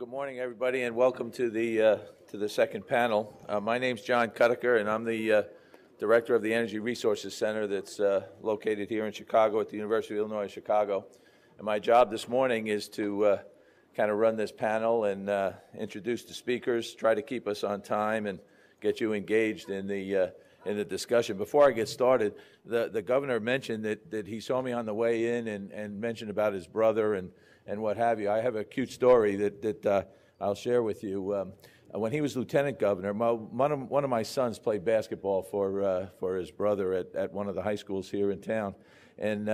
good morning, everybody, and welcome to the second panel. My name's John Cuddicker, and I'm the director of the Energy Resources Center that's located here in Chicago at the University of Illinois Chicago. And my job this morning is to kind of run this panel and introduce the speakers, try to keep us on time, and get you engaged in the discussion. Before I get started, the governor mentioned that he saw me on the way in and mentioned about his brother and what have you. I have a cute story that I'll share with you. When he was lieutenant governor, one of my sons played basketball for his brother at one of the high schools here in town. And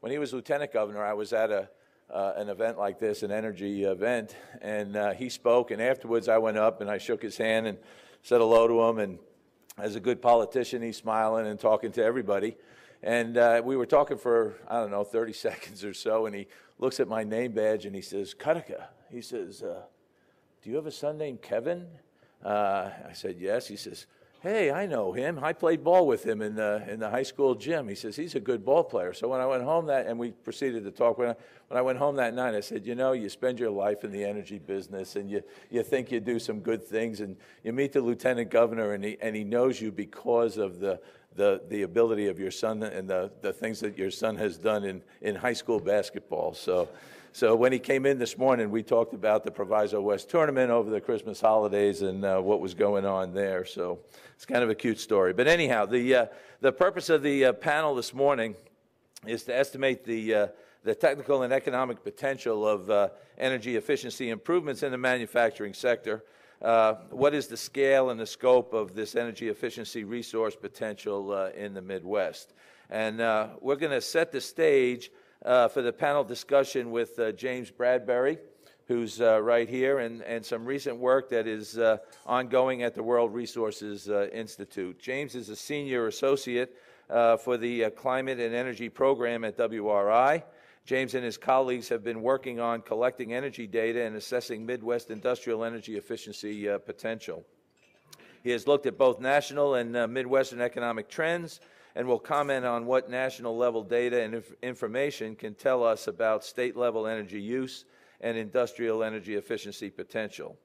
when he was lieutenant governor, I was at an event like this, an energy event, and he spoke. And afterwards, I went up and I shook his hand and said hello to him. And as a good politician, he's smiling and talking to everybody. And we were talking for, I don't know, 30 seconds or so, and he looks at my name badge and he says, "Cuddicker," he says, "do you have a son named Kevin?" I said, "Yes." He says, "Hey, I know him. I played ball with him in the high school gym." He says, "He's a good ball player." So when I went home and we proceeded to talk, when I went home that night, I said, "You know, you spend your life in the energy business and you think you do some good things, and you meet the lieutenant governor and he knows you because of the ability of your son and the things that your son has done in high school basketball." So when he came in this morning, we talked about the Proviso West tournament over the Christmas holidays and what was going on there. So it's kind of a cute story. But anyhow, the purpose of the panel this morning is to estimate the technical and economic potential of energy efficiency improvements in the manufacturing sector. What is the scale and the scope of this energy efficiency resource potential in the Midwest? And we're going to set the stage for the panel discussion with James Bradbury, who's right here, and some recent work that is ongoing at the World Resources Institute. James is a senior associate for the Climate and Energy Program at WRI. James and his colleagues have been working on collecting energy data and assessing Midwest industrial energy efficiency potential. He has looked at both national and Midwestern economic trends and will comment on what national level data and information can tell us about state level energy use and industrial energy efficiency potential.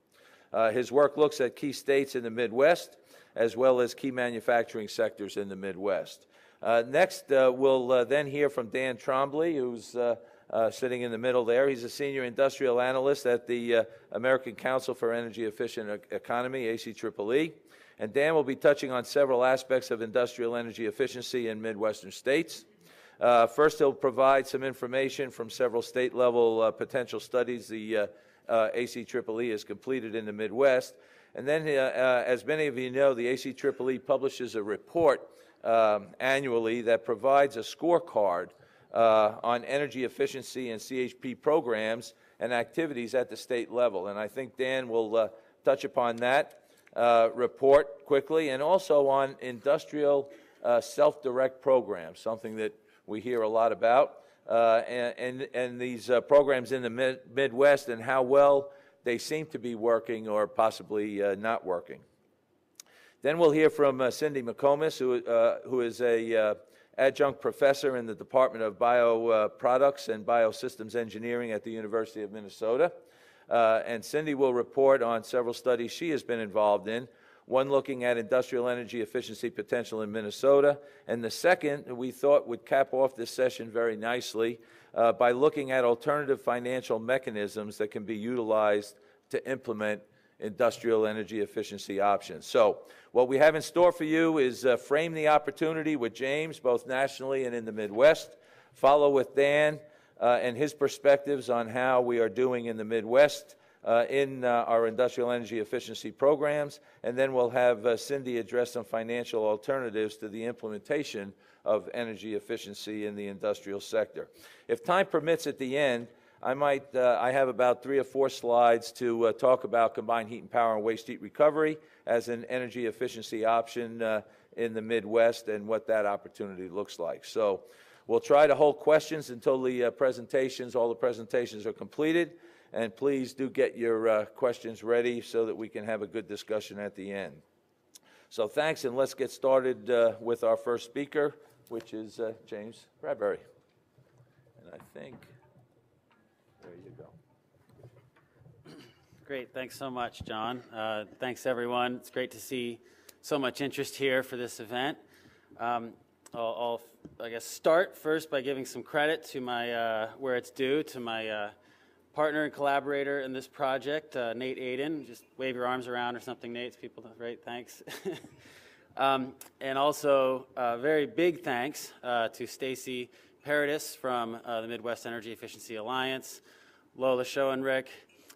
His work looks at key states in the Midwest as well as key manufacturing sectors in the Midwest. Next, we'll then hear from Dan Trombley, who's sitting in the middle there. He's a senior industrial analyst at the American Council for Energy Efficient Economy, ACEEE. And Dan will be touching on several aspects of industrial energy efficiency in Midwestern states. First, he'll provide some information from several state-level potential studies the ACEEE has completed in the Midwest. And then, as many of you know, the ACEEE publishes a report annually that provides a scorecard on energy efficiency and CHP programs and activities at the state level. And I think Dan will touch upon that report quickly, and also on industrial self-direct programs, something that we hear a lot about, and these programs in the Midwest and how well they seem to be working or possibly not working. Then we'll hear from Cindy McComas, who is a adjunct professor in the Department of Bioproducts and Biosystems Engineering at the University of Minnesota. And Cindy will report on several studies she has been involved in, one looking at industrial energy efficiency potential in Minnesota, and the second we thought would cap off this session very nicely by looking at alternative financial mechanisms that can be utilized to implement industrial energy efficiency options. So what we have in store for you is frame the opportunity with James, both nationally and in the Midwest, follow with Dan, and his perspectives on how we are doing in the Midwest in our industrial energy efficiency programs, and then we'll have Cindy address some financial alternatives to the implementation of energy efficiency in the industrial sector. If time permits at the end, I have about 3 or 4 slides to talk about combined heat and power and waste heat recovery as an energy efficiency option in the Midwest and what that opportunity looks like. So we'll try to hold questions until all the presentations are completed, and please do get your questions ready so that we can have a good discussion at the end. So thanks, and let's get started with our first speaker, which is James Bradbury. And I think, there you go. Great. Thanks so much, John. Thanks, everyone. It's great to see so much interest here for this event. I'll I guess, start first by giving some credit to my, where it's due, to my partner and collaborator in this project, Nate Aiden. Just wave your arms around or something, Nate. People, right? Thanks. And also, very big thanks to Stacy Paradis from the Midwest Energy Efficiency Alliance, Lola Schoenrick,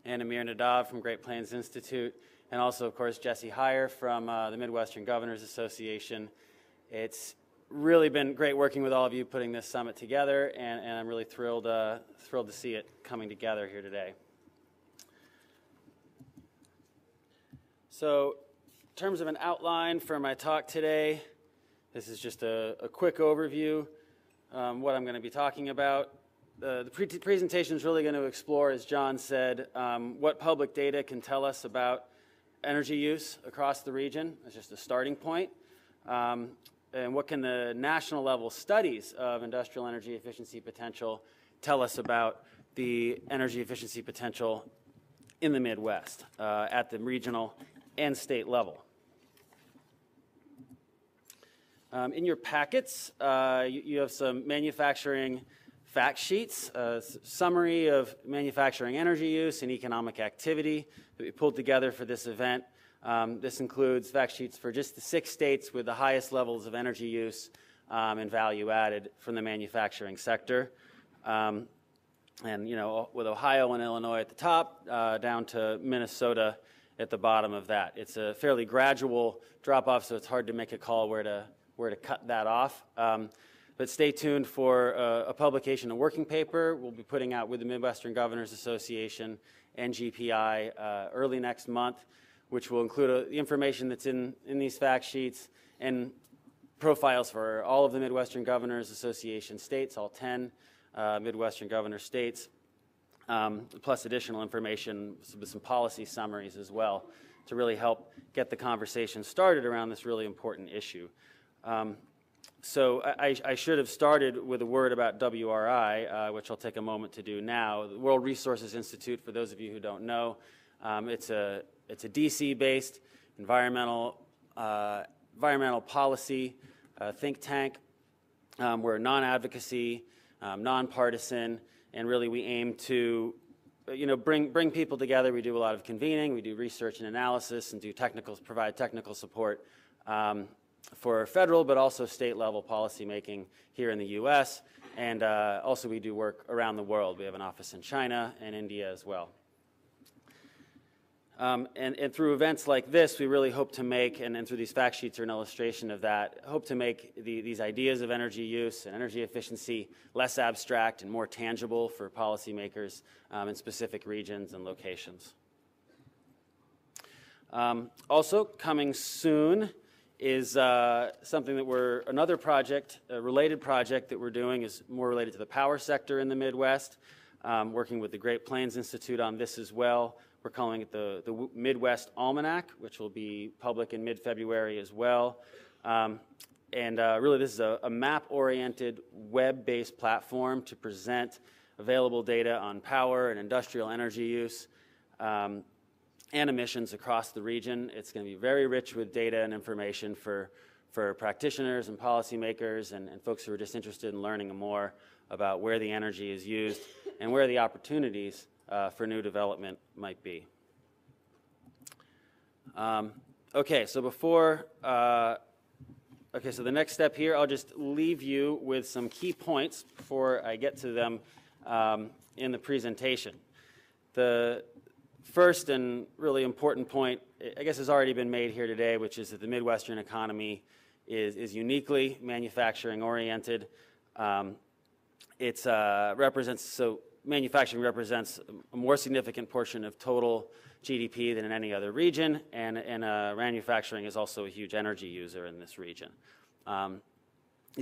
and Amir Nadav from Great Plains Institute, and also, of course, Jesse Heyer from the Midwestern Governors Association. It's really been great working with all of you putting this summit together, and I'm really thrilled to see it coming together here today. So, in terms of an outline for my talk today, this is just a quick overview, what I'm going to be talking about. The presentation is really going to explore, as John said, what public data can tell us about energy use across the region. That's just a starting point. And what can the national level studies of industrial energy efficiency potential tell us about the energy efficiency potential in the Midwest at the regional and state level. In your packets, you have some manufacturing fact sheets, a summary of manufacturing energy use and economic activity that we pulled together for this event. This includes fact sheets for just the 6 states with the highest levels of energy use and value added from the manufacturing sector. And, you know, with Ohio and Illinois at the top, down to Minnesota at the bottom of that. It's a fairly gradual drop-off, so it's hard to make a call where to cut that off. But stay tuned for a publication, a working paper we'll be putting out with the Midwestern Governors Association and GPI early next month, which will include the information that's in these fact sheets and profiles for all of the Midwestern Governors Association states, all 10 Midwestern Governor states, plus additional information with some policy summaries as well to really help get the conversation started around this really important issue. So I should have started with a word about WRI, which I'll take a moment to do now. The World Resources Institute, for those of you who don't know, it's a DC-based environmental policy think tank. We're non-advocacy, nonpartisan, and really we aim to, bring people together. We do a lot of convening, we do research and analysis, and provide technical support for federal, but also state-level policymaking here in the U.S. And also we do work around the world. We have an office in China and India as well. And through events like this, we really hope to make, and through these fact sheets are an illustration of that, hope to make these ideas of energy use and energy efficiency less abstract and more tangible for policymakers in specific regions and locations. Also coming soon is something that another project, a related project that we're doing is more related to the power sector in the Midwest, working with the Great Plains Institute on this as well. We're calling it the Midwest Almanac, which will be public in mid-February as well. Really this is a map-oriented, web-based platform to present available data on power and industrial energy use and emissions across the region. It's going to be very rich with data and information for practitioners and policymakers and folks who are just interested in learning more about where the energy is used and where the opportunities for new development might be. Okay, so so the next step here, I'll just leave you with some key points before I get to them in the presentation. The first and really important point, I guess, has already been made here today, which is that the Midwestern economy is uniquely manufacturing-oriented. Manufacturing represents a more significant portion of total GDP than in any other region, and manufacturing is also a huge energy user in this region. The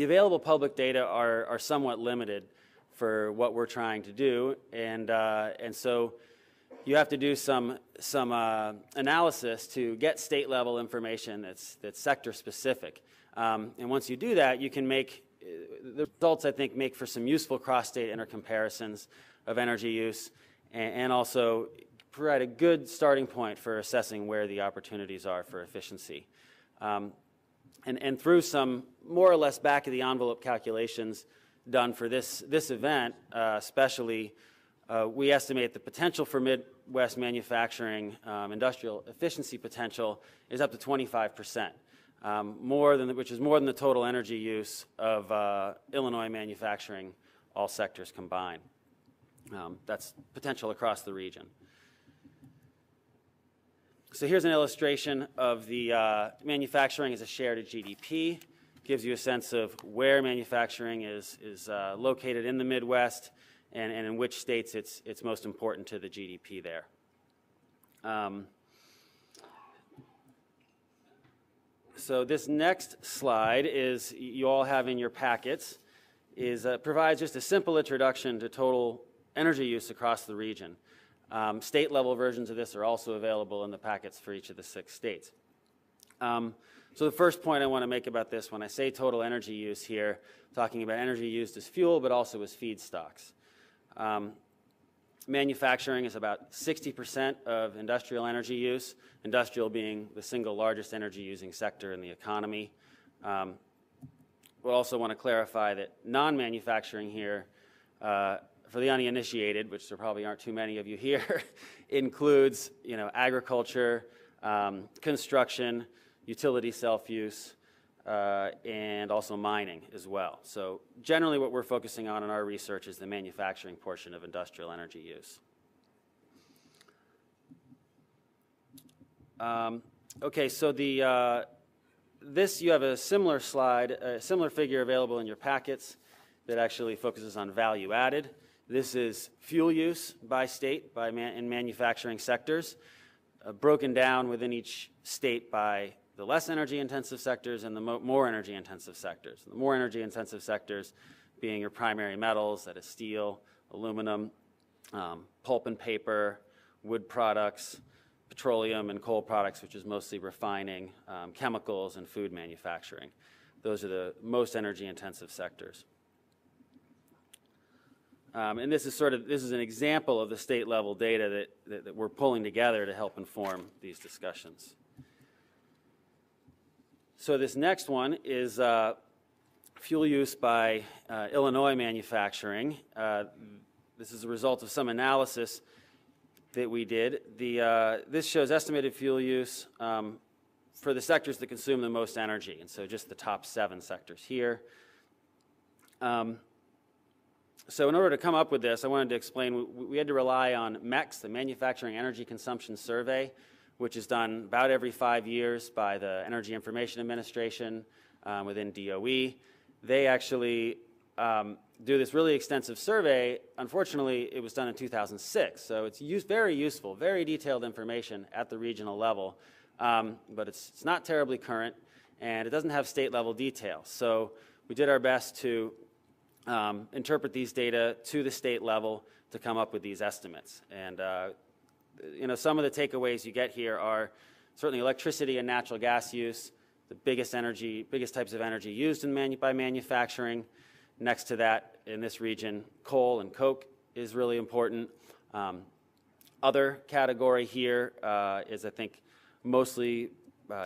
available public data are somewhat limited for what we're trying to do, and so you have to do some analysis to get state-level information that's sector-specific. And once you do that, you can make the results, I think, make for some useful cross-state intercomparisons of energy use, and also provide a good starting point for assessing where the opportunities are for efficiency. And through some more or less back-of-the-envelope calculations done for this event, especially, we estimate the potential for Midwest manufacturing industrial efficiency potential is up to 25%, which is more than the total energy use of Illinois manufacturing, all sectors combined. That's potential across the region. So here's an illustration of the manufacturing as a share to GDP. Gives you a sense of where manufacturing is located in the Midwest and in which states it's most important to the GDP there. So this next slide is, you all have in your packets, provides just a simple introduction to total energy use across the region. State-level versions of this are also available in the packets for each of the 6 states. So the first point I want to make about this, when I say total energy use here, I'm talking about energy used as fuel, but also as feedstocks. Manufacturing is about 60% of industrial energy use, industrial being the single largest energy-using sector in the economy. We'll also want to clarify that non-manufacturing here, for the uninitiated, which there probably aren't too many of you here, includes agriculture, construction, utility self-use, and also mining as well. So generally what we're focusing on in our research is the manufacturing portion of industrial energy use. Okay, so you have a similar slide, a similar figure available in your packets that actually focuses on value added. This is fuel use by state in manufacturing sectors, broken down within each state by the less energy-intensive sectors and the more energy-intensive sectors. The more energy-intensive sectors being your primary metals, that is steel, aluminum, pulp and paper, wood products, petroleum and coal products, which is mostly refining, chemicals, and food manufacturing. Those are the most energy-intensive sectors. And this is an example of the state-level data that we're pulling together to help inform these discussions. So this next one is fuel use by Illinois manufacturing. This is a result of some analysis that we did. This shows estimated fuel use for the sectors that consume the most energy, and so just the top 7 sectors here. So in order to come up with this, I wanted to explain we had to rely on MEX, the Manufacturing Energy Consumption Survey, which is done about every 5 years by the Energy Information Administration within DOE. They actually do this really extensive survey. Unfortunately, it was done in 2006, so it's very useful, very detailed information at the regional level, but it's not terribly current, and it doesn't have state-level details. So we did our best to interpret these data to the state level to come up with these estimates. And some of the takeaways you get here are certainly electricity and natural gas use, the biggest types of energy used by manufacturing. Next to that, in this region, coal and coke is really important. Other category here is, I think, mostly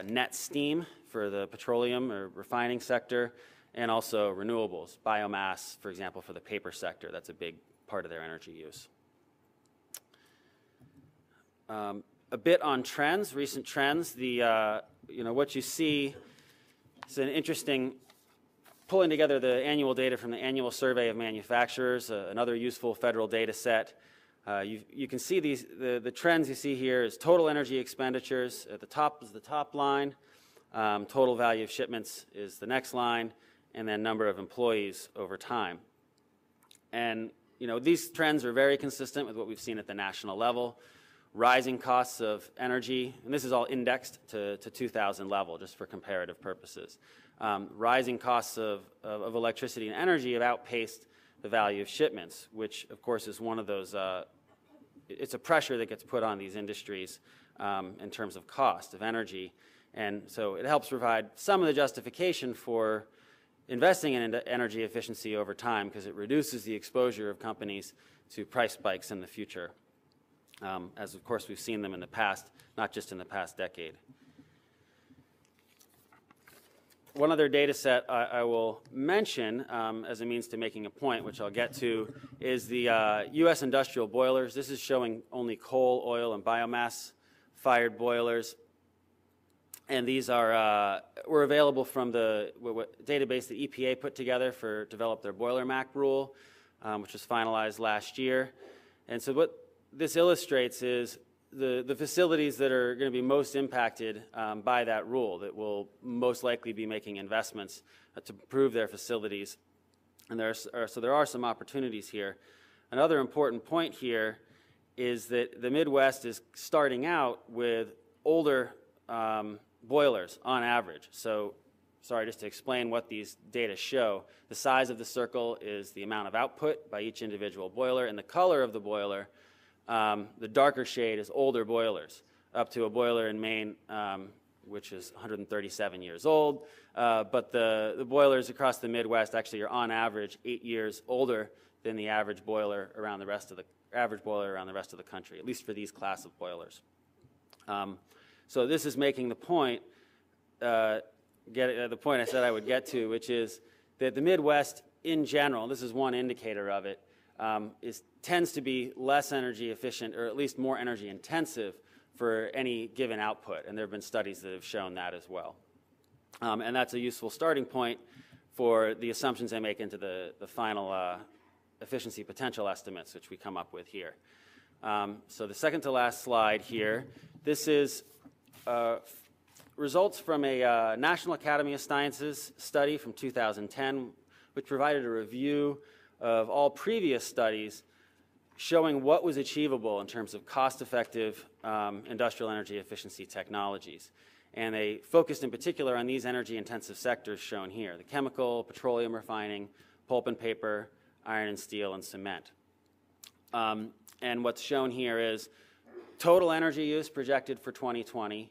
net steam for the petroleum or refining sector, and also renewables, biomass, for example, for the paper sector. That's a big part of their energy use. A bit on trends, recent trends. What you see is an interesting pulling together the annual data from the annual survey of manufacturers, another useful federal data set. You can see the trends you see here is total energy expenditures. At the top is the top line. Total value of shipments is the next line, and then number of employees over time. And these trends are very consistent with what we've seen at the national level. Rising costs of energy, and this is all indexed to 2000 level just for comparative purposes. Rising costs of electricity and energy have outpaced the value of shipments, which of course is one of those, it's a pressure that gets put on these industries in terms of cost of energy. And so it helps provide some of the justification for investing in energy efficiency over time, because it reduces the exposure of companies to price spikes in the future. as of course we've seen them in the past, not just in the past decade. One other data set I will mention as a means to making a point, which I'll get to, is the U.S. industrial boilers. This is showing only coal, oil, and biomass-fired boilers. And these were available from the database that EPA put together to develop their Boiler MAC rule, which was finalized last year. And so what this illustrates is the facilities that are going to be most impacted by that rule, that will most likely be making investments to improve their facilities. And so there are some opportunities here. Another important point here is that the Midwest is starting out with older boilers on average. So, sorry, just to explain what these data show, the size of the circle is the amount of output by each individual boiler, and the color of the boiler, the darker shade, is older boilers, up to a boiler in Maine, which is 137 years old. But the boilers across the Midwest actually are on average 8 years older than the average boiler around the rest of the country, at least for these class of boilers. So this is making the point, the point I said I would get to, which is that the Midwest in general, this is one indicator of it, tends to be less energy efficient, or at least more energy intensive for any given output. And there have been studies that have shown that as well. And that's a useful starting point for the assumptions I make into the final efficiency potential estimates, which we come up with here. So the second to last slide here, this is results from a National Academy of Sciences study from 2010, which provided a review of all previous studies showing what was achievable in terms of cost-effective industrial energy efficiency technologies. And they focused in particular on these energy-intensive sectors shown here: the chemical, petroleum refining, pulp and paper, iron and steel, and cement. And what's shown here is total energy use projected for 2020.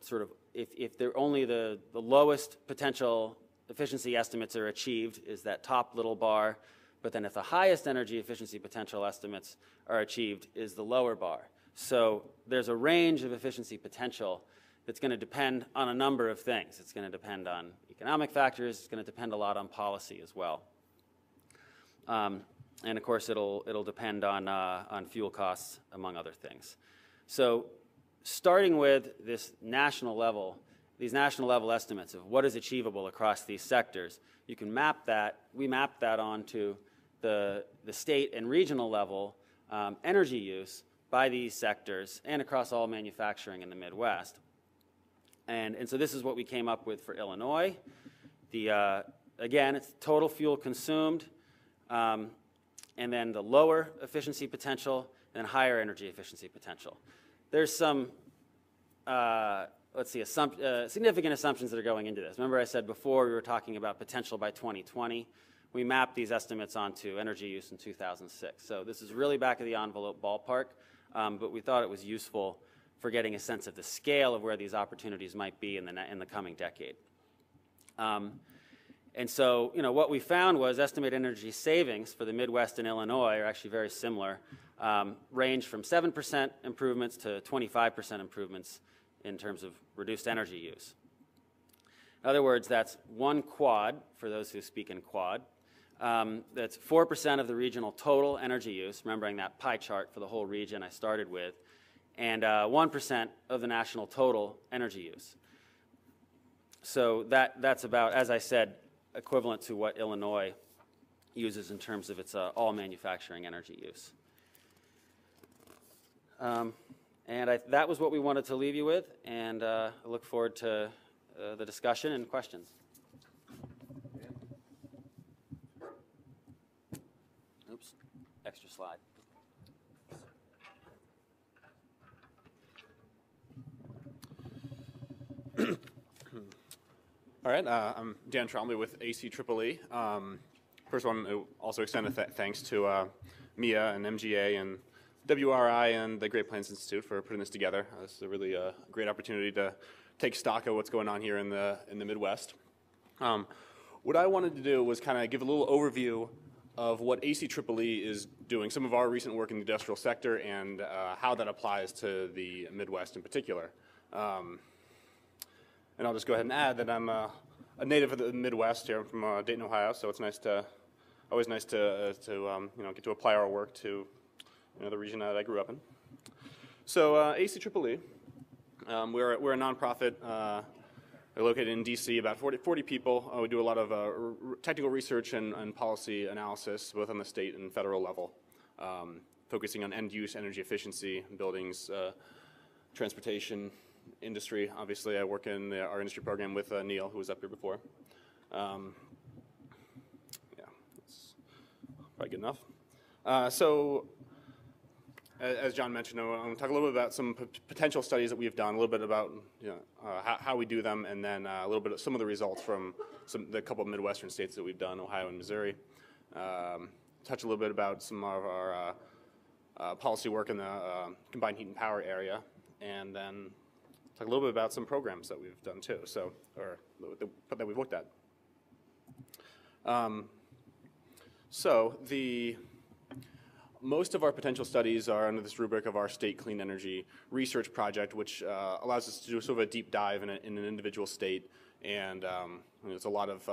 Sort of, if they're only the lowest potential efficiency estimates are achieved, is that top little bar. But then if the highest energy efficiency potential estimates are achieved, is the lower bar. So there's a range of efficiency potential that's going to depend on a number of things. It's going to depend on economic factors. It's going to depend a lot on policy as well. And of course, it'll depend on fuel costs, among other things. So starting with this national level, these national level estimates of what is achievable across these sectors, you can map that. We map that onto the state and regional level energy use by these sectors and across all manufacturing in the Midwest. And so this is what we came up with for Illinois. Again, it's total fuel consumed, and then the lower efficiency potential, and higher energy efficiency potential. There's some, significant assumptions that are going into this. Remember I said before we were talking about potential by 2020. We mapped these estimates onto energy use in 2006. So this is really back of the envelope ballpark, but we thought it was useful for getting a sense of the scale of where these opportunities might be in the coming decade. And so, what we found was estimated energy savings for the Midwest and Illinois are actually very similar, range from 7% improvements to 25% improvements in terms of reduced energy use. In other words, that's one quad, for those who speak in quad. That's 4% of the regional total energy use, remembering that pie chart for the whole region I started with, and 1% of the national total energy use. So that's about, as I said, equivalent to what Illinois uses in terms of its all manufacturing energy use. And that was what we wanted to leave you with, and I look forward to the discussion and questions. Oops, extra slide. All right, I'm Dan Trombley with ACEEE. First, I want to also extend a thanks to MIA and MGA and WRI and the Great Plains Institute for putting this together. This is a really great opportunity to take stock of what's going on here in the Midwest. What I wanted to do was kind of give a little overview of what ACEEE is doing, some of our recent work in the industrial sector, and how that applies to the Midwest in particular. And I'll just go ahead and add that I'm a native of the Midwest here. I'm from Dayton, Ohio, so it's always nice to get to apply our work to the region that I grew up in. So ACEEE, we're a nonprofit. We're located in DC, about 40 people. We do a lot of technical research and policy analysis, both on the state and federal level, focusing on end-use energy efficiency, buildings, transportation, industry. Obviously, I work in our industry program with Neil, who was up here before. Yeah, that's probably good enough. So, as John mentioned, I'm going to talk a little bit about some potential studies that we've done, a little bit about how we do them, and then a little bit of some of the results from the couple of Midwestern states that we've done, Ohio and Missouri. Touch a little bit about some of our policy work in the combined heat and power area, and then talk a little bit about some programs that we've done too, or that we've looked at. Most of our potential studies are under this rubric of our state clean energy research project, which allows us to do sort of a deep dive in an individual state, and it's a lot of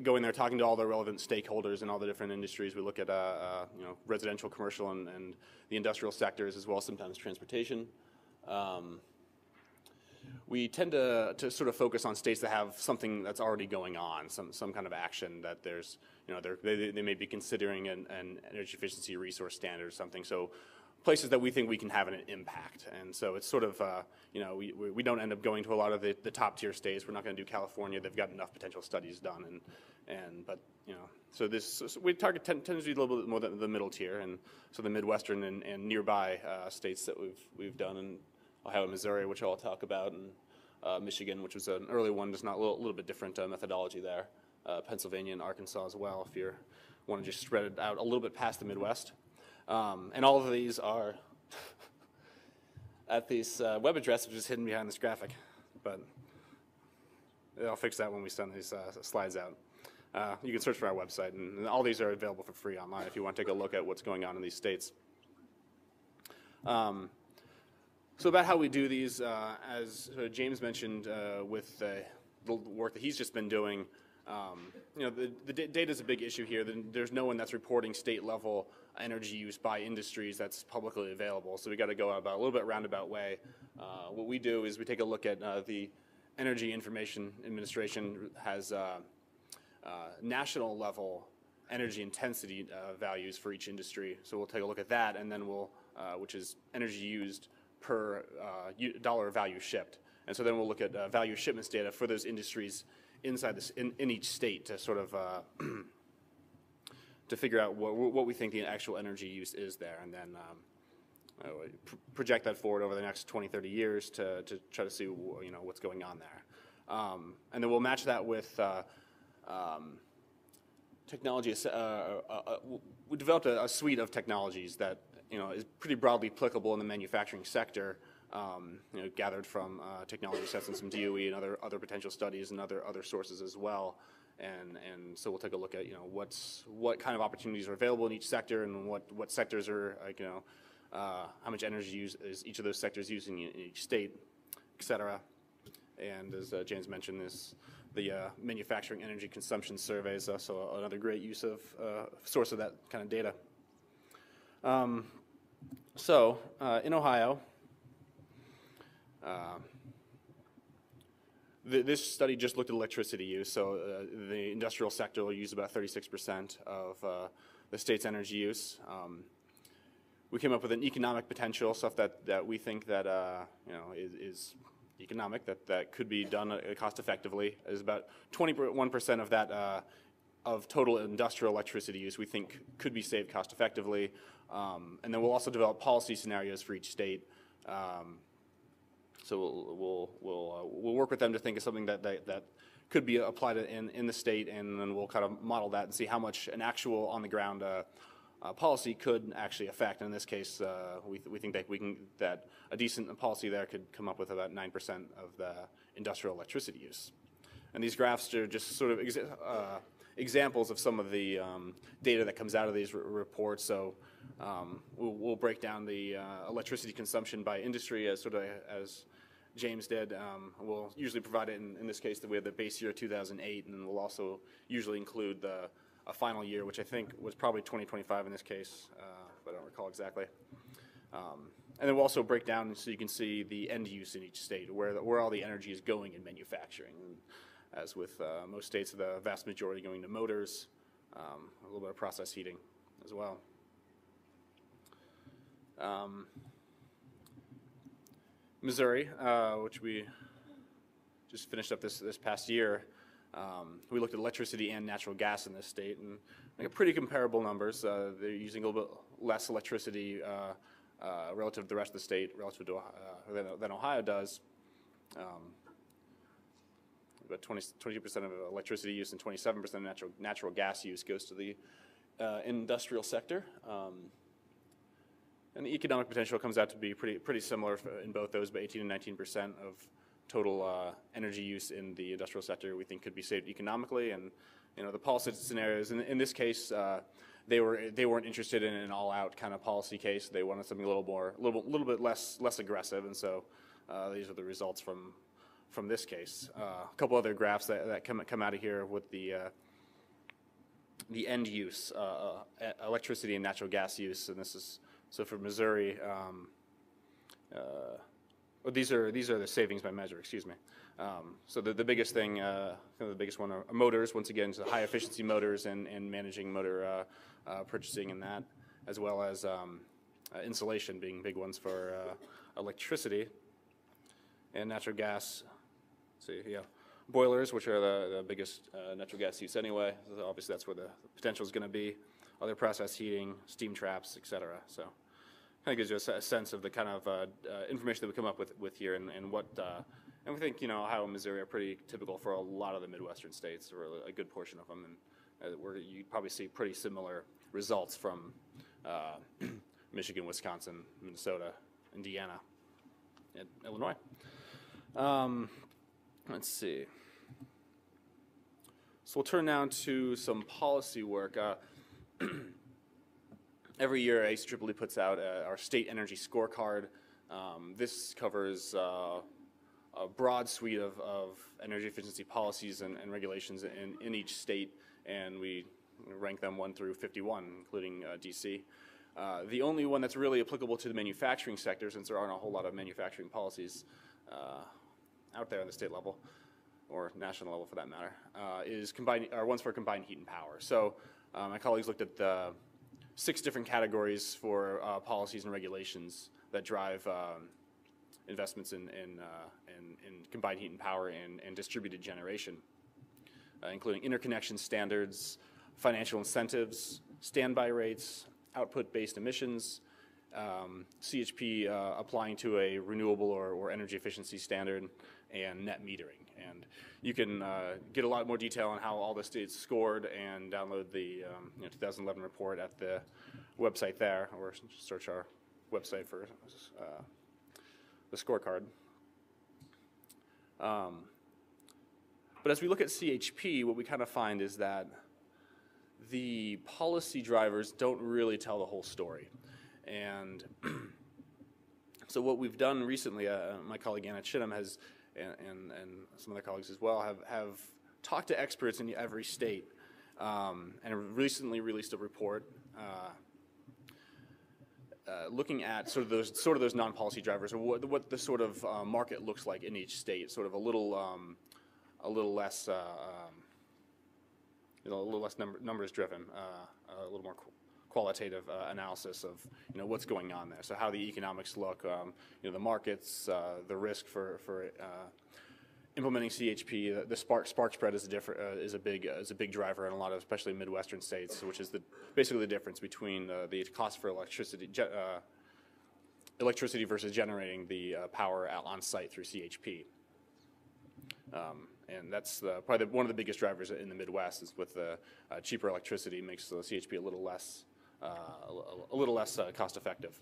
going there, talking to all the relevant stakeholders in all the different industries. We look at residential, commercial, and the industrial sectors, as well as sometimes transportation. We tend to sort of focus on states that have something that's already going on, some kind of action that there's, they may be considering an energy efficiency resource standard or something. So places that we think we can have an impact. And so it's sort of, we don't end up going to a lot of the top tier states. We're not going to do California. They've got enough potential studies done. But so we target tend to be a little bit more than the middle tier. And so the Midwestern and nearby states that we've done, and Ohio and Missouri, which I'll talk about, and Michigan, which was an early one, just not a little bit different methodology there. Pennsylvania and Arkansas as well, if you want to just spread it out a little bit past the Midwest. And all of these are at this web address, which is hidden behind this graphic. But I'll fix that when we send these slides out. You can search for our website, and all these are available for free online if you want to take a look at what's going on in these states. So about how we do these, as James mentioned with the work that he's just been doing, the data is a big issue here. There's no one that's reporting state-level energy use by industries that's publicly available, so we got to go about a little bit roundabout way. What we do is we take a look at the Energy Information Administration has national-level energy intensity values for each industry, so we'll take a look at that, and then which is energy used per dollar value shipped. And so then we'll look at value shipments data for those industries inside this in each state to sort of to figure out what we think the actual energy use is there, and then project that forward over the next 20, 30 years to try to see what's going on there. And then we'll match that with technology. We developed a suite of technologies that is pretty broadly applicable in the manufacturing sector, gathered from technology sets and some DOE and other potential studies and other sources as well. And so we'll take a look at what kind of opportunities are available in each sector, and what sectors are how much energy use is each of those sectors using in each state, et cetera. And as James mentioned, the manufacturing energy consumption survey is also another great use of source of that kind of data. So in Ohio, this study just looked at electricity use. So the industrial sector will use about 36% of the state's energy use. We came up with an economic potential, stuff that we think that is economic, that could be done cost effectively. Is about 21% of that of total industrial electricity use we think could be saved cost effectively. And then we'll also develop policy scenarios for each state. So we'll work with them to think of something that could be applied in the state, and then we'll kind of model that and see how much an actual on the ground policy could actually affect. And in this case, we think that a decent policy there could come up with about 9% of the industrial electricity use. And these graphs are just sort of examples of some of the data that comes out of these reports. So we'll break down the electricity consumption by industry as James did. We'll usually provide it in this case that we have the base year 2008, and then we'll also usually include a final year, which I think was probably 2025 in this case, but I don't recall exactly. And then we'll also break down so you can see the end use in each state, where all the energy is going in manufacturing. And as with most states, the vast majority going to motors, a little bit of process heating as well. Missouri, which we just finished up this past year, we looked at electricity and natural gas in this state, and like pretty comparable numbers. They're using a little bit less electricity relative to the rest of the state, relative to than Ohio does. About 22% of electricity use and 27% of natural gas use goes to the industrial sector. And the economic potential comes out to be pretty similar in both those, but 18 and 19% of total energy use in the industrial sector we think could be saved economically. And the policy scenarios in this case, they weren't interested in an all-out kind of policy case. They wanted something a little bit less aggressive, and so these are the results from this case. A couple other graphs that come out of here with the end use, electricity and natural gas use, and this is. So for Missouri, these are the savings by measure. Excuse me. So the biggest thing, the biggest one are motors. Once again, so high efficiency motors and managing motor purchasing and that, as well as insulation being big ones for electricity and natural gas. So boilers, which are the biggest natural gas use anyway. So obviously, that's where the potential is going to be. Other process heating, steam traps, etc. So kind of gives you a sense of the kind of information that we come up with here, and what, and we think Ohio and Missouri are pretty typical for a lot of the Midwestern states, or a good portion of them, and where you probably see pretty similar results from Michigan, Wisconsin, Minnesota, Indiana, and Illinois. Let's see. So we'll turn now to some policy work. Every year, ACEEE puts out our state energy scorecard. This covers a broad suite of energy efficiency policies and regulations in each state, and we rank them 1 through 51, including DC. The only one that's really applicable to the manufacturing sector, since there aren't a whole lot of manufacturing policies out there on the state level, or national level for that matter, are ones for combined heat and power. So my colleagues looked at the 6 different categories for policies and regulations that drive investments in combined heat and power and distributed generation, including interconnection standards, financial incentives, standby rates, output-based emissions, CHP applying to a renewable or energy efficiency standard, and net metering. And you can get a lot more detail on how all the states scored and download the 2011 report at the website there, or search our website for the scorecard. But as we look at CHP, what we kind of find is that the policy drivers don't really tell the whole story. And so what we've done recently, my colleague Anna Chittum has, and some other colleagues as well, have talked to experts in every state, and recently released a report looking at sort of those non-policy drivers, or what the sort of market looks like in each state, sort of a little less numbers driven, a little more qualitative analysis of what's going on there. So how the economics look, the markets, the risk for implementing CHP. The spark spread is a big driver in a lot of, especially Midwestern states, which is basically the difference between the cost for electricity versus generating the power on site through CHP. And that's probably one of the biggest drivers in the Midwest, is with the cheaper electricity makes the CHP a little less cost effective,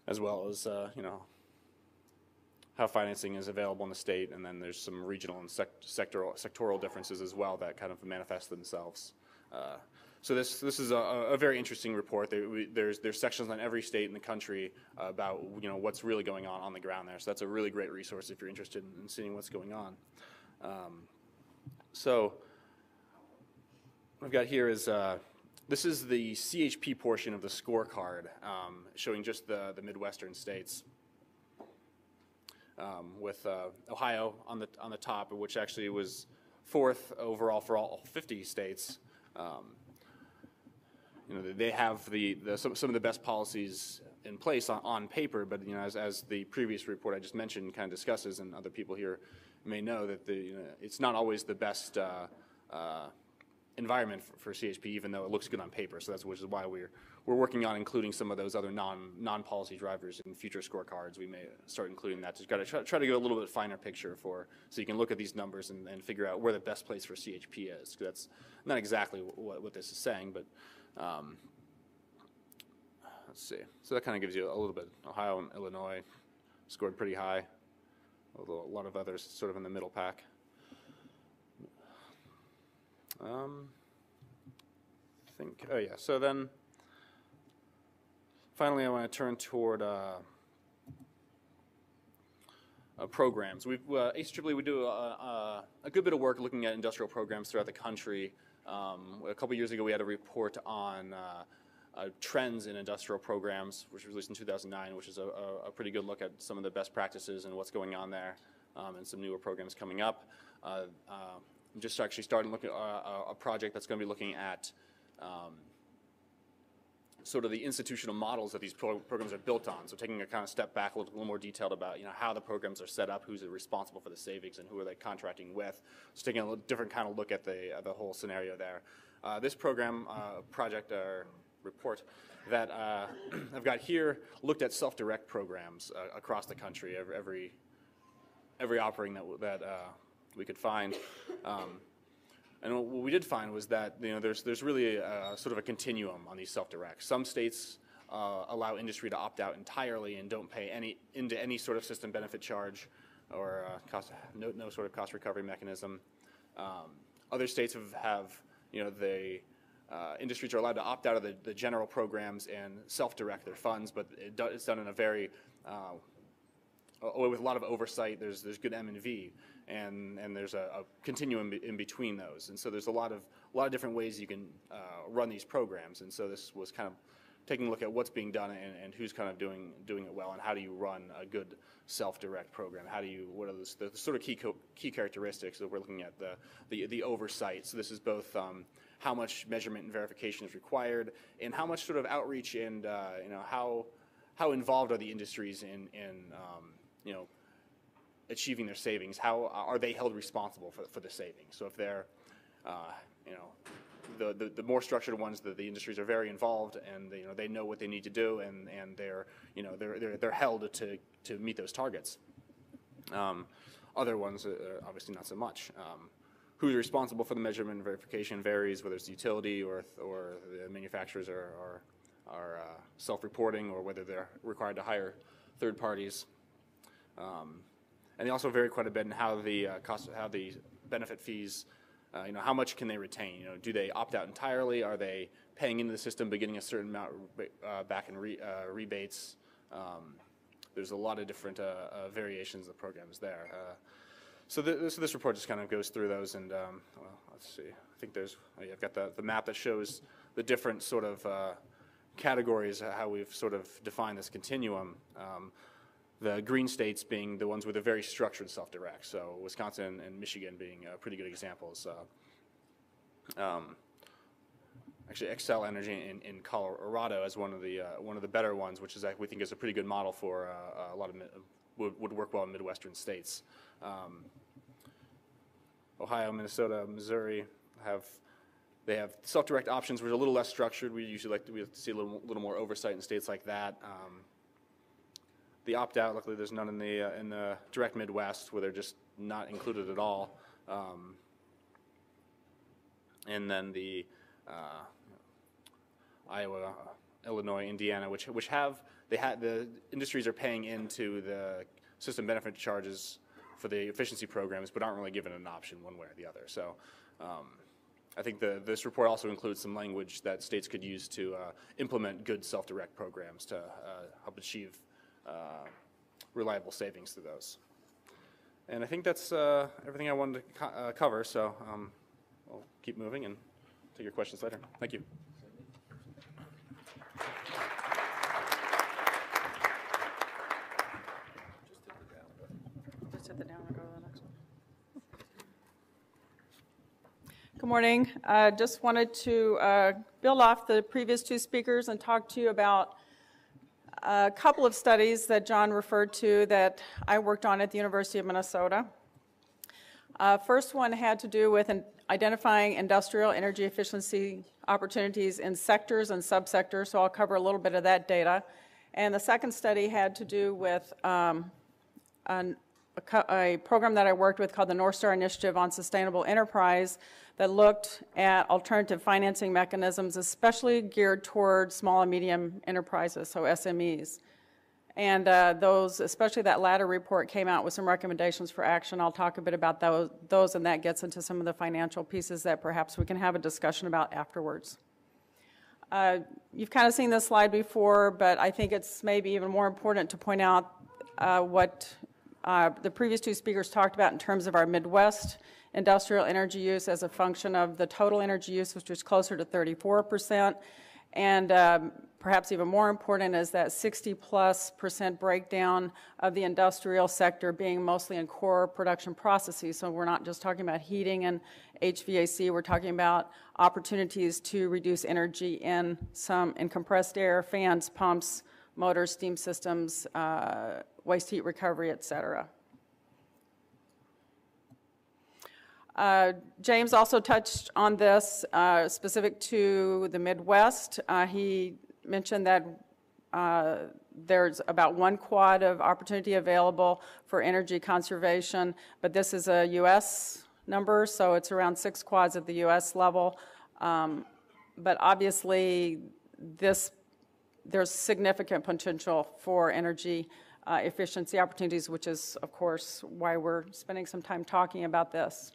as well as how financing is available in the state, and then there's some regional and sectoral differences as well that kind of manifest themselves. So this is a very interesting report. There's sections on every state in the country about what's really going on the ground there. So that's a really great resource if you're interested in seeing what's going on. So what I've got here is this is the CHP portion of the scorecard, showing just the Midwestern states, with Ohio on the top, which actually was 4th overall for all 50 states. They have some of the best policies in place on paper, but as the previous report I just mentioned kind of discusses, and other people here may know, that it's not always the best environment for CHP, even though it looks good on paper. So which is why we're working on including some of those other non-policy drivers in future scorecards. We may start including that. Just got to try to get a little bit finer picture so you can look at these numbers and figure out where the best place for CHP is. That's not exactly what this is saying, but let's see. So that kind of gives you a little bit. Ohio and Illinois scored pretty high, although a lot of others sort of in the middle pack. So then finally I want to turn toward programs. ACEEE, we do a good bit of work looking at industrial programs throughout the country. A couple years ago we had a report on trends in industrial programs, which was released in 2009, which is a pretty good look at some of the best practices and what's going on there, and some newer programs coming up. I'm just actually starting looking at a project that's going to be looking at sort of the institutional models that these programs are built on. So taking a kind of step back, a little more detailed about how the programs are set up, who's responsible for the savings, and who are they contracting with. So taking a little different kind of look at the whole scenario there. This program project report that I've got here looked at self-direct programs across the country, every offering that we could find. And what we did find was that there's really sort of a continuum on these self-directs. Some states allow industry to opt out entirely and don't pay into any sort of system benefit charge or no sort of cost recovery mechanism. Other states have the industries are allowed to opt out of the general programs and self-direct their funds, but it's done in a very with a lot of oversight. There's good M&V, and there's a continuum in between those, and so there's a lot of different ways you can run these programs. And so this was kind of taking a look at what's being done and who's kind of doing it well, and how do you run a good self-direct program? What are the sort of key characteristics that we're looking at? The oversight. So this is both how much measurement and verification is required, and how much sort of outreach and how involved are the industries in achieving their savings? How are they held responsible for the savings? So if they're the more structured ones, the industries are very involved, and they know what they need to do, and they're held to meet those targets. Other ones obviously not so much. Who's responsible for the measurement and verification varies, whether it's the utility or the manufacturers are self-reporting, or whether they're required to hire third parties. And they also vary quite a bit in how the benefit fees, how much can they retain? Do they opt out entirely? Are they paying into the system but getting a certain amount back in rebates? There's a lot of different variations of programs there. So this report just kind of goes through those, and let's see. I think I've got the map that shows the different sort of categories, how we've sort of defined this continuum. The green states being the ones with a very structured self-direct, so Wisconsin and Michigan being pretty good examples. Actually, Xcel Energy in Colorado as one of the better ones, which is we think is a pretty good model for a lot of would work well in Midwestern states. Ohio, Minnesota, Missouri have self-direct options, which are a little less structured. We usually like to see a little more oversight in states like that. The opt-out, luckily, there's none in the direct Midwest, where they're just not included at all. And then the Iowa, Illinois, Indiana, which the industries are paying into the system benefit charges for the efficiency programs, but aren't really given an option one way or the other. So I think this report also includes some language that states could use to implement good self-direct programs to help achieve reliable savings through those. And I think that's everything I wanted to cover, so I'll keep moving and take your questions later. Thank you. Just hit the down and go to the next one. Good morning. Just wanted to build off the previous two speakers and talk to you about a couple of studies that John referred to that I worked on at the University of Minnesota. First one had to do with identifying industrial energy efficiency opportunities in sectors and subsectors, so I'll cover a little bit of that data. And the second study had to do with a program that I worked with called the North Star Initiative on Sustainable Enterprise that looked at alternative financing mechanisms, especially geared toward small and medium enterprises, so SMEs. And those, especially that latter report, came out with some recommendations for action. I'll talk a bit about those, and that gets into some of the financial pieces that perhaps we can have a discussion about afterwards. You've kind of seen this slide before, but I think it's maybe even more important to point out what the previous two speakers talked about in terms of our Midwest industrial energy use as a function of the total energy use, which was closer to 34%. And perhaps even more important is that 60+% breakdown of the industrial sector being mostly in core production processes. So we're not just talking about heating and HVAC, we're talking about opportunities to reduce energy in compressed air, fans, pumps, motors, steam systems, waste heat recovery, et cetera. James also touched on this specific to the Midwest. He mentioned that there's about 1 quad of opportunity available for energy conservation, but this is a U.S. number, so it's around 6 quads at the U.S. level. But obviously, there's significant potential for energy efficiency opportunities, which is, of course, why we're spending some time talking about this.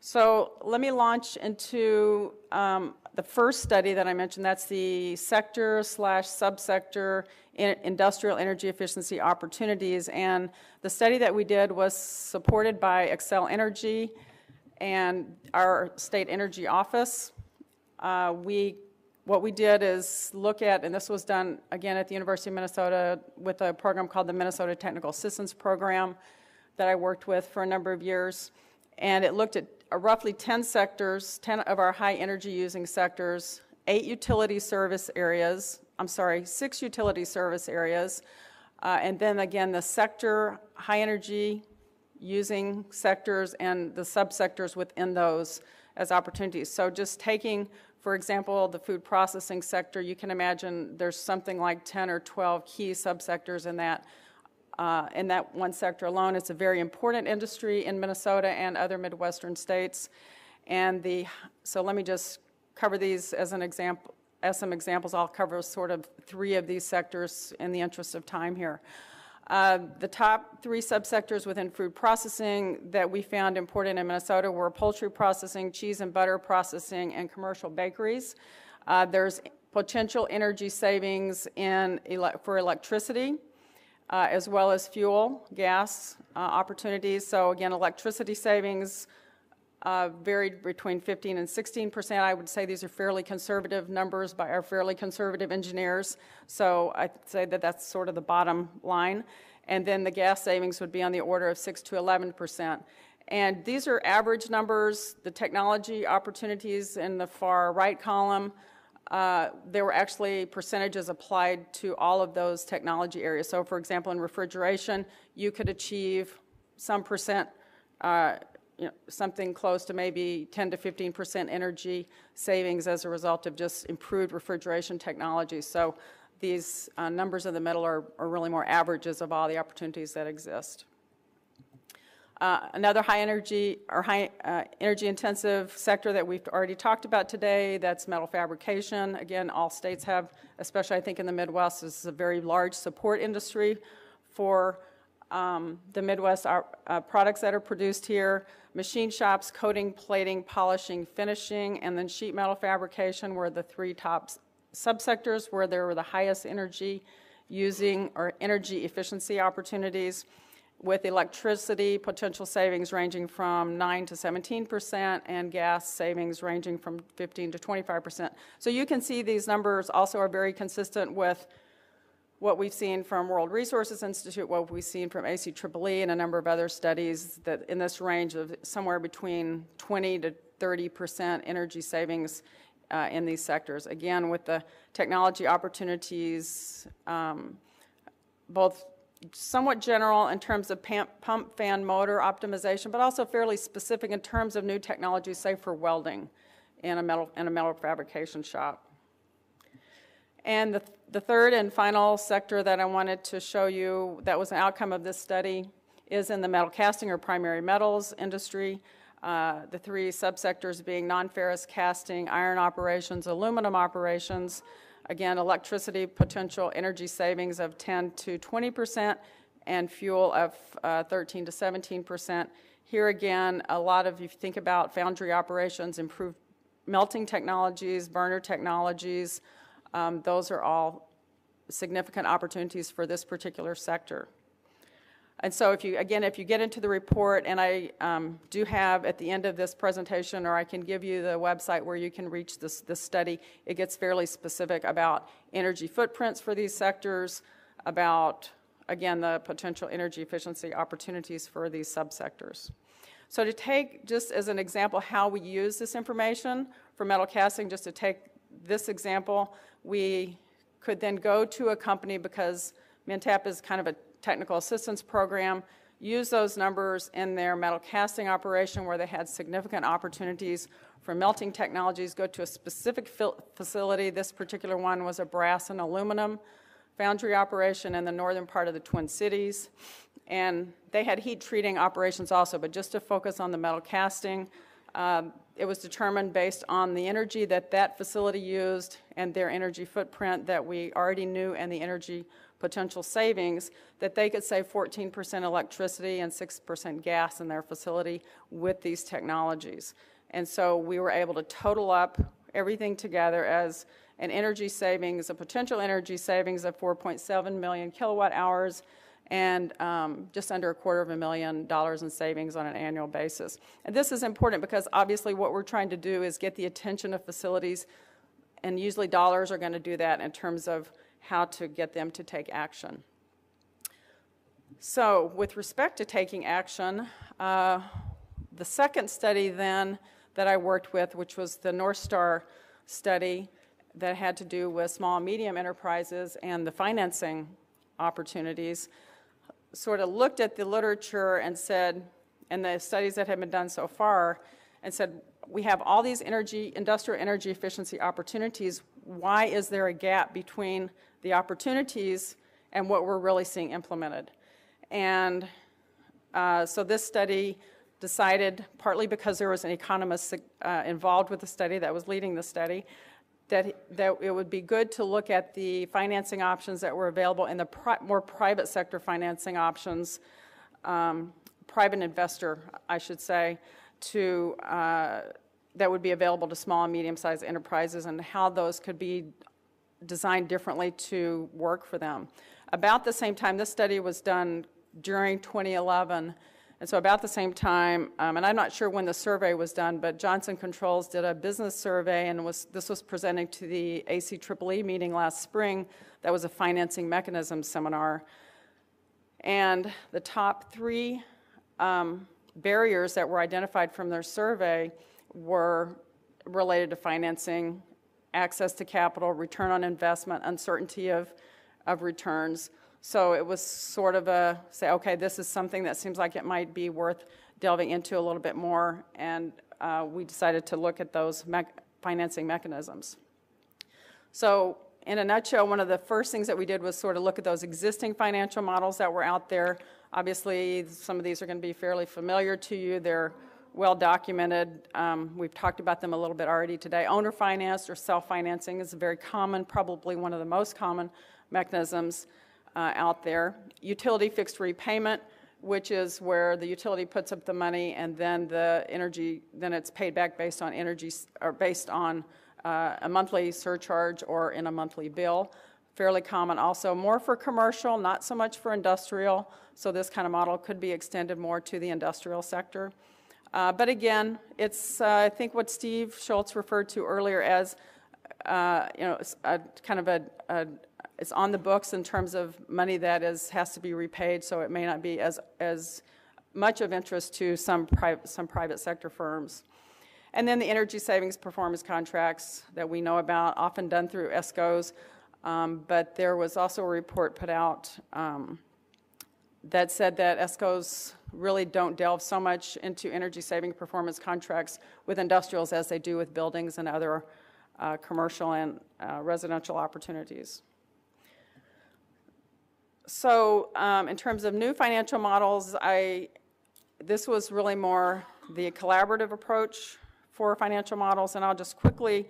So let me launch into the first study that I mentioned. That's the sector/subsector industrial energy efficiency opportunities. And the study that we did was supported by Xcel Energy and our state energy office. What we did is look at, and this was done again at the University of Minnesota with a program called the Minnesota Technical Assistance Program that I worked with for a number of years. And it looked at roughly 10 sectors, 10 of our high energy using sectors, 6 utility service areas, and then again the sector, high energy using sectors and the subsectors within those as opportunities. So just taking, for example, the food processing sector, you can imagine there's something like 10 or 12 key subsectors in that one sector alone. It's a very important industry in Minnesota and other Midwestern states. And so let me just cover these as some examples. I'll cover sort of 3 of these sectors in the interest of time here. The top 3 subsectors within food processing that we found important in Minnesota were poultry processing, cheese and butter processing, and commercial bakeries. There's potential energy savings for electricity, as well as fuel, gas opportunities. So again, electricity savings varied between 15 and 16%. I would say these are fairly conservative numbers by our fairly conservative engineers. So I'd say that that's sort of the bottom line. And then the gas savings would be on the order of 6 to 11%. And these are average numbers. The technology opportunities in the far right column, there were actually percentages applied to all of those technology areas. So for example, in refrigeration, you could achieve some percent, something close to maybe 10 to 15% energy savings as a result of just improved refrigeration technology. So these numbers in the middle are really more averages of all the opportunities that exist. Another high energy intensive sector that we've already talked about today, that's metal fabrication. Again, all states have, especially I think in the Midwest, this is a very large support industry for the Midwest products that are produced here. Machine shops, coating, plating, polishing, finishing, and then sheet metal fabrication were the three top subsectors where there were the highest energy using or energy efficiency opportunities, with electricity potential savings ranging from 9 to 17% and gas savings ranging from 15 to 25%. So you can see these numbers also are very consistent with what we've seen from World Resources Institute, what we've seen from ACEEE, and a number of other studies that in this range of somewhere between 20 to 30% energy savings in these sectors. Again, with the technology opportunities, both somewhat general in terms of pump, fan, motor optimization, but also fairly specific in terms of new technologies, say for welding in a metal fabrication shop. And the third and final sector that I wanted to show you that was an outcome of this study is in the metal casting or primary metals industry. The three subsectors being non-ferrous casting, iron operations, aluminum operations. Again, electricity potential energy savings of 10 to 20% and fuel of 13 to 17%. Here again, a lot of, if you think about foundry operations, improved melting technologies, burner technologies, those are all significant opportunities for this particular sector. And so if you get into the report, and I do have at the end of this presentation, or I can give you the website where you can reach this study, it gets fairly specific about energy footprints for these sectors, about, again, the potential energy efficiency opportunities for these subsectors. So to take, just as an example, how we use this information for metal casting, just to take this example, we could then go to a company, because MNTAP is kind of a technical assistance program, use those numbers in their metal casting operation where they had significant opportunities for melting technologies, go to a specific facility. This particular one was a brass and aluminum foundry operation in the northern part of the Twin Cities. And they had heat treating operations also, but just to focus on the metal casting, it was determined based on the energy that facility used and their energy footprint that we already knew and the energy potential savings, that they could save 14% electricity and 6% gas in their facility with these technologies. And so we were able to total up everything together as an energy savings, a potential energy savings of 4.7 million kilowatt hours and just under $250,000 in savings on an annual basis. And this is important because obviously what we're trying to do is get the attention of facilities, and usually dollars are going to do that in terms of how to get them to take action. So with respect to taking action, the second study then that I worked with, which was the North Star study that had to do with small and medium enterprises and the financing opportunities, sort of looked at the literature and said, and the studies that have been done so far, and said, we have all these industrial energy efficiency opportunities. Why is there a gap between the opportunities and what we're really seeing implemented? And so this study decided, partly because there was an economist involved with the study that was leading the study, that it would be good to look at the financing options that were available in the more private sector financing options, private investor, I should say, to that would be available to small and medium-sized enterprises, and how those could be designed differently to work for them. About the same time, this study was done during 2011, and so about the same time, and I'm not sure when the survey was done, but Johnson Controls did a business survey, and this was presented to the ACEEE meeting last spring. That was a financing mechanism seminar. And the top three barriers that were identified from their survey were related to financing, access to capital, return on investment, uncertainty of returns. So it was sort of say, okay, this is something that seems like it might be worth delving into a little bit more, and we decided to look at those financing mechanisms. So in a nutshell, one of the first things that we did was sort of look at those existing financial models that were out there. Obviously, some of these are going to be fairly familiar to you. They're well documented. We've talked about them a little bit already today. Owner financed or self-financing is very common, probably one of the most common mechanisms. out there. Utility fixed repayment, which is where the utility puts up the money and then then it's paid back based on energy, or based on a monthly surcharge or in a monthly bill. Fairly common also, more for commercial, not so much for industrial, so this kind of model could be extended more to the industrial sector. But again, it's I think what Steve Schultz referred to earlier as it's it's on the books in terms of money that has to be repaid, so it may not be as much of interest to some private sector firms. And then the energy savings performance contracts that we know about, often done through ESCOs, but there was also a report put out that said that ESCOs really don't delve so much into energy saving performance contracts with industrials as they do with buildings and other commercial and residential opportunities. So in terms of new financial models, this was really more the collaborative approach for financial models, and I'll just quickly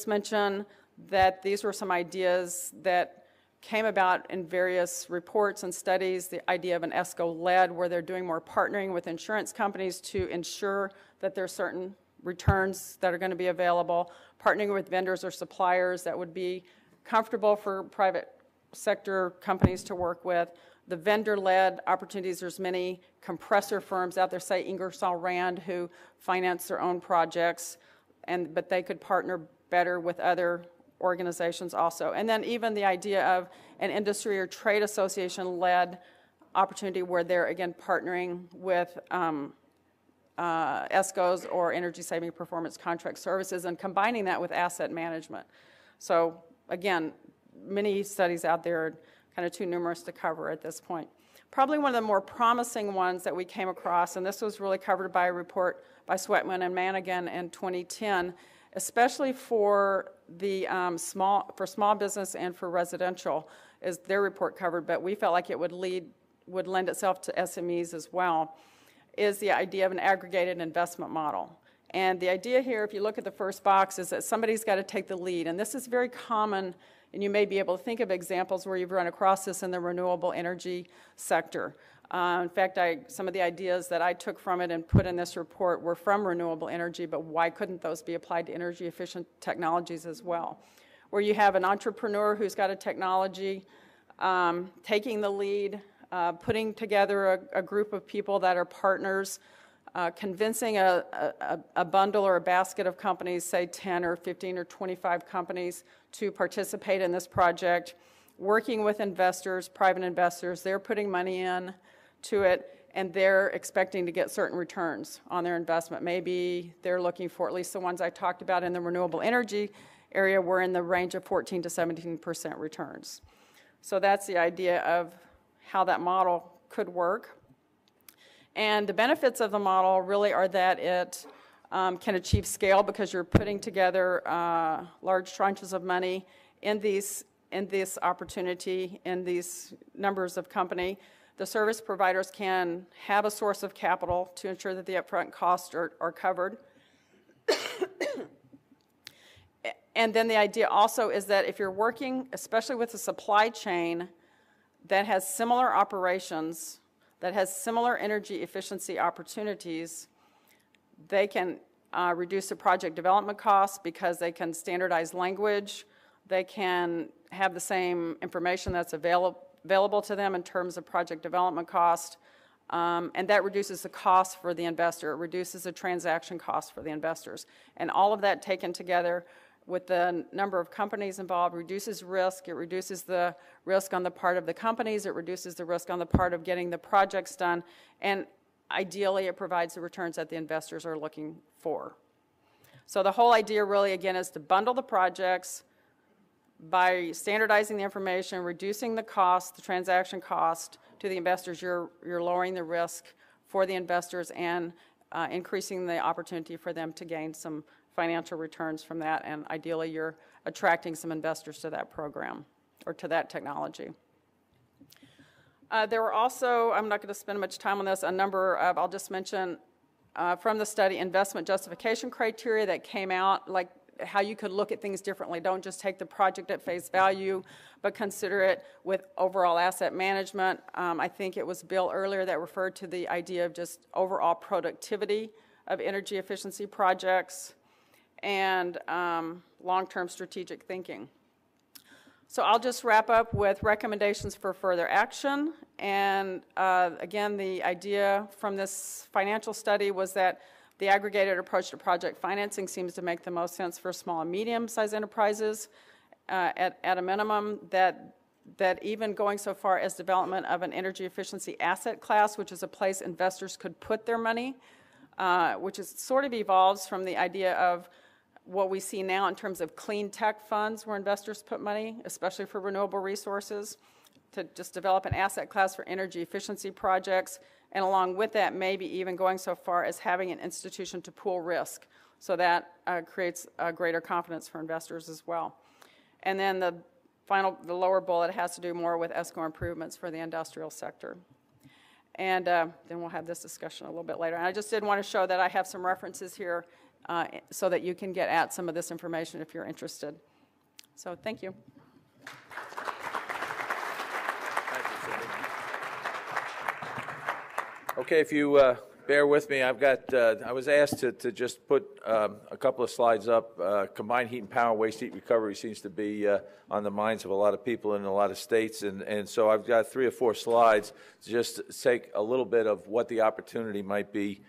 mention that these were some ideas that came about in various reports and studies. The idea of an ESCO-led, where they're doing more partnering with insurance companies to ensure that there's certain returns that are going to be available, partnering with vendors or suppliers that would be comfortable for private sector companies to work with. The vendor-led opportunities, there's many compressor firms out there, say Ingersoll Rand, who finance their own projects, but they could partner better with other organizations also. And then even the idea of an industry or trade association-led opportunity where they're, again, partnering with ESCOs or energy-saving performance contract services and combining that with asset management. So, again, many studies out there are kind of too numerous to cover at this point. Probably one of the more promising ones that we came across, and this was really covered by a report by Sweatman and Manigan in 2010, especially for the small business and for residential, is their report covered, but we felt like it would lend itself to SMEs as well, is the idea of an aggregated investment model. And the idea here, if you look at the first box, is that somebody's got to take the lead, and this is very common, and you may be able to think of examples where you've run across this in the renewable energy sector. In fact, some of the ideas that I took from it and put in this report were from renewable energy, but why couldn't those be applied to energy efficient technologies as well? Where you have an entrepreneur who's got a technology, taking the lead, putting together a group of people that are partners, convincing a bundle or a basket of companies, say 10 or 15 or 25 companies, to participate in this project, working with investors, private investors. They're putting money in to it, and they're expecting to get certain returns on their investment. Maybe they're looking for, at least the ones I talked about in the renewable energy area, were in the range of 14 to 17% returns. So that's the idea of how that model could work. And the benefits of the model really are that it can achieve scale because you're putting together large tranches of money in this opportunity, in these numbers of company. The service providers can have a source of capital to ensure that the upfront costs are covered. And then the idea also is that if you're working, especially with a supply chain that has similar operations, that has similar energy efficiency opportunities, they can reduce the project development costs because they can standardize language, they can have the same information that's available to them in terms of project development cost, and that reduces the cost for the investor. It reduces the transaction cost for the investors. And all of that taken together with the number of companies involved reduces risk. It reduces the risk on the part of the companies. It reduces the risk on the part of getting the projects done. And ideally, it provides the returns that the investors are looking for. So the whole idea really, again, is to bundle the projects by standardizing the information, reducing the cost, the transaction cost to the investors. You're lowering the risk for the investors and increasing the opportunity for them to gain some financial returns from that, and ideally you're attracting some investors to that program or to that technology. There were also, I'm not going to spend much time on this, a number of, I'll just mention from the study, investment justification criteria that came out, like how you could look at things differently. Don't just take the project at face value, but consider it with overall asset management. I think it was Bill earlier that referred to the idea of just overall productivity of energy efficiency projects and long-term strategic thinking. So I'll just wrap up with recommendations for further action. And again, the idea from this financial study was that the aggregated approach to project financing seems to make the most sense for small and medium-sized enterprises. At a minimum, that even going so far as development of an energy efficiency asset class, which is a place investors could put their money, which is sort of evolves from the idea of what we see now in terms of clean tech funds where investors put money, especially for renewable resources, to just develop an asset class for energy efficiency projects, and along with that, maybe even going so far as having an institution to pool risk. So that creates a greater confidence for investors as well. And then the lower bullet has to do more with ESCO improvements for the industrial sector. And then we'll have this discussion a little bit later. And I just did want to show that I have some references here so that you can get at some of this information if you're interested. So thank you. Okay, if you bear with me, I've got, I was asked to just put a couple of slides up. Combined heat and power waste heat recovery seems to be on the minds of a lot of people in a lot of states, and so I've got 3 or 4 slides to just take a little bit of what the opportunity might be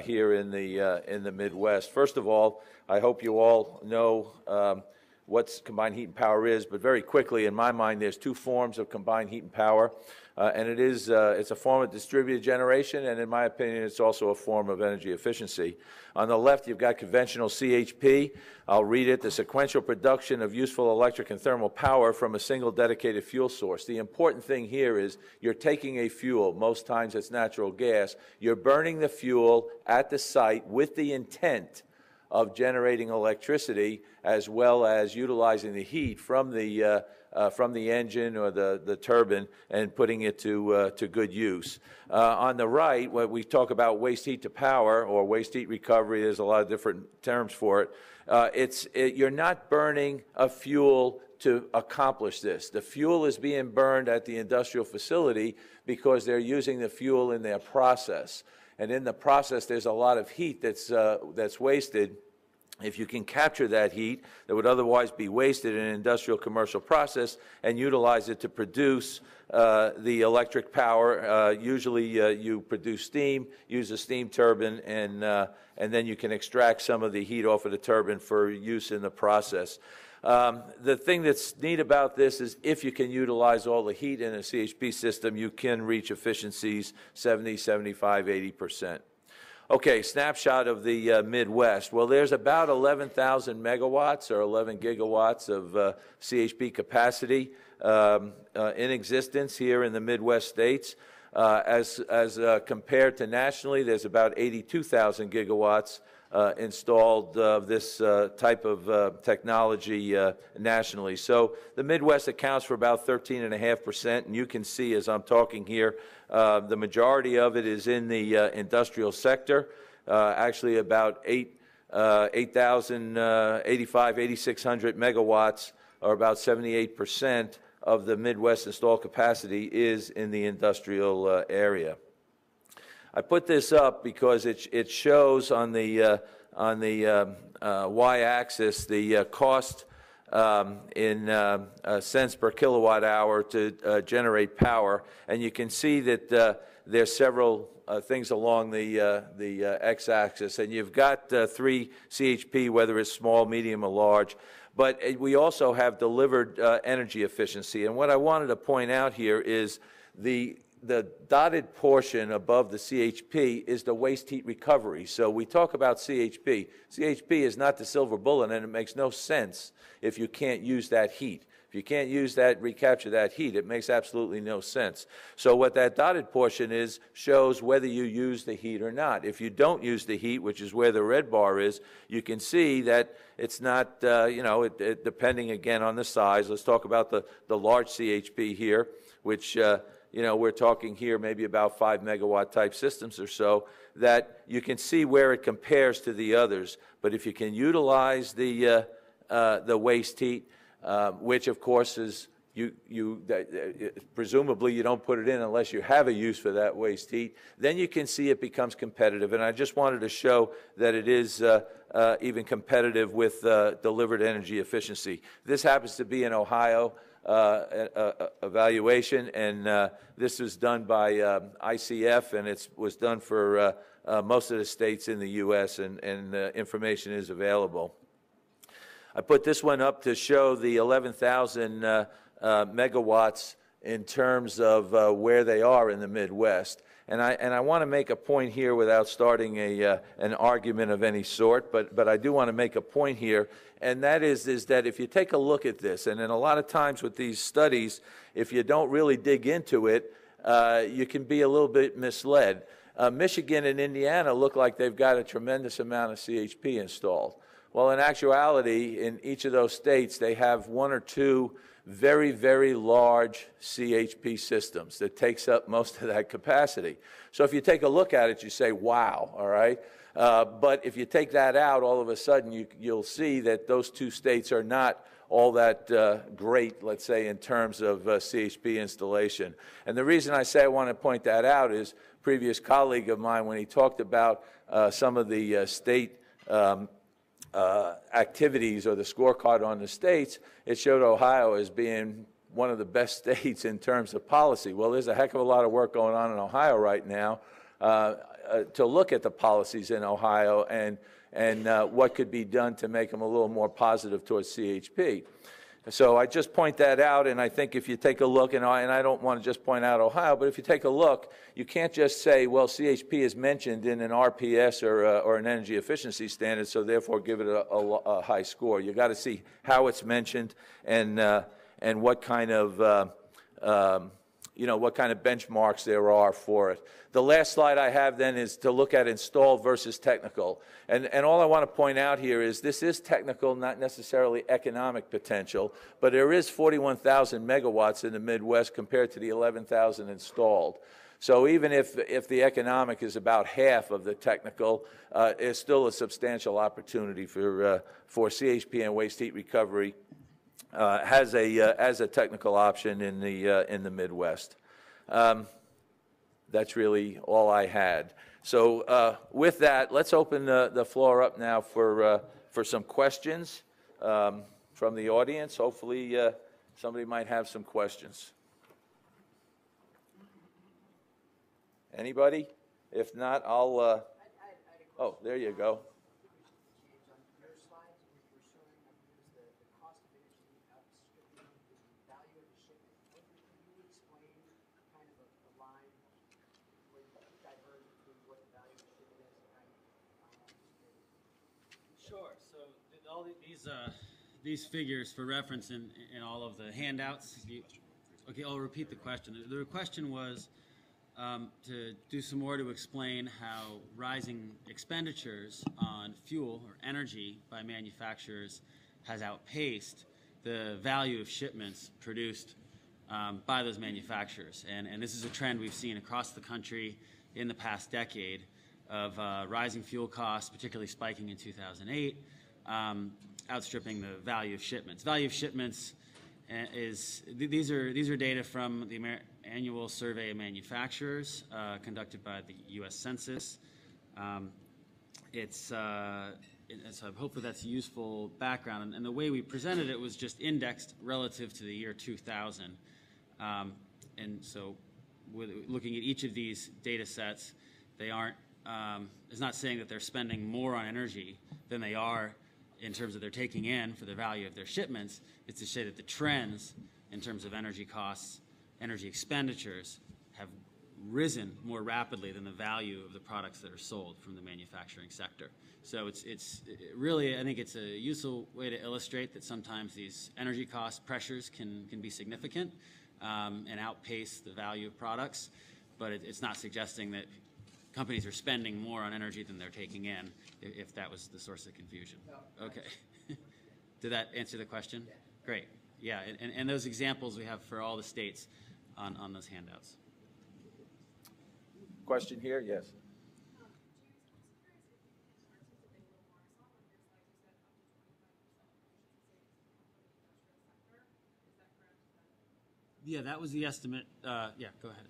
here in the Midwest. First of all, I hope you all know what combined heat and power is, but very quickly, in my mind, there's 2 forms of combined heat and power, and it's a form of distributed generation, and in my opinion, it's also a form of energy efficiency. On the left, you've got conventional CHP. I'll read it: the sequential production of useful electric and thermal power from a single dedicated fuel source. The important thing here is you're taking a fuel, most times it's natural gas, you're burning the fuel at the site with the intent of generating electricity, as well as utilizing the heat from the engine or the turbine and putting it to good use. On the right, when we talk about waste heat to power or waste heat recovery, there's a lot of different terms for it. You're not burning a fuel to accomplish this. The fuel is being burned at the industrial facility because they're using the fuel in their process. And in the process, there's a lot of heat that's wasted. If you can capture that heat that would otherwise be wasted in an industrial commercial process and utilize it to produce the electric power, usually you produce steam, use a steam turbine, and then you can extract some of the heat off of the turbine for use in the process. The thing that's neat about this is if you can utilize all the heat in a CHP system, you can reach efficiencies 70, 75, 80%. Okay, snapshot of the Midwest. Well, there's about 11,000 megawatts or 11 gigawatts of CHP capacity in existence here in the Midwest states. As compared to nationally, there's about 82,000 gigawatts installed of this type of technology nationally. So the Midwest accounts for about 13.5%, and you can see as I'm talking here, the majority of it is in the industrial sector, actually about 8,600 megawatts, or about 78% of the Midwest installed capacity is in the industrial area. I put this up because it shows on the y-axis the cost in cents per kilowatt hour to generate power, and you can see that there's several things along the x-axis, and you've got 3 CHP, whether it's small, medium, or large. But we also have delivered energy efficiency, and what I wanted to point out here is the dotted portion above the CHP is the waste heat recovery. So we talk about CHP. CHP is not the silver bullet, and it makes no sense if you can't use that heat. If you can't use that, recapture that heat, it makes absolutely no sense. So what that dotted portion is shows whether you use the heat or not. If you don't use the heat, which is where the red bar is, you can see that it's not, depending again on the size. Let's talk about the large CHP here, which we're talking here maybe about 5 megawatt type systems or so, that you can see where it compares to the others. But if you can utilize the waste heat, which of course is presumably you don't put it in unless you have a use for that waste heat, then you can see it becomes competitive. And I just wanted to show that it is even competitive with delivered energy efficiency. This happens to be in Ohio evaluation, and this was done by ICF, and it was done for most of the states in the U.S., and information is available. I put this one up to show the 11,000 megawatts in terms of where they are in the Midwest. And I want to make a point here without starting an argument of any sort, but I do want to make a point here, and that is that if you take a look at this, and then a lot of times with these studies, if you don't really dig into it, you can be a little bit misled. Michigan and Indiana look like they've got a tremendous amount of CHP installed. Well, in actuality, in each of those states, they have one or two very, very large CHP systems that takes up most of that capacity. So if you take a look at it, you say, wow, all right? But if you take that out, all of a sudden you'll see that those two states are not all that great, let's say, in terms of CHP installation. And the reason I say I want to point that out is a previous colleague of mine, when he talked about some of the state activities or the scorecard on the states, it showed Ohio as being one of the best states in terms of policy. Well, there's a heck of a lot of work going on in Ohio right now to look at the policies in Ohio and what could be done to make them a little more positive towards CHP. So I just point that out, and I think if you take a look, and I don't want to just point out Ohio, but if you take a look, you can't just say, well, CHP is mentioned in an RPS or an energy efficiency standard, so therefore give it a high score. You got to see how it's mentioned and what kind of what kind of benchmarks there are for it. The last slide I have then is to look at installed versus technical. And all I want to point out here is this is technical, not necessarily economic potential, but there is 41,000 megawatts in the Midwest compared to the 11,000 installed. So even if the economic is about half of the technical, it's still a substantial opportunity for CHP and waste heat recovery as a technical option in the Midwest. That's really all I had. So with that, let's open the floor up now for some questions from the audience. Hopefully somebody might have some questions. Anybody? If not, I'll oh, there you go. Sure. So all these figures for reference in all of the handouts. Okay, I'll repeat the question. The question was to do some more to explain how rising expenditures on fuel or energy by manufacturers has outpaced the value of shipments produced by those manufacturers. And this is a trend we've seen across the country in the past decade of rising fuel costs, particularly spiking in 2008, outstripping the value of shipments. Value of shipments these are data from the annual survey of manufacturers conducted by the U.S. Census. So hopefully that's a useful background. And the way we presented it was just indexed relative to the year 2000. And so looking at each of these data sets, they aren't, it's not saying that they're spending more on energy than they are in terms of they're taking in for the value of their shipments. It's to say that the trends in terms of energy costs, energy expenditures have risen more rapidly than the value of the products that are sold from the manufacturing sector. So it's really, I think it's a useful way to illustrate that sometimes these energy cost pressures can be significant and outpace the value of products, but it's not suggesting that companies are spending more on energy than they're taking in, if that was the source of confusion. Okay. Did that answer the question? Great. Yeah, and those examples we have for all the states on those handouts. Question here? Yes. Yeah, that was the estimate. Yeah, go ahead.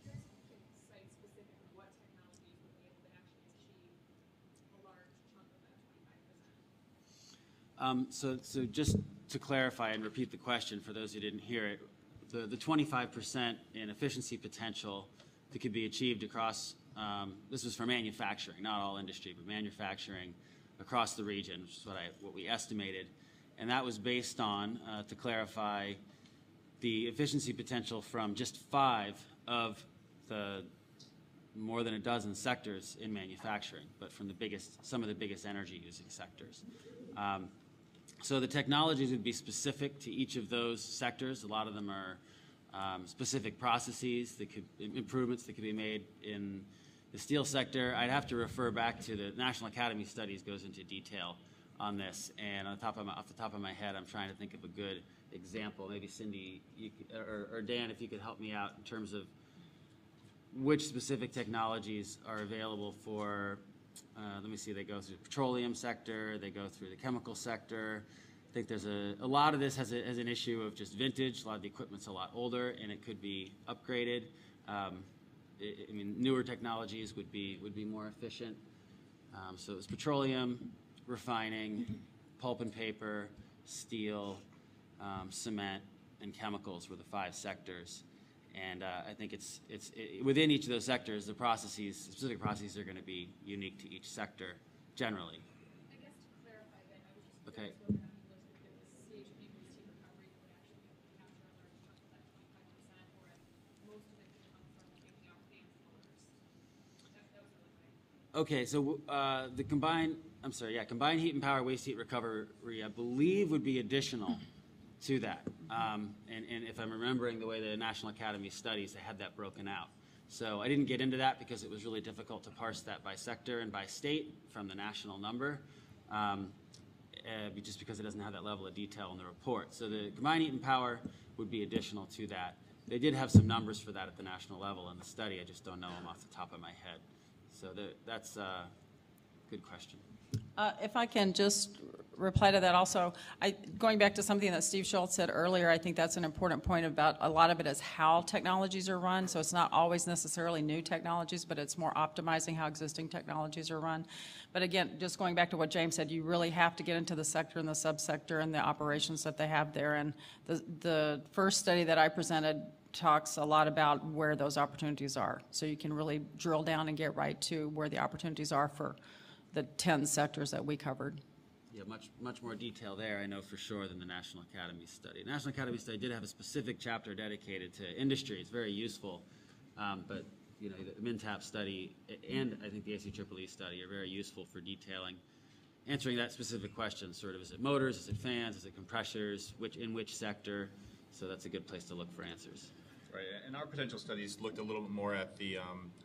So just to clarify and repeat the question for those who didn't hear it, the 25% in efficiency potential that could be achieved across, this was for manufacturing, not all industry, but manufacturing across the region, which is what we estimated. And that was based on, to clarify, the efficiency potential from just 5 of the more than a dozen sectors in manufacturing, but from some of the biggest energy using sectors. So the technologies would be specific to each of those sectors. A lot of them are specific processes, improvements that could be made in the steel sector. I'd have to refer back to the National Academy Studies goes into detail on this, and off the top of my head, I'm trying to think of a good example. Maybe Cindy or Dan, if you could help me out in terms of which specific technologies are available for, let me see, they go through the petroleum sector, they go through the chemical sector. I think there's a lot of this has an issue of just vintage. A lot of the equipment's a lot older, and it could be upgraded. I mean, newer technologies would be more efficient. So it's petroleum, refining, pulp and paper, steel, cement, and chemicals were the 5 sectors. And I think it's within each of those sectors, the specific processes are going to be unique to each sector generally. I guess to clarify that, I was just Okay. whether or not you looked at this CHP waste heat recovery would actually capture a large chunk of that 25%, or if most of it could come from taking out fans and motors. That was really my. Okay, so the combined heat and power waste heat recovery, I believe, would be additional to that. And if I'm remembering the way the National Academy studies, they had that broken out. So I didn't get into that because it was really difficult to parse that by sector and by state from the national number, just because it doesn't have that level of detail in the report. So the combined heat and power would be additional to that. They did have some numbers for that at the national level in the study. I just don't know them off the top of my head. So that's a good question. If I can just reply to that also, going back to something that Steve Schultz said earlier, I think that's an important point about a lot of it is how technologies are run. So it's not always necessarily new technologies, but it's more optimizing how existing technologies are run. But again, just going back to what James said, you really have to get into the sector and the subsector and the operations that they have there. And the first study that I presented talks a lot about where those opportunities are. So you can really drill down and get right to where the opportunities are for the 10 sectors that we covered. Yeah, much more detail there, I know for sure, than the National Academy study. The National Academy study did have a specific chapter dedicated to industry. It's very useful, but the untapped study and I think the ACEEE study are very useful for detailing, answering that specific question. Sort of, is it motors? Is it fans? Is it compressors? In which sector? So that's a good place to look for answers. Right, and our potential studies looked a little bit more at the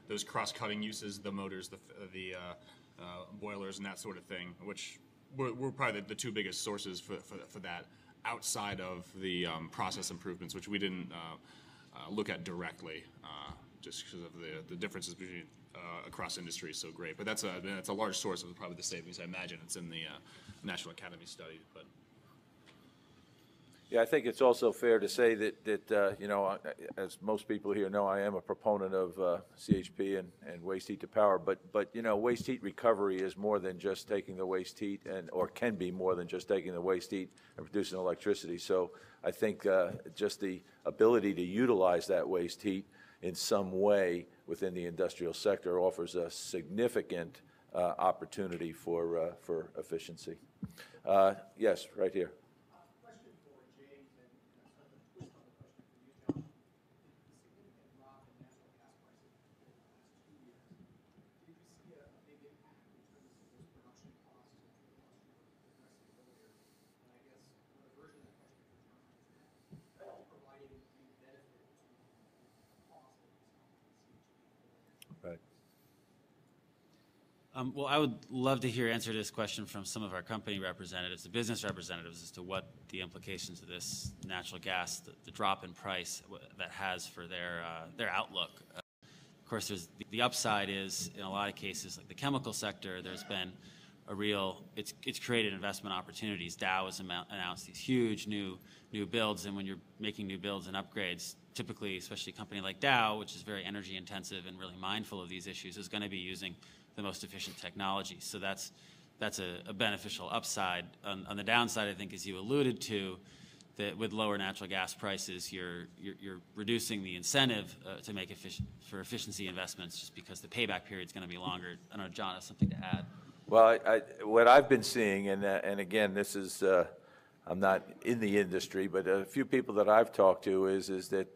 those cross-cutting uses, the motors, the boilers, and that sort of thing, which were probably the 2 biggest sources for that, outside of the process improvements, which we didn't look at directly, just because of the differences between across industries so great. But that's a large source of probably the savings. I imagine it's in the National Academy study, but. Yeah, I think it's also fair to say that as most people here know, I am a proponent of CHP and waste heat to power. But waste heat recovery is more than just taking the waste heat, or can be more than just taking the waste heat and producing electricity. So I think just the ability to utilize that waste heat in some way within the industrial sector offers a significant opportunity for efficiency. Yes, right here. Well, I would love to hear answer to this question from some of our company representatives, the business representatives, as to what the implications of this natural gas, the drop in price that has for their outlook. Of course, there's the upside is, in a lot of cases, like the chemical sector, there's been a real, it's created investment opportunities. Dow has announced these huge new builds, and when you're making new builds and upgrades, typically, especially a company like Dow, which is very energy intensive and really mindful of these issues, is going to be using the most efficient technology. So that's a beneficial upside. On the downside, I think, as you alluded to, that with lower natural gas prices, you're reducing the incentive to make efficiency investments, just because the payback period is going to be longer. I don't know, John has something to add. Well, what I've been seeing, and again, this is, I'm not in the industry, but a few people that I've talked to is that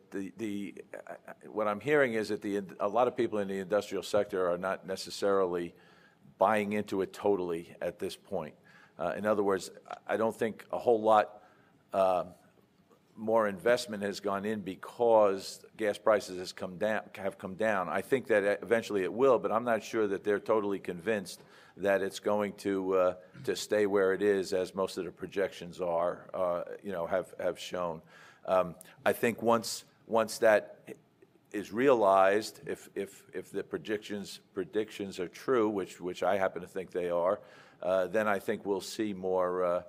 what I'm hearing is that a lot of people in the industrial sector are not necessarily buying into it totally at this point. In other words, I don't think a whole lot more investment has gone in because gas prices have come down. I think that eventually it will, but I'm not sure that they're totally convinced that it's going to stay where it is, as most of the projections are, have shown. I think once that is realized, if the predictions are true, which I happen to think they are, then I think we'll see more,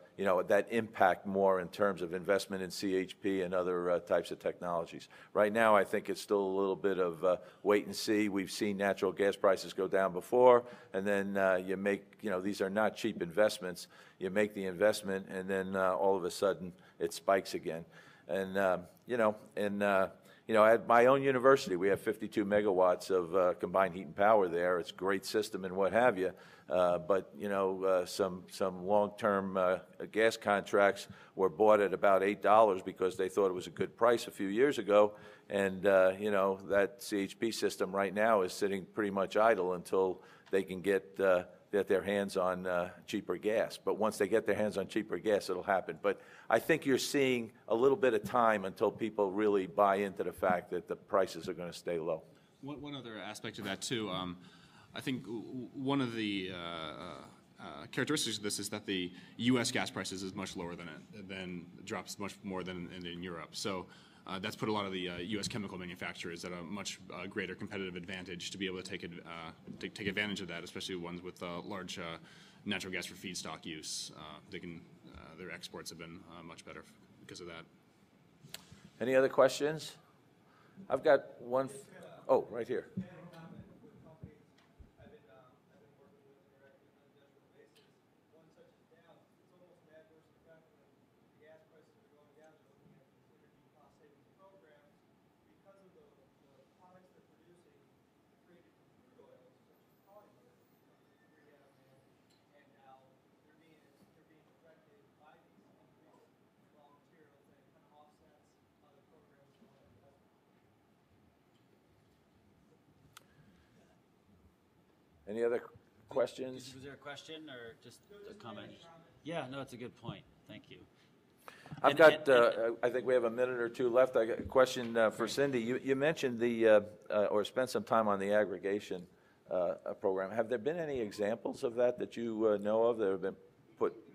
that impact more in terms of investment in CHP and other types of technologies. Right now, I think it's still a little bit of wait and see. We've seen natural gas prices go down before, and then you make, these are not cheap investments. You make the investment, and then all of a sudden it spikes again. And, at my own university, we have 52 megawatts of combined heat and power there. It's a great system and what have you. But some long-term gas contracts were bought at about $8 because they thought it was a good price a few years ago. And, that CHP system right now is sitting pretty much idle until they can get their hands on cheaper gas. But once they get their hands on cheaper gas, it'll happen. But I think you're seeing a little bit of time until people really buy into the fact that the prices are going to stay low. One other aspect of that, too, I think one of the characteristics of this is that the U.S. gas prices is much lower than drops much more than in Europe. So that's put a lot of the U.S. chemical manufacturers at a much greater competitive advantage to be able to take advantage of that, especially ones with large natural gas for feedstock use. Their exports have been much better because of that. Any other questions? I've got one. Oh, right here. Any other questions? Was there a question or just a comment? Yeah, no, it's a good point. Thank you. I've got, I think we have a minute or two left. I got a question for Cindy. You mentioned or spent some time on the aggregation program. Have there been any examples of that you know of that have been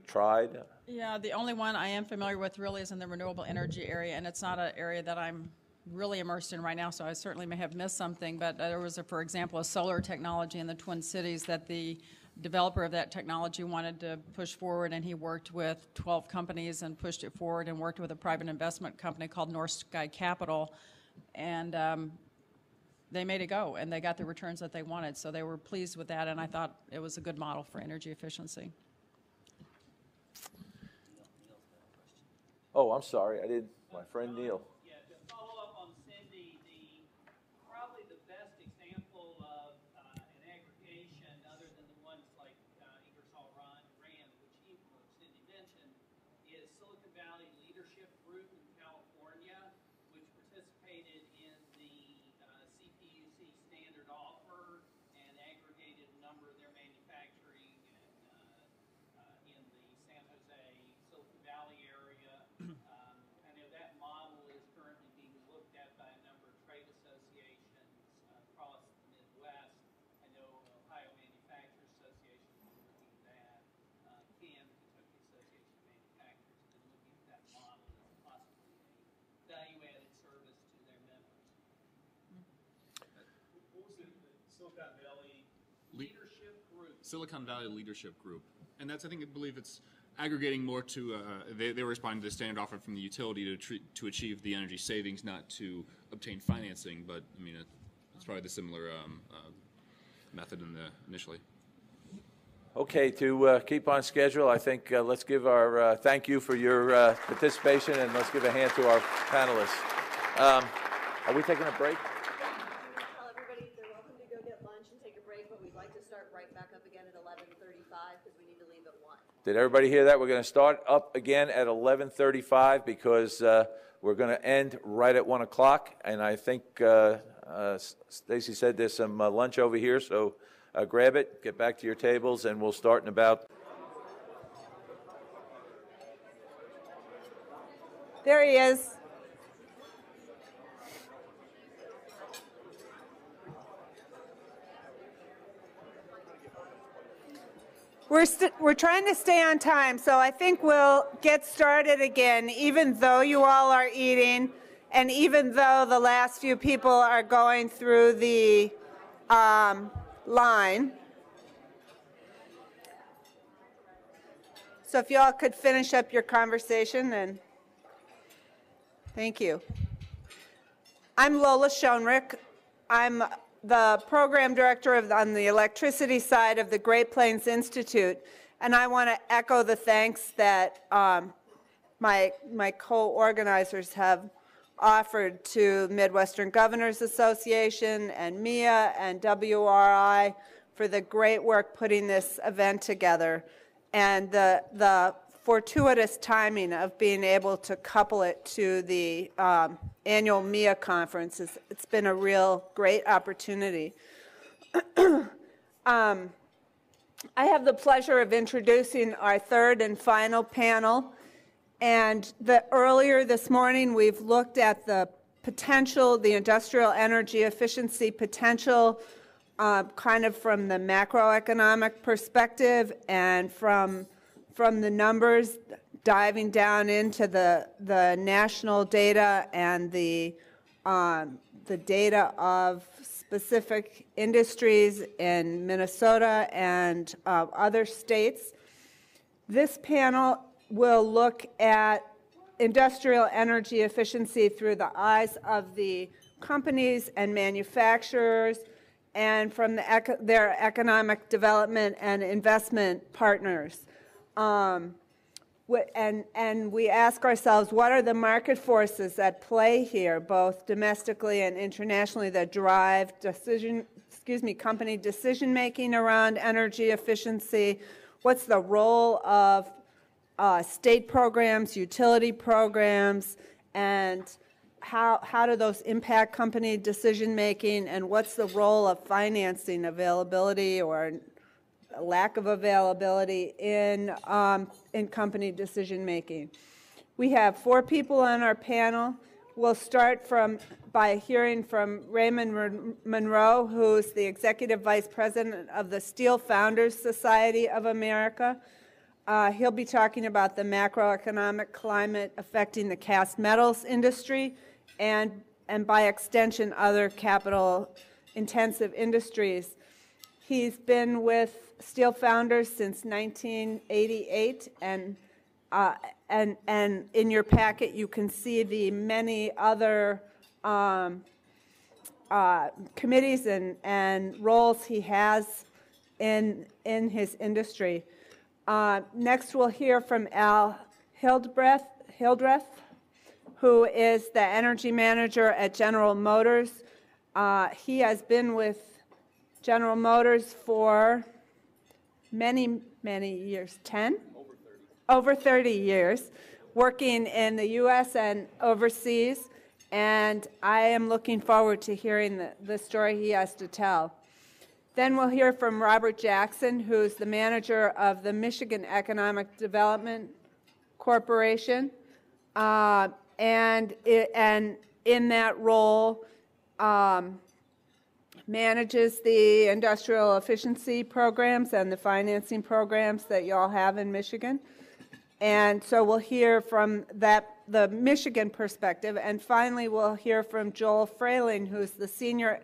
tried? Yeah, the only one I am familiar with really is in the renewable energy area, and it's not an area that I'm really immersed in right now, so I certainly may have missed something, but there was, for example, a solar technology in the Twin Cities that the developer of that technology wanted to push forward, and he worked with 12 companies and pushed it forward and worked with a private investment company called North Sky Capital, and they made it go, and they got the returns that they wanted, so they were pleased with that, and I thought it was a good model for energy efficiency. Oh, I'm sorry. I didn't. My friend Neil. Silicon Valley Leadership Group, and that's I believe it's aggregating more to they were responding to the standard offer from the utility to achieve the energy savings, not to obtain financing. But I mean, it's probably the similar method initially. Okay, to keep on schedule, I think let's give our thank you for your participation, and let's give a hand to our panelists. Are we taking a break? Tell everybody they're welcome to go get lunch and take a break, but we'd like to start right back up again at 11:35 because we need to leave at 1. Did everybody hear that? We're going to start up again at 11:35 because we're going to end right at 1 o'clock. And I think Stacy said there's some lunch over here, so grab it, get back to your tables, and we'll start in about. There he is. We're trying to stay on time, so I think we'll get started again, even though you all are eating, and even though the last few people are going through the line. So if you all could finish up your conversation, and thank you. I'm Lola Schoenrich. I'm the program director on the electricity side of the Great Plains Institute, and I want to echo the thanks that my co-organizers have offered to Midwestern Governors Association and MIA and WRI for the great work putting this event together, and the fortuitous timing of being able to couple it to the annual MIA conference. It's been a real great opportunity. I have the pleasure of introducing our third and final panel. And earlier this morning, we've looked at the potential, the industrial energy efficiency potential, kind of from the macroeconomic perspective and from the numbers, diving down into the national data and the data of specific industries in Minnesota and other states. This panel will look at industrial energy efficiency through the eyes of the companies and manufacturers and from their economic development and investment partners. And we ask ourselves, what are the market forces at play here, both domestically and internationally, that drive company decision-making around energy efficiency? What's the role of state programs, utility programs, and how do those impact company decision-making, and what's the role of financing availability or lack of availability in company decision-making? We have 4 people on our panel. We'll start by hearing from Raymond Monroe, who's the Executive Vice President of the Steel Founders Society of America. He'll be talking about the macroeconomic climate affecting the cast metals industry and by extension, other capital-intensive industries. He's been with Steel Founders since 1988, and in your packet you can see the many other committees and roles he has in his industry. Next, we'll hear from Al Hildreth, who is the energy manager at General Motors. He has been with General Motors for many, many years, 10? Over 30 years, working in the U.S. and overseas, and I am looking forward to hearing the story he has to tell. Then we'll hear from Robert Jackson, who's the manager of the Michigan Economic Development Corporation, and in that role manages the industrial efficiency programs and the financing programs that you all have in Michigan. And so we'll hear from the Michigan perspective. And finally, we'll hear from Joel Frayling, who's the Senior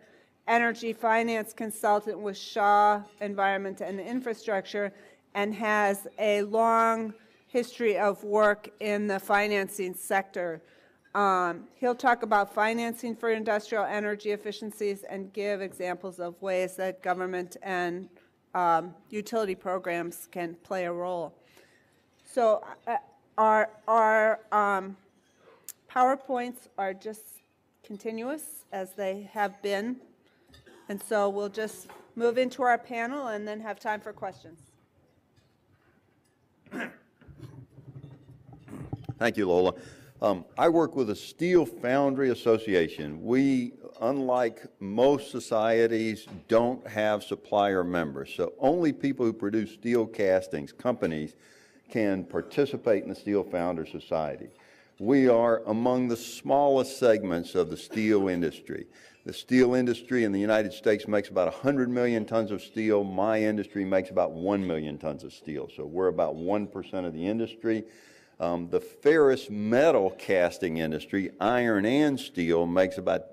energy finance consultant with Shaw Environment and Infrastructure and has a long history of work in the financing sector. He'll talk about financing for industrial energy efficiencies and give examples of ways that government and utility programs can play a role. So our PowerPoints are just continuous as they have been. And so we'll just move into our panel and then have time for questions. Thank you, Lola. I work with the Steel Foundry Association. We, unlike most societies, don't have supplier members. So only people who produce steel castings, companies, can participate in the Steel Foundry Society. We are among the smallest segments of the steel industry. The steel industry in the United States makes about 100 million tons of steel. My industry makes about 1 million tons of steel. So we're about 1% of the industry. The ferrous metal casting industry, iron and steel, makes about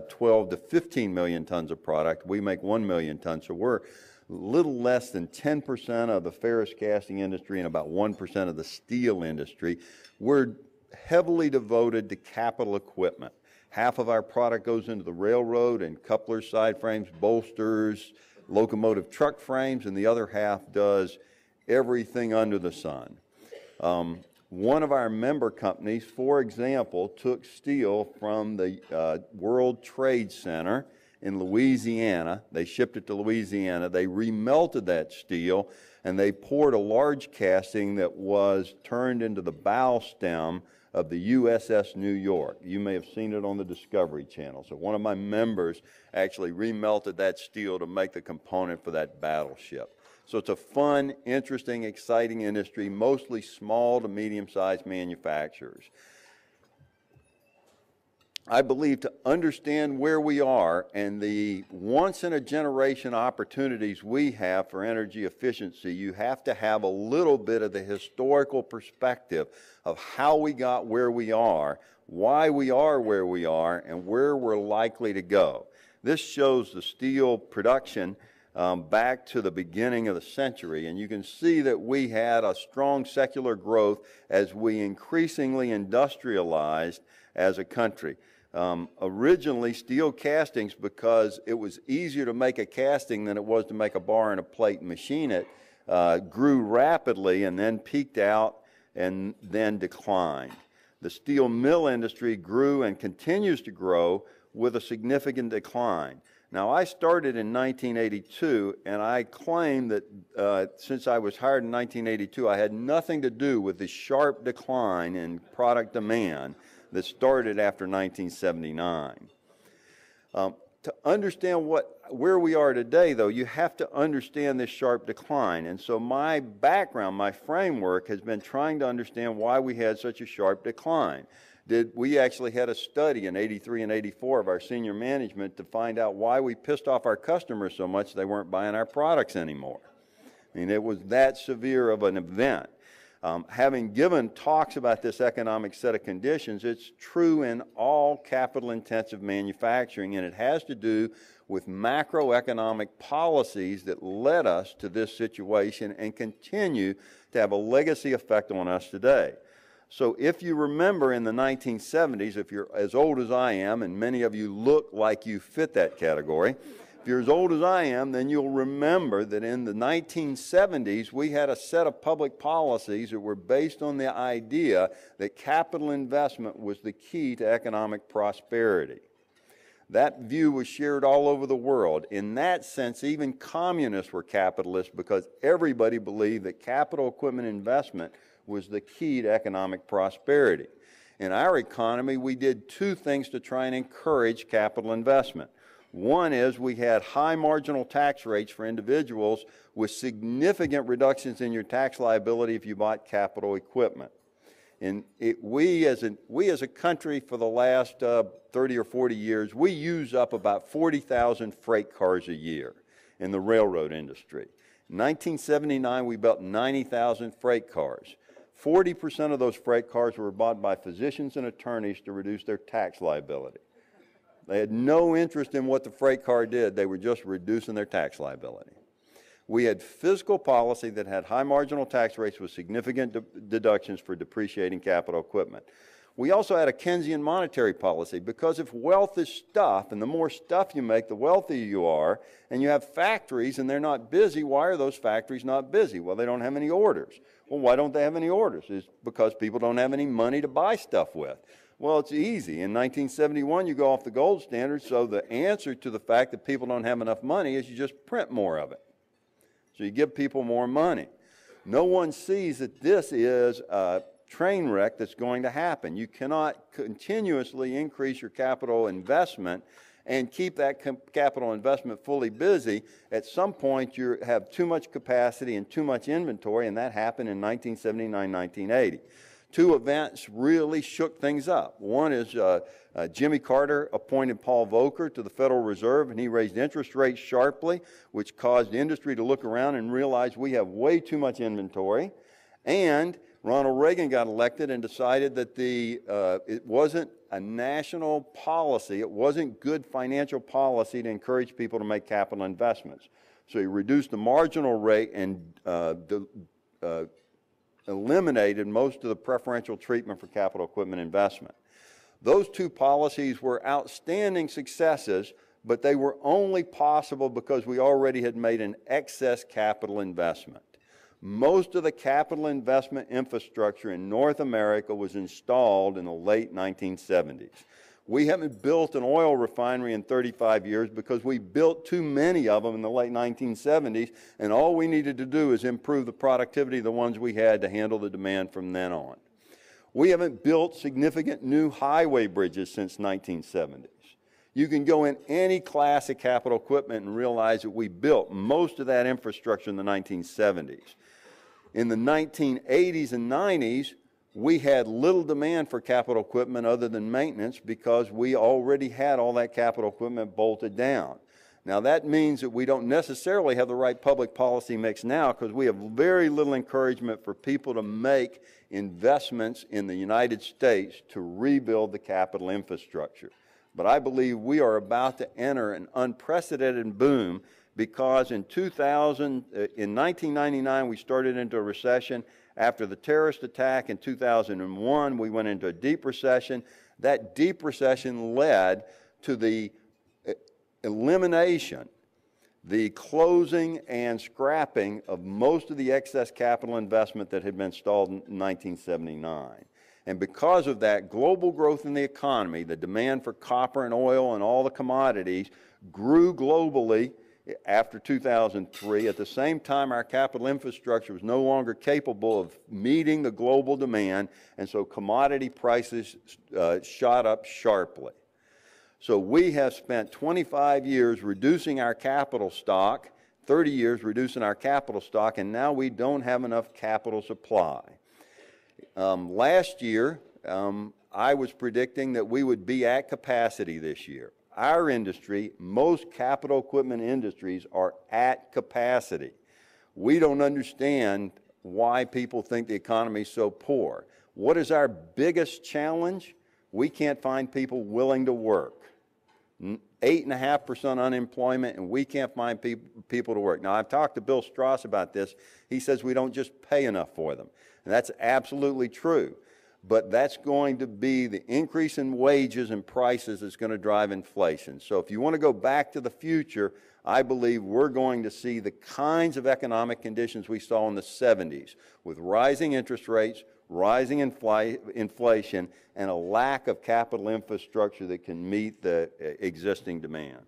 12 to 15 million tons of product. We make 1 million tons. So we're a little less than 10% of the ferrous casting industry and about 1% of the steel industry. We're heavily devoted to capital equipment. Half of our product goes into the railroad and couplers, side frames, bolsters, locomotive truck frames, and the other half does everything under the sun. One of our member companies, for example, took steel from the World Trade Center in Louisiana. They shipped it to Louisiana. They remelted that steel, and they poured a large casting that was turned into the bow stem of the USS New York. You may have seen it on the Discovery Channel. So one of my members actually remelted that steel to make the component for that battleship. So it's a fun, interesting, exciting industry, mostly small to medium-sized manufacturers. I believe to understand where we are and the once-in-a-generation opportunities we have for energy efficiency, you have to have a little bit of the historical perspective of how we got where we are, why we are where we are, and where we're likely to go. This shows the steel production back to the beginning of the century, and you can see that we had a strong secular growth as we increasingly industrialized as a country. Originally, steel castings, because it was easier to make a casting than it was to make a bar and a plate and machine it, grew rapidly and then peaked out and then declined. The steel mill industry grew and continues to grow with a significant decline. Now, I started in 1982, and I claim that since I was hired in 1982, I had nothing to do with the sharp decline in product demand that started after 1979. To understand where we are today, though, you have to understand this sharp decline. And so my background, my framework, has been trying to understand why we had such a sharp decline. We actually had a study in 83 and 84 of our senior management to find out why we pissed off our customers so much they weren't buying our products anymore. I mean, it was that severe of an event. Having given talks about this economic set of conditions, it's true in all capital-intensive manufacturing, and it has to do with macroeconomic policies that led us to this situation and continue to have a legacy effect on us today. So if you remember in the 1970s, if you're as old as I am, and many of you look like you fit that category, if you're as old as I am, then you'll remember that in the 1970s, we had a set of public policies that were based on the idea that capital investment was the key to economic prosperity. That view was shared all over the world. In that sense, even communists were capitalists because everybody believed that capital equipment investment was the key to economic prosperity. In our economy, we did two things to try and encourage capital investment. One is we had high marginal tax rates for individuals with significant reductions in your tax liability if you bought capital equipment. And we as a country for the last 30 or 40 years, we use up about 40,000 freight cars a year in the railroad industry. In 1979, we built 90,000 freight cars. 40% of those freight cars were bought by physicians and attorneys to reduce their tax liability. They had no interest in what the freight car did. They were just reducing their tax liability. We had fiscal policy that had high marginal tax rates with significant deductions for depreciating capital equipment. We also had a Keynesian monetary policy, because if wealth is stuff, and the more stuff you make, the wealthier you are, and you have factories and they're not busy, why are those factories not busy? Well, they don't have any orders. Well, why don't they have any orders? It's because people don't have any money to buy stuff with. Well, it's easy. In 1971, you go off the gold standard, so the answer to the fact that people don't have enough money is you just print more of it. So you give people more money. No one sees that this is a train wreck that's going to happen. You cannot continuously increase your capital investment and keep that capital investment fully busy. At some point, you have too much capacity and too much inventory, and that happened in 1979, 1980. Two events really shook things up. One is Jimmy Carter appointed Paul Volcker to the Federal Reserve, and he raised interest rates sharply, which caused industry to look around and realize we have way too much inventory. And Ronald Reagan got elected and decided that it wasn't a national policy, it wasn't good financial policy to encourage people to make capital investments. So he reduced the marginal rate and eliminated most of the preferential treatment for capital equipment investment. Those two policies were outstanding successes, but they were only possible because we already had made an excess capital investment. Most of the capital investment infrastructure in North America was installed in the late 1970s. We haven't built an oil refinery in 35 years because we built too many of them in the late 1970s, and all we needed to do is improve the productivity of the ones we had to handle the demand from then on. We haven't built significant new highway bridges since 1970s. You can go in any class of capital equipment and realize that we built most of that infrastructure in the 1970s. In the 1980s and 90s, we had little demand for capital equipment other than maintenance because we already had all that capital equipment bolted down. Now that means that we don't necessarily have the right public policy mix now because we have very little encouragement for people to make investments in the United States to rebuild the capital infrastructure. But I believe we are about to enter an unprecedented boom because in 1999 we started into a recession. After the terrorist attack in 2001, we went into a deep recession. That deep recession led to the elimination, the closing and scrapping of most of the excess capital investment that had been installed in 1979. And because of that, global growth in the economy, the demand for copper and oil and all the commodities grew globally after 2003. At the same time, our capital infrastructure was no longer capable of meeting the global demand, and so commodity prices shot up sharply. So we have spent 25 years reducing our capital stock, 30 years reducing our capital stock, and now we don't have enough capital supply. Last year, I was predicting that we would be at capacity this year. Our industry, most capital equipment industries, are at capacity. We don't understand why people think the economy is so poor. What is our biggest challenge? We can't find people willing to work. 8.5% unemployment, and we can't find people to work. Now, I've talked to Bill Strauss about this. He says we don't just pay enough for them. And that's absolutely true. But that's going to be the increase in wages and prices that's going to drive inflation. So if you want to go back to the future, I believe we're going to see the kinds of economic conditions we saw in the 70s with rising interest rates, rising inflation, and a lack of capital infrastructure that can meet the existing demand.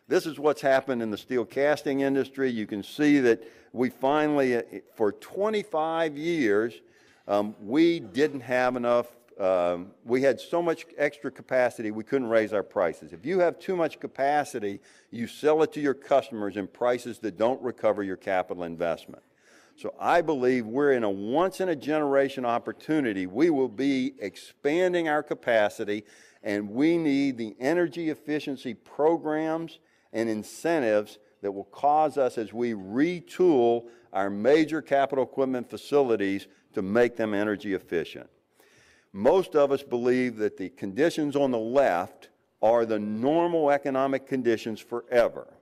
This is what's happened in the steel casting industry. You can see that we finally, for 25 years, we didn't have enough, we had so much extra capacity we couldn't raise our prices. If you have too much capacity, you sell it to your customers in prices that don't recover your capital investment. So I believe we're in a once-in-a-generation opportunity. We will be expanding our capacity, and we need the energy efficiency programs and incentives that will cause us, as we retool our major capital equipment facilities, to make them energy efficient. Most of us believe that the conditions on the left are the normal economic conditions forever,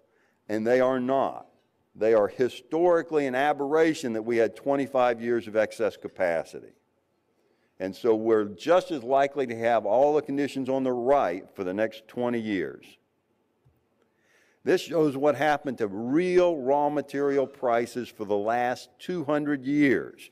and they are not. They are historically an aberration that we had 25 years of excess capacity. And so we're just as likely to have all the conditions on the right for the next 20 years. This shows what happened to real raw material prices for the last 200 years.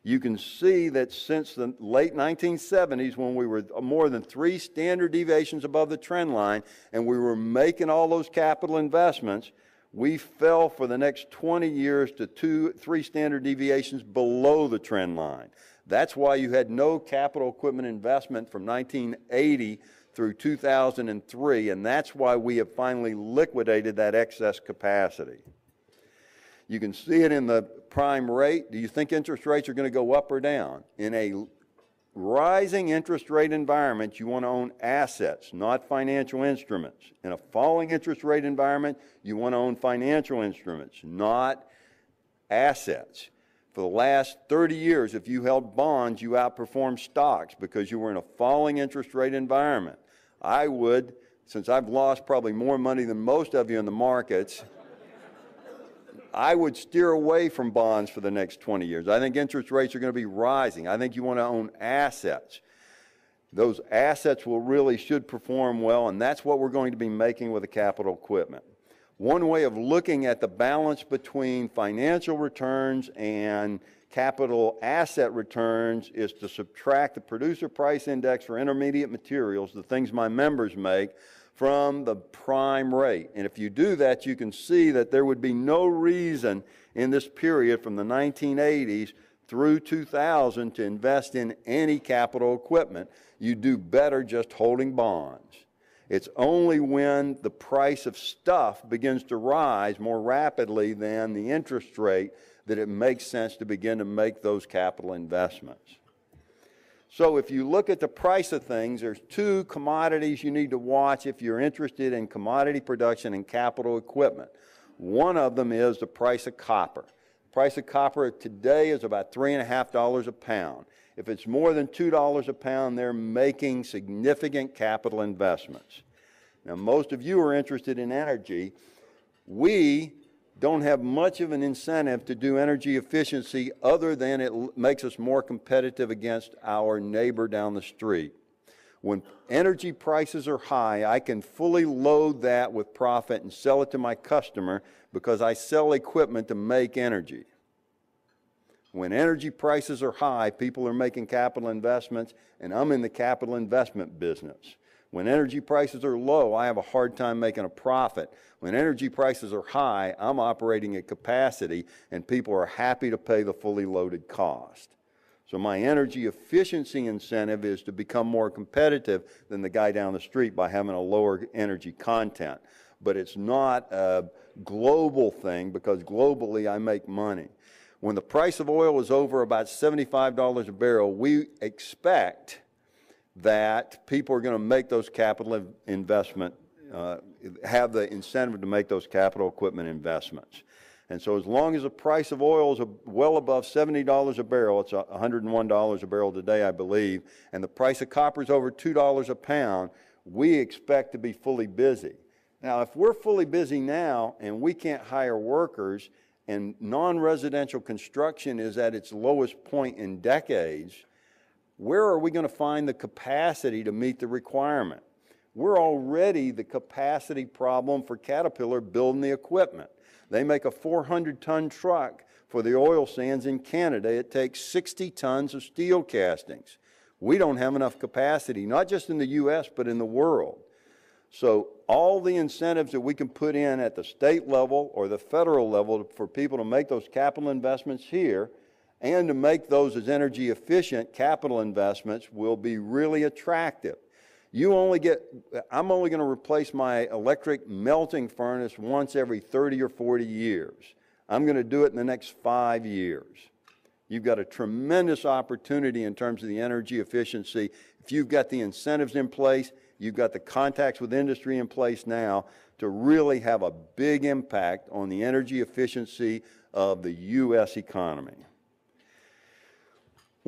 You can see that since the late 1970s, when we were more than 3 standard deviations above the trend line and we were making all those capital investments, we fell for the next 20 years to 3 standard deviations below the trend line. That's why you had no capital equipment investment from 1980 through 2003, and that's why we have finally liquidated that excess capacity. You can see it in the prime rate. Do you think interest rates are going to go up or down? In a rising interest rate environment, you want to own assets, not financial instruments. In a falling interest rate environment, you want to own financial instruments, not assets. For the last 30 years, if you held bonds, you outperformed stocks because you were in a falling interest rate environment. I would, since I've lost probably more money than most of you in the markets, I would steer away from bonds for the next 20 years. I think interest rates are going to be rising. I think you want to own assets. Those assets should perform well, and that's what we're going to be making with the capital equipment. One way of looking at the balance between financial returns and capital asset returns is to subtract the producer price index for intermediate materials, the things my members make, from the prime rate. And if you do that, you can see that there would be no reason in this period from the 1980s through 2000 to invest in any capital equipment. You do better just holding bonds. It's only when the price of stuff begins to rise more rapidly than the interest rate that it makes sense to begin to make those capital investments. So if you look at the price of things, there's 2 commodities you need to watch if you're interested in commodity production and capital equipment. One of them is the price of copper. The price of copper today is about $3.50 a pound. If it's more than $2 a pound, they're making significant capital investments. Now, most of you are interested in energy. We don't have much of an incentive to do energy efficiency other than it makes us more competitive against our neighbor down the street. When energy prices are high, I can fully load that with profit and sell it to my customer because I sell equipment to make energy. When energy prices are high, people are making capital investments, and I'm in the capital investment business. When energy prices are low, I have a hard time making a profit. When energy prices are high, I'm operating at capacity, and people are happy to pay the fully loaded cost. So my energy efficiency incentive is to become more competitive than the guy down the street by having a lower energy content. But it's not a global thing because globally I make money. When the price of oil is over about $75 a barrel, we expect that people are going to make those capital investment, have the incentive to make those capital equipment investments. And so as long as the price of oil is well above $70 a barrel, it's $101 a barrel today, I believe, and the price of copper is over $2 a pound, we expect to be fully busy. Now, if we're fully busy now and we can't hire workers and non-residential construction is at its lowest point in decades, where are we going to find the capacity to meet the requirement? We're already the capacity problem for Caterpillar building the equipment. They make a 400-ton truck for the oil sands in Canada. It takes 60 tons of steel castings. We don't have enough capacity, not just in the U.S., but in the world. So all the incentives that we can put in at the state level or the federal level for people to make those capital investments here and to make those as energy efficient capital investments will be really attractive. I'm only going to replace my electric melting furnace once every 30 or 40 years. I'm going to do it in the next 5 years. You've got a tremendous opportunity in terms of the energy efficiency. If you've got the incentives in place, you've got the contacts with industry in place now to really have a big impact on the energy efficiency of the U.S. economy.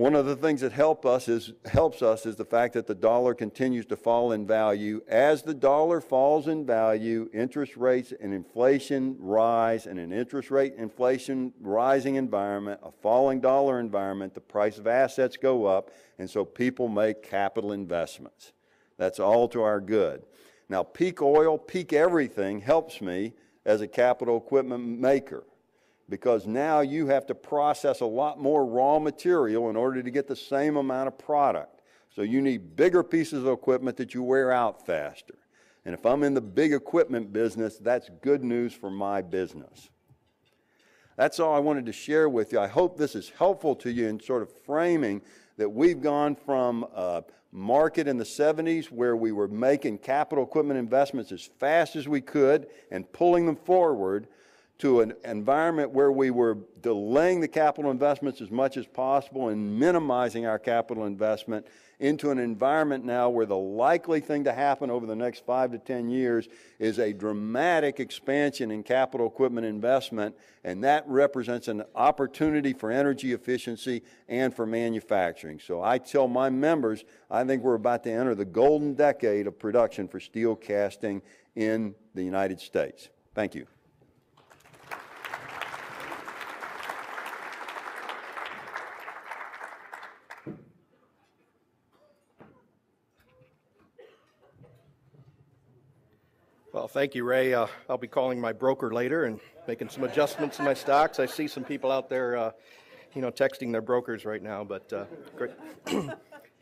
One of the things that helps us is the fact that the dollar continues to fall in value. As the dollar falls in value, interest rates and inflation rise. In an interest rate inflation rising environment, a falling dollar environment, the price of assets go up, and so people make capital investments. That's all to our good. Now, peak oil, peak everything helps me as a capital equipment maker, because now you have to process a lot more raw material in order to get the same amount of product. So you need bigger pieces of equipment that you wear out faster. And if I'm in the big equipment business, that's good news for my business. That's all I wanted to share with you. I hope this is helpful to you in sort of framing that we've gone from a market in the 70s where we were making capital equipment investments as fast as we could and pulling them forward, to an environment where we were delaying the capital investments as much as possible and minimizing our capital investment, into an environment now where the likely thing to happen over the next 5 to 10 years is a dramatic expansion in capital equipment investment, and that represents an opportunity for energy efficiency and for manufacturing. So I tell my members, I think we're about to enter the golden decade of production for steel casting in the United States. Thank you. Well, thank you, Ray. I'll be calling my broker later and making some adjustments in my stocks. I see some people out there, texting their brokers right now, but great,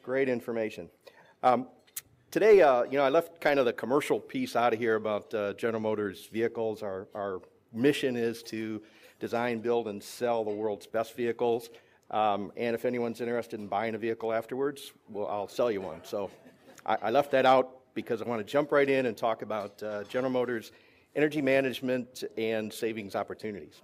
great information. Today, I left kind of the commercial piece out of here about General Motors vehicles. Our mission is to design, build, and sell the world's best vehicles. And if anyone's interested in buying a vehicle afterwards, well, I'll sell you one. So I left that out because I want to jump right in and talk about General Motors energy management and savings opportunities.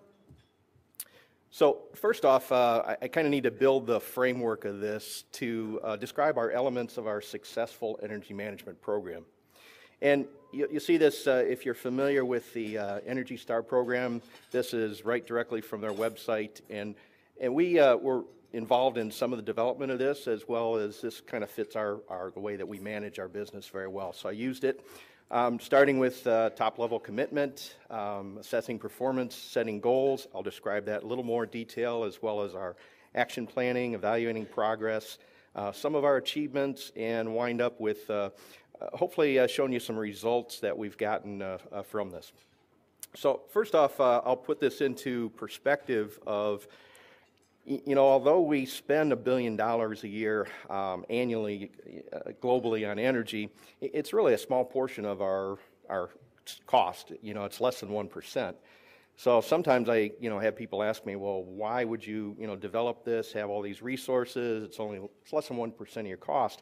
So first off, I kind of need to build the framework of this to describe our elements of our successful energy management program. And you see this if you're familiar with the Energy Star program. This is right directly from their website, and we were involved in some of the development of this, as well as this kind of fits the way that we manage our business very well. So I used it, starting with top-level commitment, assessing performance, setting goals. I'll describe that in a little more detail, as well as our action planning, evaluating progress, some of our achievements, and wind up with hopefully showing you some results that we've gotten from this. So first off, I'll put this into perspective of, although we spend $1 billion a year annually globally on energy, it's really a small portion of our cost. It's less than 1%. So sometimes I have people ask me, well, why would you develop this, have all these resources? It's less than 1% of your cost.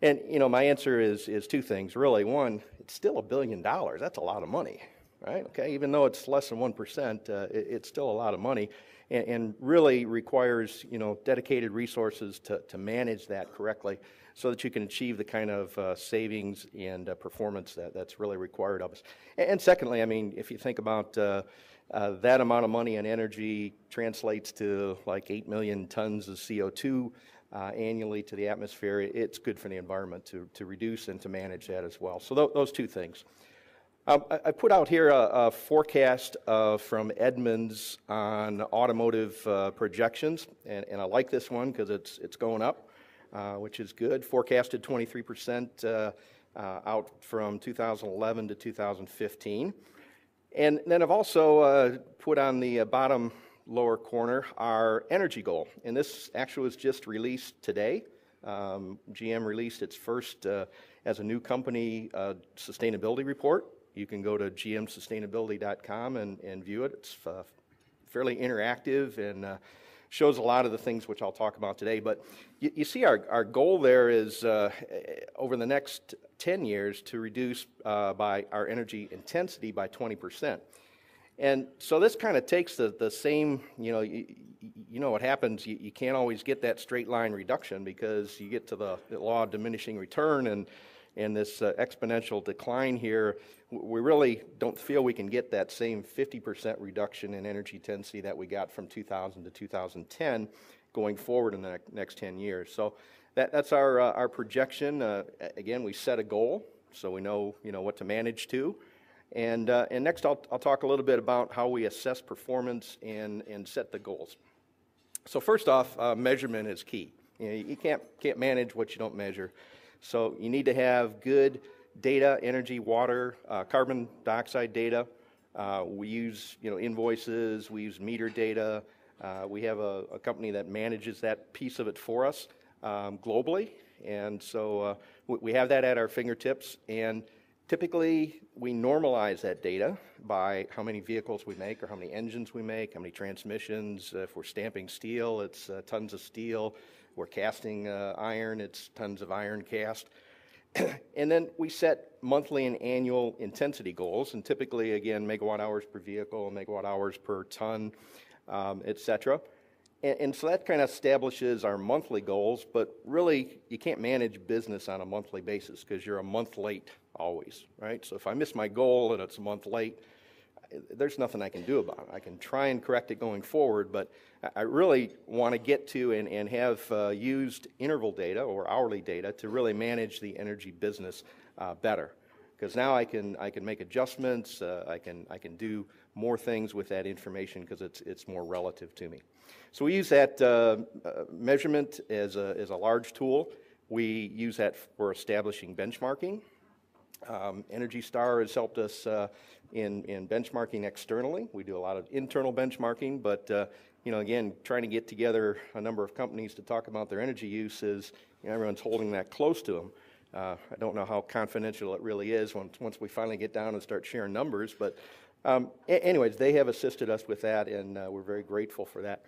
And my answer is two things really. One, it's still $1 billion. That's a lot of money, right? Okay, even though it's less than 1%, it's still a lot of money. And really requires, dedicated resources to manage that correctly so that you can achieve the kind of savings and performance that's really required of us. And secondly, if you think about that amount of money on energy translates to like 8 million tons of CO2 annually to the atmosphere, it's good for the environment to reduce and to manage that as well. So those two things. I put out here a forecast from Edmunds on automotive projections, and I like this one because it's going up, which is good. Forecasted 23% out from 2011 to 2015. And then I've also put on the bottom lower corner our energy goal, and this actually was just released today. GM released its first, as a new company, sustainability report. You can go to gmsustainability.com and view it. It's fairly interactive and shows a lot of the things which I'll talk about today. But you see our goal there is over the next 10 years to reduce by our energy intensity by 20%. And so this kind of takes the same, what happens, you can't always get that straight line reduction because you get to the law of diminishing return and this exponential decline here. We really don't feel we can get that same 50% reduction in energy intensity that we got from 2000 to 2010 going forward in the next 10 years. So that's our projection. Again, we set a goal, so we know what to manage to. And next I'll talk a little bit about how we assess performance and set the goals. So first off, measurement is key. You can't manage what you don't measure. So you need to have good data, energy, water, carbon dioxide data. We use invoices, we use meter data. We have a company that manages that piece of it for us globally. And so we have that at our fingertips. And typically, we normalize that data by how many vehicles we make or how many engines we make, how many transmissions. If we're stamping steel, it's tons of steel. We're casting iron, it's tons of iron cast. And then we set monthly and annual intensity goals, and typically, again, megawatt hours per vehicle, megawatt hours per ton, et cetera. And so that kind of establishes our monthly goals, but really you can't manage business on a monthly basis because you're a month late always, right? So if I miss my goal and it's a month late, there's nothing I can do about it. I can try and correct it going forward, but I really want to get to and have used interval data or hourly data to really manage the energy business better. Because now I can make adjustments, I can do more things with that information because it's more relative to me. So we use that measurement as a large tool. We use that for establishing benchmarking. Energy Star has helped us in benchmarking externally. We do a lot of internal benchmarking, but again, trying to get together a number of companies to talk about their energy uses, everyone's holding that close to them. I don't know how confidential it really is once we finally get down and start sharing numbers, but anyways, they have assisted us with that, and we're very grateful for that.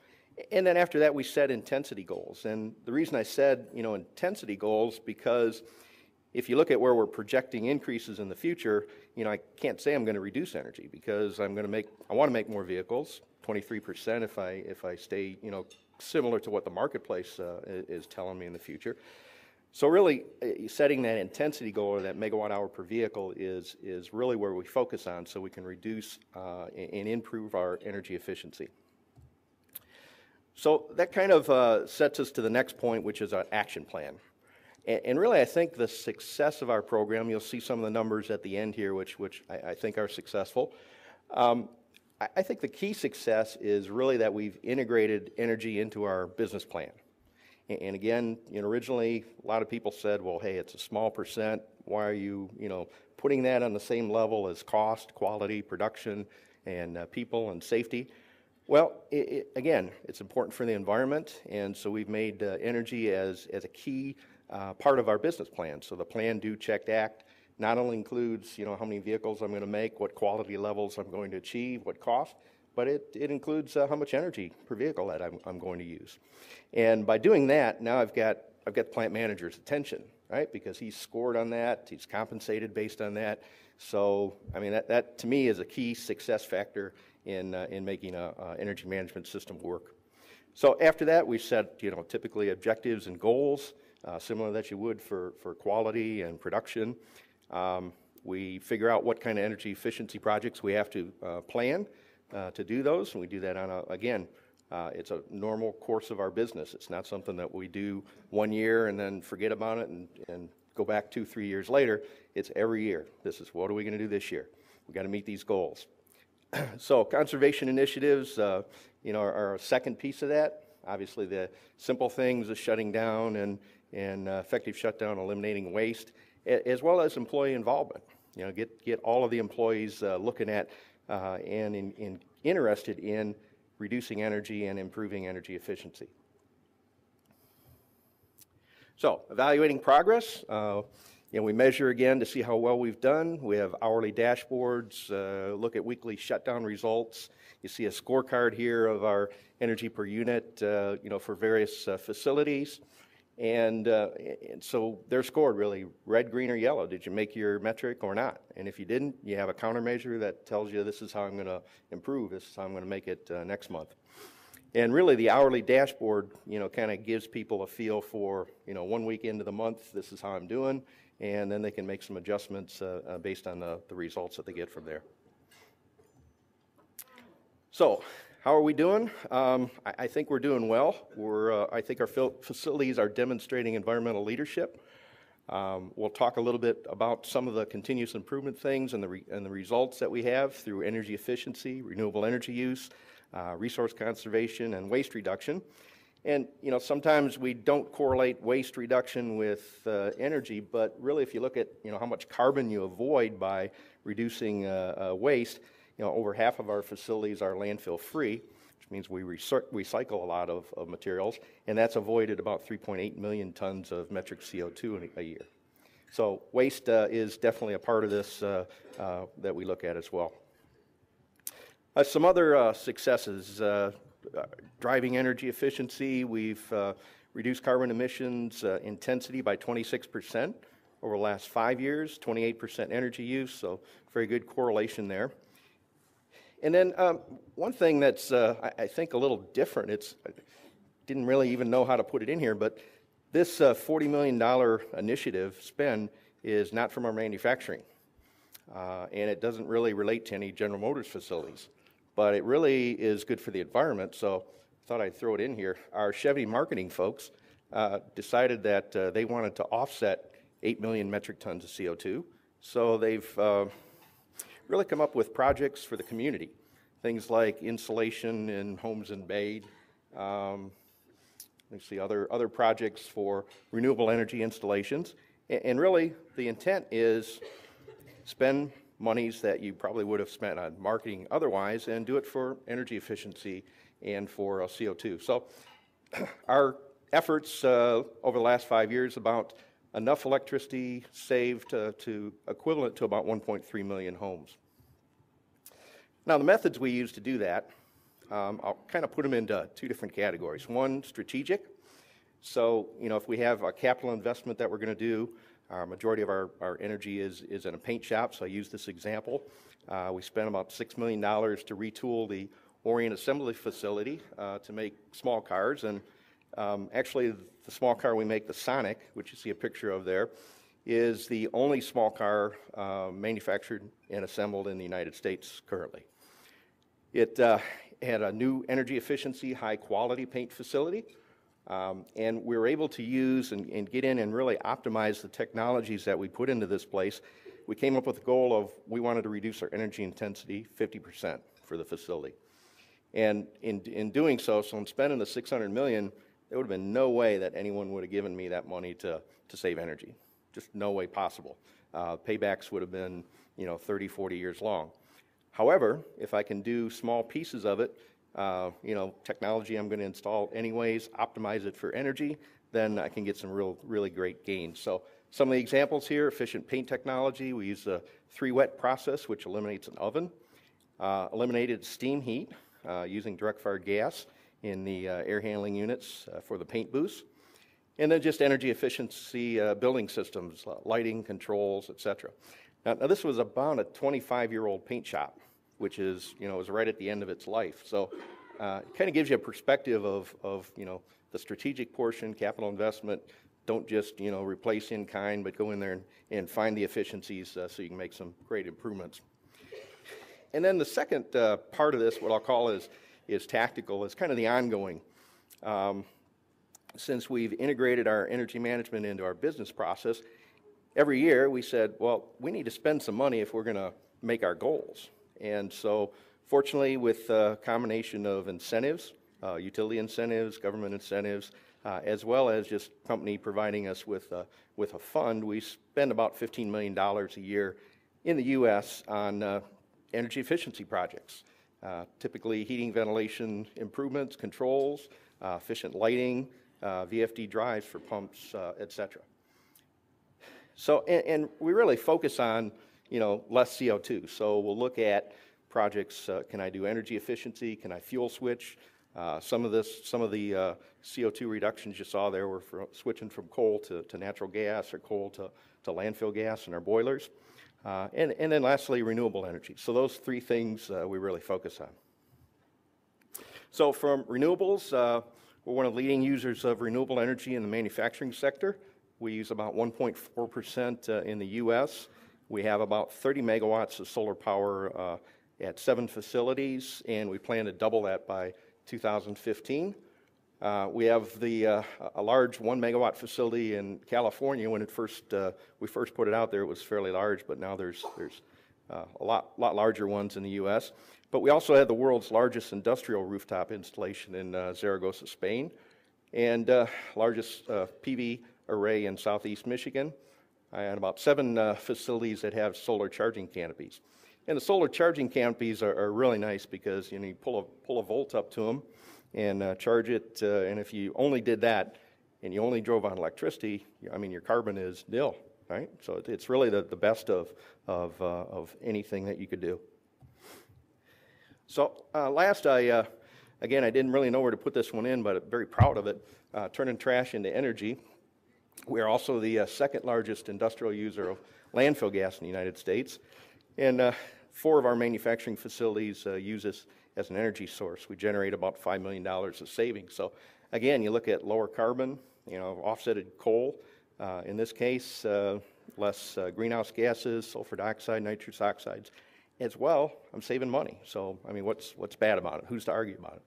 And then after that, we set intensity goals. And the reason I said, intensity goals, because if you look at where we're projecting increases in the future, I can't say I'm going to reduce energy because I want to make more vehicles, 23% if I stay, similar to what the marketplace is telling me in the future. So really, setting that intensity goal or that megawatt hour per vehicle is really where we focus on so we can reduce and improve our energy efficiency. So that kind of sets us to the next point, which is an action plan. And really, I think the success of our program, you'll see some of the numbers at the end here, which I think are successful. I think the key success is really that we've integrated energy into our business plan. And again, originally, a lot of people said, well, hey, it's a small percent. Why are you, putting that on the same level as cost, quality, production, and people and safety? Well, again, it's important for the environment, and so we've made energy as a key part of our business plan. So the Plan, Do, Check, Act not only includes, how many vehicles I'm going to make, what quality levels I'm going to achieve, what cost, but it includes how much energy per vehicle that I'm going to use. And by doing that, now I've got the plant manager's attention, right? Because he's scored on that, he's compensated based on that. So, I mean, that to me is a key success factor in making an energy management system work. So after that, we set, typically objectives and goals, similar that you would for quality and production. We figure out what kind of energy efficiency projects we have to plan to do those, and we do that on it's a normal course of our business. It's not something that we do 1 year and then forget about it and go back 2-3 years later. It's every year. This is what are we going to do this year? We've got to meet these goals. So conservation initiatives, are a second piece of that. Obviously, the simple things of shutting down and effective shutdown, eliminating waste, as well as employee involvement. Get all of the employees looking at and interested in reducing energy and improving energy efficiency. So, evaluating progress. We measure again to see how well we've done. We have hourly dashboards, look at weekly shutdown results. You see a scorecard here of our energy per unit, for various facilities. And so they're scored really red, green, or yellow. Did you make your metric or not? And if you didn't, you have a countermeasure that tells you this is how I'm going to improve, this is how I'm going to make it next month. And really the hourly dashboard, kind of gives people a feel for, 1 week into the month, this is how I'm doing, and then they can make some adjustments based on the results that they get from there. So, How are we doing? I think we're doing well. I think our facilities are demonstrating environmental leadership. We'll talk a little bit about some of the continuous improvement things and the results that we have through energy efficiency, renewable energy use, resource conservation, and waste reduction. And sometimes we don't correlate waste reduction with energy, but really, if you look at how much carbon you avoid by reducing waste, over half of our facilities are landfill free, which means we recycle a lot of materials, and that's avoided about 3.8 million tons of metric CO2 a year. So waste is definitely a part of this that we look at as well. Some other successes. Driving energy efficiency, we've reduced carbon emissions intensity by 26% over the last 5 years, 28% energy use, so very good correlation there. And then one thing that's, I think, a little different, I didn't really even know how to put it in here, but this $40 million initiative spend is not from our manufacturing, and it doesn't really relate to any General Motors facilities. But it really is good for the environment, so I thought I'd throw it in here. Our Chevy marketing folks decided that they wanted to offset 8 million metric tons of CO2, so they've really come up with projects for the community, things like insulation in homes in Bade. Let's see, other projects for renewable energy installations, and really the intent is spend monies that you probably would have spent on marketing otherwise and do it for energy efficiency and for CO2. So our efforts over the last 5 years, about enough electricity saved to equivalent to about 1.3 million homes. Now the methods we use to do that, I'll kind of put them into two different categories. One, strategic. So if we have a capital investment that we're going to do, our majority of our energy is in a paint shop, so I use this example. We spent about $6 million to retool the Orient Assembly Facility to make small cars, and actually the small car we make, the Sonic, which you see a picture of there, is the only small car manufactured and assembled in the United States currently. It had a new energy efficiency, high quality paint facility. And we were able to use and get in and really optimize the technologies that we put into this place. We came up with the goal of we wanted to reduce our energy intensity 50% for the facility. And in doing so in spending the $600 million, there would have been no way that anyone would have given me that money to save energy. Just no way possible. Paybacks would have been 30, 40 years long. However, if I can do small pieces of it, technology I'm going to install anyways, optimize it for energy, then I can get some really great gains. So some of the examples here: efficient paint technology. We use the 3-wet process, which eliminates an oven. Eliminated steam heat using direct fired gas in the air handling units for the paint booths. And then just energy efficiency building systems, lighting, controls, etc. Now this was about a 25-year-old paint shop, which is, was right at the end of its life. So it kind of gives you a perspective of the strategic portion, capital investment. Don't just, replace in kind, but go in there and find the efficiencies so you can make some great improvements. And then the second part of this, what I'll call is tactical, is kind of the ongoing. Since we've integrated our energy management into our business process, every year we said, well, we need to spend some money if we're going to make our goals. And so fortunately, with a combination of incentives, utility incentives, government incentives, as well as just company providing us with a fund, we spend about $15 million a year in the U.S. on energy efficiency projects, typically heating, ventilation improvements, controls, efficient lighting, VFD drives for pumps, etc. So, and we really focus on less CO2. So we'll look at projects, can I do energy efficiency? Can I fuel switch? Some of the CO2 reductions you saw there were switching from coal to natural gas or coal to landfill gas in our boilers. And then lastly, renewable energy. So those three things we really focus on. So from renewables, we're one of the leading users of renewable energy in the manufacturing sector. We use about 1.4% in the U.S. We have about 30 megawatts of solar power at 7 facilities, and we plan to double that by 2015. We have a large 1 megawatt facility in California. When we first put it out there, it was fairly large, but now there's a lot larger ones in the U.S. But we also have the world's largest industrial rooftop installation in Zaragoza, Spain, and largest PV array in southeast Michigan, and about 7 facilities that have solar charging canopies. And the solar charging canopies are really nice because you pull a volt up to them and charge it, and if you only did that and you only drove on electricity, I mean, your carbon is nil, right? So it's really the best of anything that you could do. So last, again, I didn't really know where to put this one in, but I'm very proud of it, turning trash into energy. We are also the second largest industrial user of landfill gas in the United States, and 4 of our manufacturing facilities use this as an energy source. We generate about $5 million of savings. So again, you look at lower carbon, offsetted coal, in this case, less greenhouse gases, sulfur dioxide, nitrous oxides. As well, I'm saving money. So, I mean, what's bad about it? Who's to argue about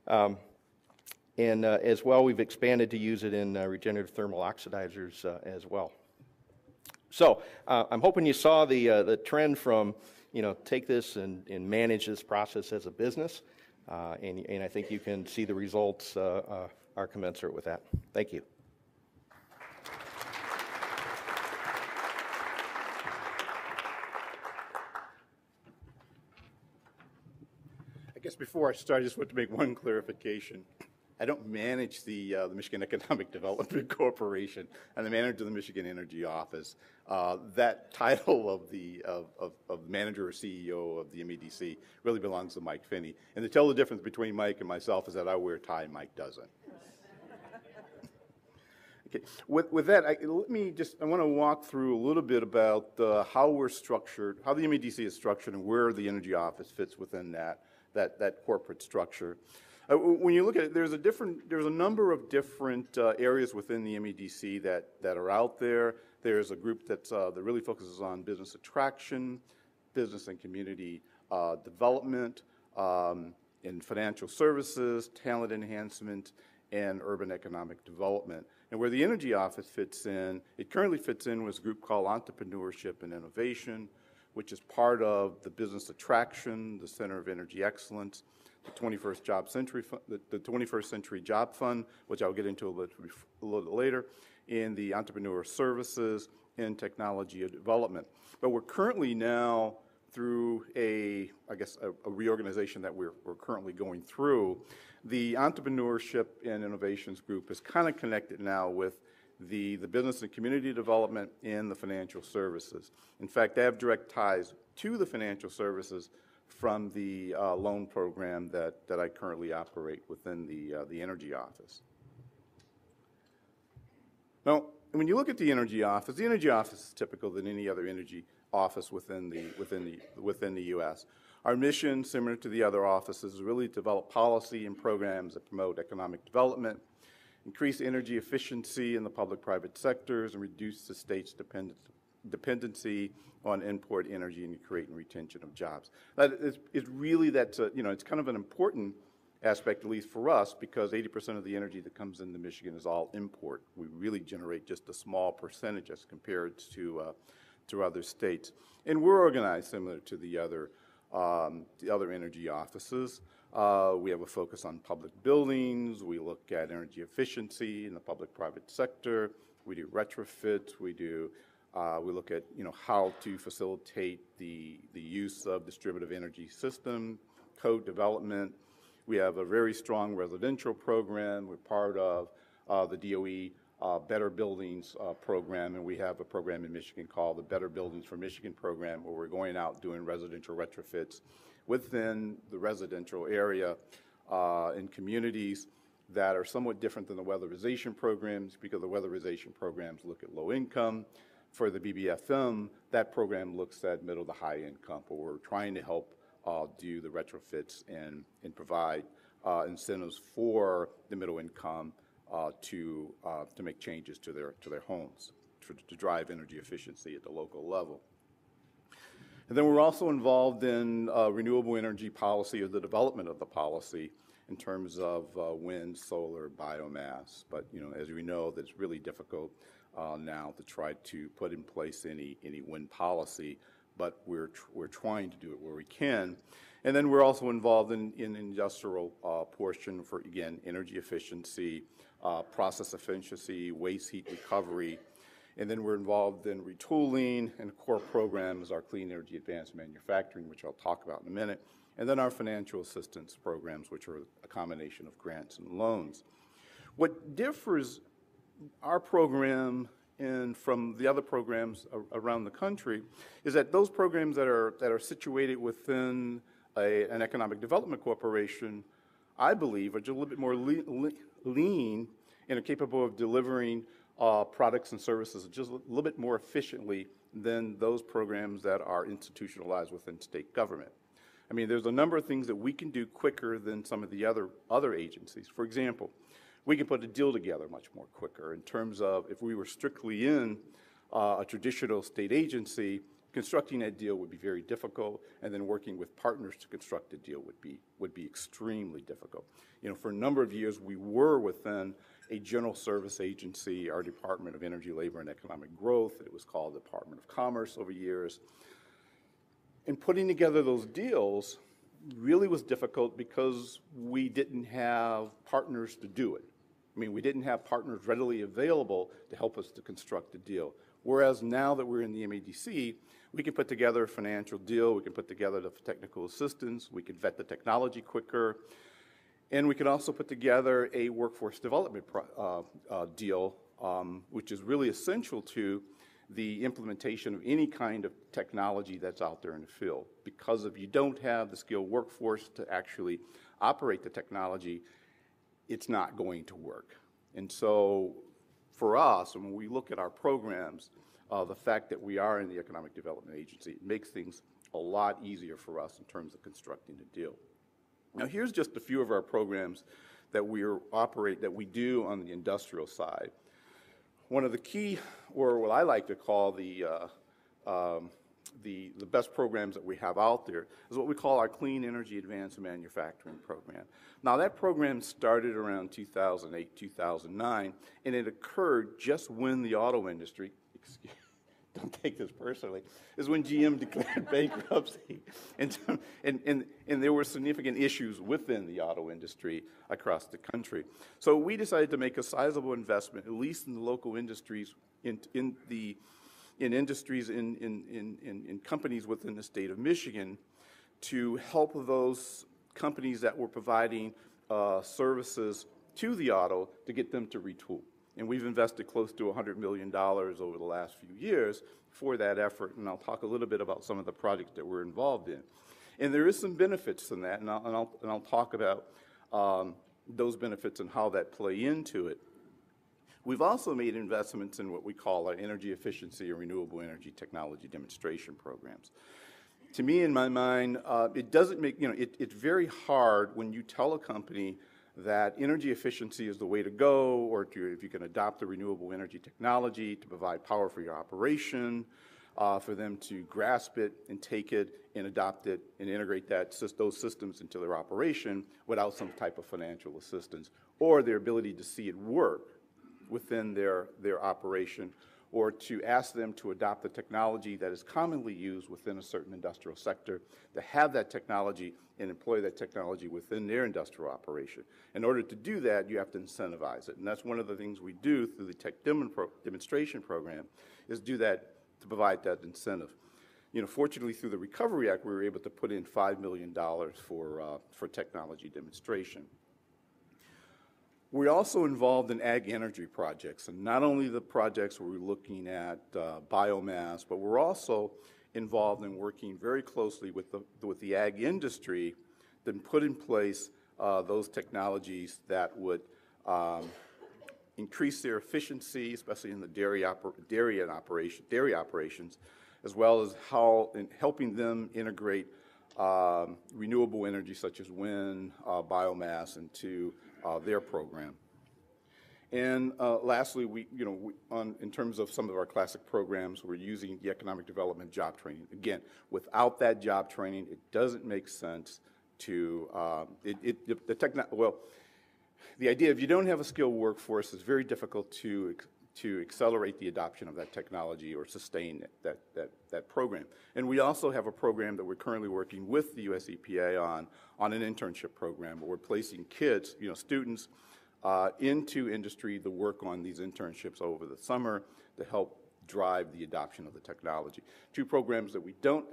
it? And as well, we've expanded to use it in regenerative thermal oxidizers as well. So, I'm hoping you saw the trend from, take this and manage this process as a business. And I think you can see the results are commensurate with that. Thank you. I guess before I start, I just want to make one clarification. I don't manage the Michigan Economic Development Corporation. I'm the manager of the Michigan Energy Office. That title of manager or CEO of the MEDC really belongs to Mike Finney. And to tell the difference between Mike and myself is that I wear a tie, Mike doesn't. Okay. With that, I want to walk through a little bit about how we're structured, how the MEDC is structured, and where the Energy Office fits within that corporate structure. When you look at it, there's a number of different areas within the MEDC that are out there. There's a group that really focuses on business attraction, business and community development, in financial services, talent enhancement, and urban economic development. And where the Energy Office fits in, it currently fits in with a group called Entrepreneurship and Innovation, which is part of the Business Attraction, the Center of Energy Excellence, the 21st Century Job Fund, which I'll get into a little later, and the Entrepreneur Services and Technology Development. But we're currently now through a reorganization that we're currently going through. The Entrepreneurship and Innovations Group is kind of connected now with the Business and Community Development and the Financial Services. In fact, they have direct ties to the financial services from the loan program that I currently operate within the Energy Office. Now, when you look at the Energy Office is typical than any other energy office within the U.S. Our mission, similar to the other offices, is really to develop policy and programs that promote economic development, increase energy efficiency in the public-private sectors, and reduce the state's dependency on import energy and create and retention of jobs. That is really, it's kind of an important aspect, at least for us, because 80% of the energy that comes into Michigan is all import. We really generate just a small percentage as compared to other states. And we're organized similar to the other energy offices. We have a focus on public buildings. We look at energy efficiency in the public-private sector. We do retrofits. We look at how to facilitate the use of distributed energy system, code development. We have a very strong residential program. We're part of the DOE Better Buildings program, and we have a program in Michigan called the Better Buildings for Michigan program, where we're going out doing residential retrofits within the residential area in communities that are somewhat different than the weatherization programs, because the weatherization programs look at low income. For the BBFM, that program looks at middle to high income, where we're trying to help do the retrofits and provide incentives for the middle income to make changes to their homes to drive energy efficiency at the local level. And then we're also involved in renewable energy policy, or the development of the policy, in terms of wind, solar, biomass. But as we know, that's really difficult now to try to put in place any wind policy. But we're trying to do it where we can. And then we're also involved in industrial portion for, again, energy efficiency, process efficiency, waste heat recovery. And then we're involved in retooling, and a core program is our Clean Energy Advanced Manufacturing, which I'll talk about in a minute. And then our financial assistance programs, which are a combination of grants and loans. What differs our program from the other programs around the country is that those programs that are situated within an economic development corporation, I believe, are just a little bit more lean and are capable of delivering products and services just a little bit more efficiently than those programs that are institutionalized within state government. I mean, there's a number of things that we can do quicker than some of the other agencies. For example, we can put a deal together much more quicker in terms of if we were strictly in a traditional state agency, constructing that deal would be very difficult, and then working with partners to construct a deal would be extremely difficult. For a number of years, we were within a general service agency, our Department of Energy, Labor, and Economic Growth. It was called the Department of Commerce over years. And putting together those deals really was difficult because we didn't have partners to do it. I mean, we didn't have partners readily available to help us to construct a deal. Whereas now that we're in the MADC, we can put together a financial deal, we can put together the technical assistance, we can vet the technology quicker, and we can also put together a workforce development deal, which is really essential to the implementation of any kind of technology that's out there in the field. Because if you don't have the skilled workforce to actually operate the technology, it's not going to work. And so for us, when we look at our programs, the fact that we are in the Economic Development Agency, it makes things a lot easier for us in terms of constructing a deal. Now, here's just a few of our programs that we do on the industrial side. One of the key, or what I like to call the best programs that we have out there, is what we call our Clean Energy Advanced Manufacturing Program. Now, that program started around 2008, 2009, and it occurred just when the auto industry, don't take this personally, is when GM declared bankruptcy. And there were significant issues within the auto industry across the country. So we decided to make a sizable investment, at least in the local industries, in companies within the state of Michigan, to help those companies that were providing services to the auto to get them to retool. And we've invested close to $100 million over the last few years for that effort, and I'll talk a little bit about some of the projects that we're involved in. And there is some benefits in that, and I'll talk about those benefits and how that play into it. We've also made investments in what we call our energy efficiency or renewable energy technology demonstration programs. To me, in my mind, it doesn't make, it's very hard when you tell a company that energy efficiency is the way to go, or if you can adopt the renewable energy technology to provide power for your operation, for them to grasp it and take it and adopt it and integrate those systems into their operation without some type of financial assistance, or their ability to see it work within their operation, or to ask them to adopt the technology that is commonly used within a certain industrial sector, to have that technology and employ that technology within their industrial operation. In order to do that, you have to incentivize it. And that's one of the things we do through the tech demonstration program, is do that to provide that incentive. Fortunately, through the Recovery Act, we were able to put in $5 million for technology demonstration. We're also involved in ag energy projects, and not only the projects where we're looking at biomass, but we're also involved in working very closely with the ag industry to put in place those technologies that would increase their efficiency, especially in the dairy operations, as well as helping them integrate renewable energy such as wind, biomass into their program. And lastly, in terms of some of our classic programs, we're using the economic development job training. Again, without that job training, it doesn't make sense to, the idea if you don't have a skilled workforce, it's very difficult to accelerate the adoption of that technology or sustain that program. And we also have a program that we're currently working with the US EPA on an internship program where we're placing kids, students, into industry to work on these internships over the summer to help drive the adoption of the technology. Two programs that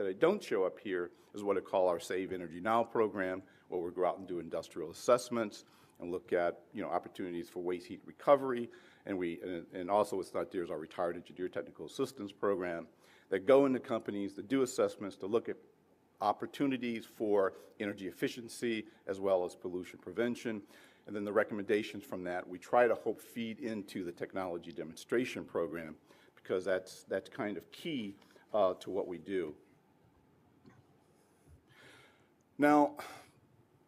I don't show up here is what I call our Save Energy Now program, where we go out and do industrial assessments and look at opportunities for waste heat recovery, and also there's our Retired Engineer Technical Assistance program that go into companies to do assessments to look at opportunities for energy efficiency as well as pollution prevention. And then the recommendations from that, we try to feed into the technology demonstration program because that's kind of key to what we do. Now,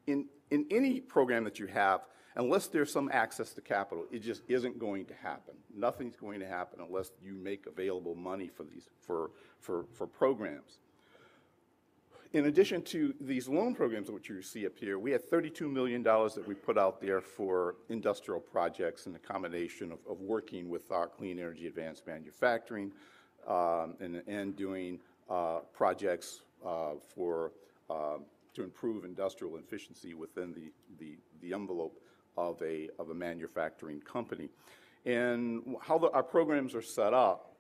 in any program that you have, unless there's some access to capital, it just isn't going to happen. Nothing's going to happen unless you make available money for these for programs. In addition to these loan programs, which you see up here, we had $32 million that we put out there for industrial projects and the combination of working with our clean energy advanced manufacturing and doing projects to improve industrial efficiency within the envelope of a manufacturing company. And how our programs are set up,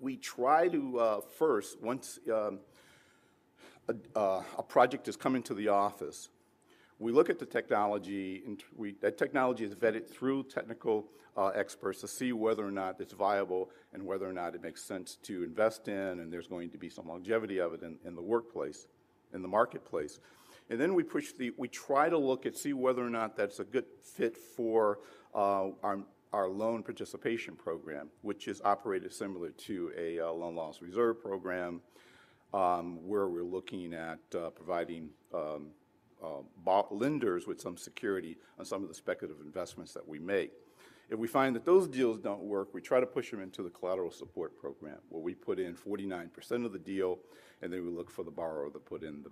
we try to first, once a project is coming to the office, we look at the technology, and that technology is vetted through technical experts to see whether or not it's viable and whether or not it makes sense to invest in, and there's going to be some longevity of it in the workplace, in the marketplace. And then we try to see whether or not that's a good fit for our loan participation program, which is operated similar to a loan loss reserve program, where we're looking at providing lenders with some security on some of the speculative investments that we make. If we find that those deals don't work, we try to push them into the collateral support program, where we put in 49% of the deal, and then we look for the borrower to put into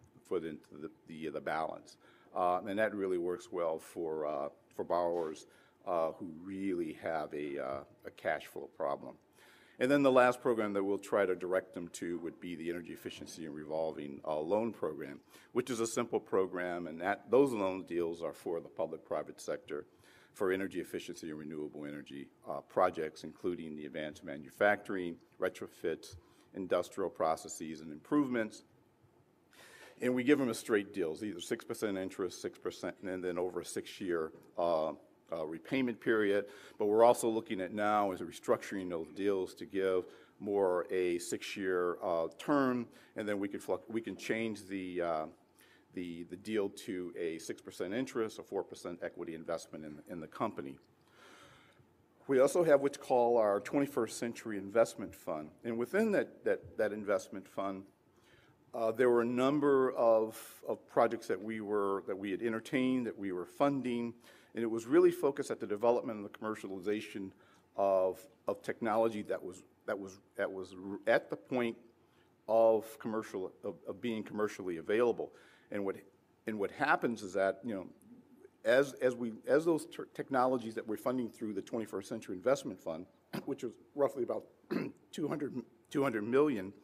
the balance. And that really works well for borrowers who really have a cash flow problem. And then the last program that we'll try to direct them to would be the Energy Efficiency and Revolving Loan Program, which is a simple program, and those loan deals are for the public-private sector for energy efficiency and renewable energy projects, including the advanced manufacturing, retrofits, industrial processes, and improvements. And we give them a straight deals, either 6% interest, 6%, and then over a 6-year repayment period. But we're also looking at now is restructuring those deals to give more a 6-year term, and then we can change the deal to a 6% interest or 4% equity investment in the company. We also have what's called our 21st Century Investment Fund, and within that investment fund, there were a number of projects that we had entertained, that we were funding, and it was really focused at the development and the commercialization of technology that was at the point of being commercially available. And what happens is that as those technologies that we're funding through the 21st Century Investment Fund, which is roughly about 200 million.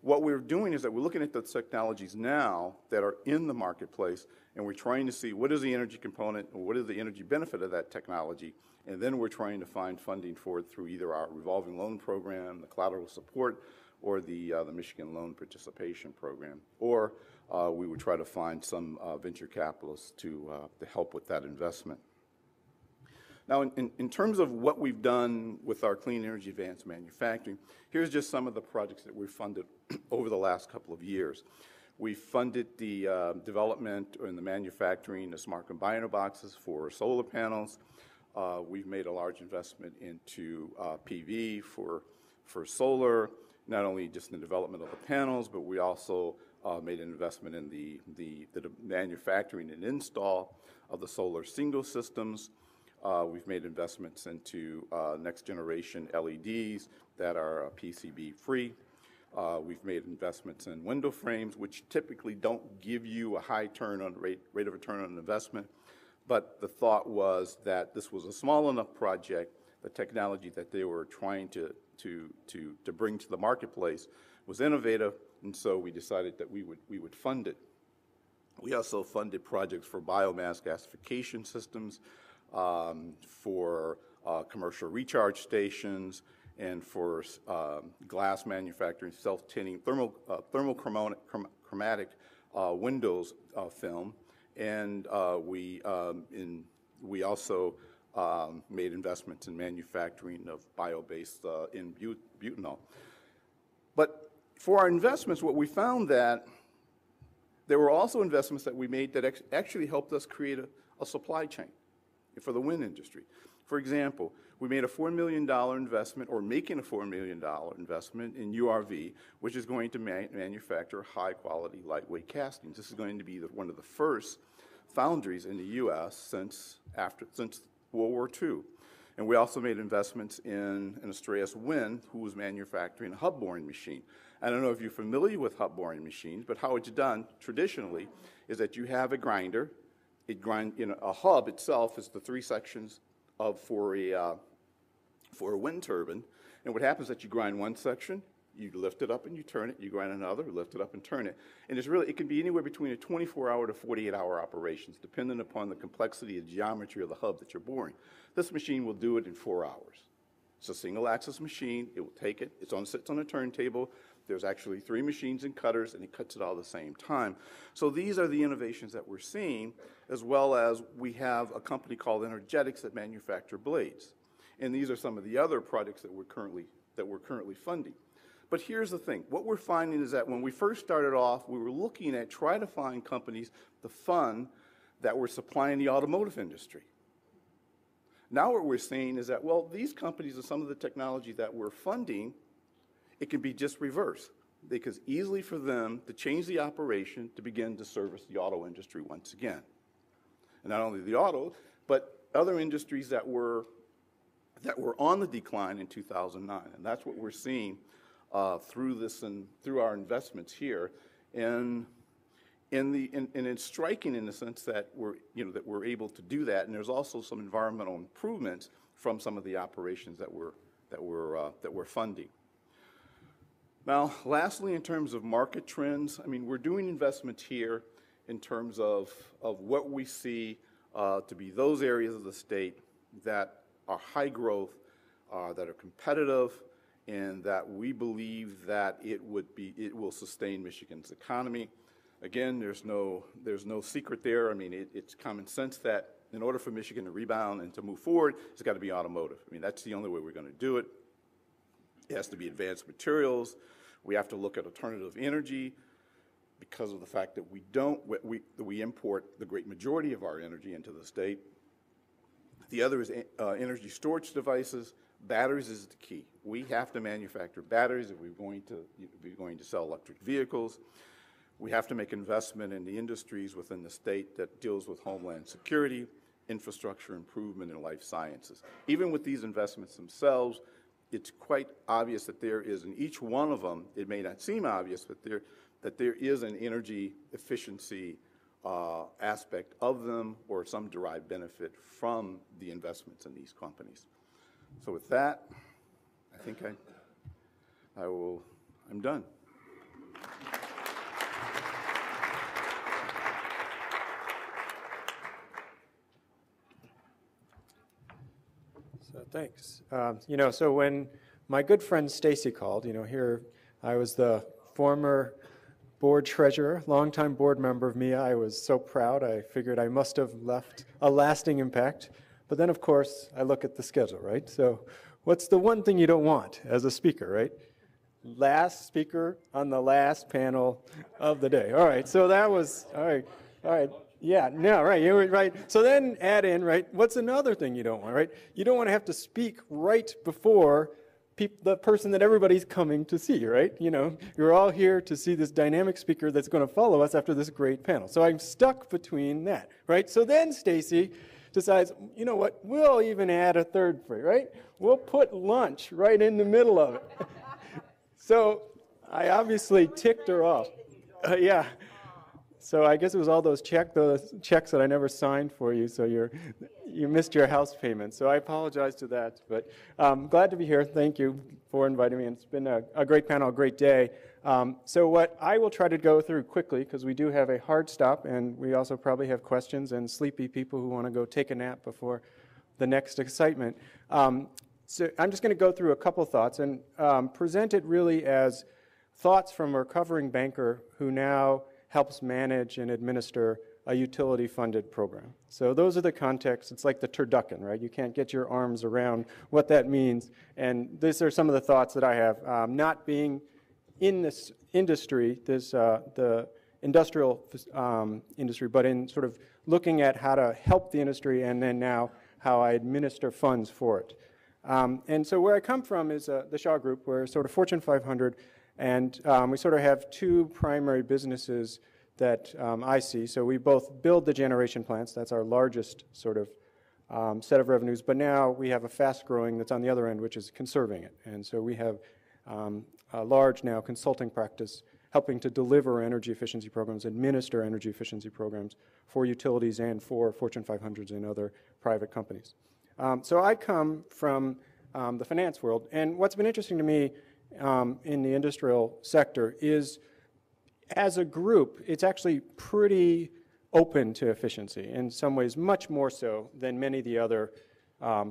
What we're doing is that we're looking at the technologies now that are in the marketplace, and we're trying to see what is the energy component or what is the energy benefit of that technology, and then we're trying to find funding for it through either our revolving loan program, the collateral support, or the Michigan Loan Participation Program. Or we would try to find some venture capitalists to help with that investment. Now, in terms of what we've done with our clean energy advanced manufacturing, here's just some of the projects that we've funded over the last couple of years. We funded the development and the manufacturing of smart combiner boxes for solar panels. We've made a large investment into PV for solar, not only just in the development of the panels, but we also made an investment in the manufacturing and install of the solar single systems. We've made investments into next generation LEDs that are PCB free. We've made investments in window frames, which typically don't give you a high rate of return on investment. But the thought was that this was a small enough project, the technology that they were trying to bring to the marketplace was innovative, and so we decided that we would fund it. We also funded projects for biomass gasification systems, for commercial recharge stations, and for glass manufacturing, self-tinting, thermochromatic windows film. And we also made investments in manufacturing of bio-based in butanol. But for our investments, what we found that there were also investments that we made that actually helped us create a supply chain for the wind industry. For example, we made a $4 million investment, or making a $4 million investment in URV, which is going to manufacture high-quality, lightweight castings. This is going to be one of the first foundries in the U.S. since World War II. And we also made investments in Astreas Wind, who was manufacturing a hub boring machine. I don't know if you're familiar with hub boring machines, but how it's done traditionally is that you have a grinder. A hub itself is the three sections for a wind turbine. And what happens is that you grind one section, you lift it up and you turn it, you grind another, lift it up and turn it. And it can be anywhere between a 24-hour to 48-hour operations, depending upon the complexity and geometry of the hub that you're boring. This machine will do it in 4 hours. It's a single-axis machine. It will take it. It sits on a turntable. There's actually 3 machines and cutters, and it cuts it all at the same time. So these are the innovations that we're seeing, as well as we have a company called Energetics that manufacture blades. And these are some of the other projects that we're currently funding. But here's the thing. What we're finding is that when we first started off, we were looking at trying to find companies to fund that were supplying the automotive industry. Now what we're seeing is that, well, these companies and some of the technology that we're funding, it can be just reverse. Because easily for them to change the operation to begin to service the auto industry once again. And not only the auto, but other industries that were on the decline in 2009. And that's what we're seeing through this and through our investments here. And it's striking in the sense that we're able to do that. And there's also some environmental improvements from some of the operations that we're funding. Now, lastly, in terms of market trends, I mean, we're doing investments here in terms of what we see to be those areas of the state that are high growth, that are competitive, and that we believe that it will sustain Michigan's economy. Again, there's no secret there. I mean, it's common sense that in order for Michigan to rebound and to move forward, it's got to be automotive. I mean, that's the only way we're going to do it. It has to be advanced materials. We have to look at alternative energy because of the fact that we import the great majority of our energy into the state. The other is energy storage devices. Batteries is the key. We have to manufacture batteries if we're going to sell electric vehicles. We have to make investment in the industries within the state that deals with homeland security, infrastructure improvement, and life sciences. Even with these investments themselves, it's quite obvious that there is, in each one of them, it may not seem obvious, but there is an energy efficiency aspect of them or some derived benefit from the investments in these companies. So with that, I think I'm done. So thanks. So when my good friend Stacy called, here I was the former board treasurer, longtime board member of MIA. I was so proud. I figured I must have left a lasting impact. But then, of course, I look at the schedule, right? So what's the one thing you don't want as a speaker, right? Last speaker on the last panel of the day. All right, so that was, all right. Yeah, no, right, you were right. So then add in, right, what's another thing you don't want, right? You don't want to have to speak right before the person that everybody's coming to see, right? You're all here to see this dynamic speaker that's going to follow us after this great panel. So I'm stuck between that, right? So then Stacy decides, you know what, we'll even add a third free, right? We'll put lunch right in the middle of it. So I obviously ticked her off. Yeah. So I guess it was all those checks that I never signed for you, so you missed your house payment. So I apologize to that, but glad to be here. Thank you for inviting me, and it's been a great panel, a great day. So what I will try to go through quickly, because we do have a hard stop, and we also probably have questions and sleepy people who want to go take a nap before the next excitement. So I'm just going to go through a couple thoughts and present it really as thoughts from a recovering banker who now helps manage and administer a utility-funded program. So those are the contexts. It's like the turducken, right? You can't get your arms around what that means. And these are some of the thoughts that I have. Not being in this industry, the industrial industry, but in sort of looking at how to help the industry and then now how I administer funds for it. And so where I come from is the Shaw Group. We're sort of Fortune 500. And we sort of have two primary businesses that I see. So we both build the generation plants. That's our largest sort of set of revenues. But now we have a fast growing that's on the other end, which is conserving it. And so we have a large now consulting practice helping to deliver energy efficiency programs, administer energy efficiency programs for utilities and for Fortune 500s and other private companies. So I come from the finance world. And what's been interesting to me in the industrial sector is, as a group, it's actually pretty open to efficiency, in some ways much more so than many of the other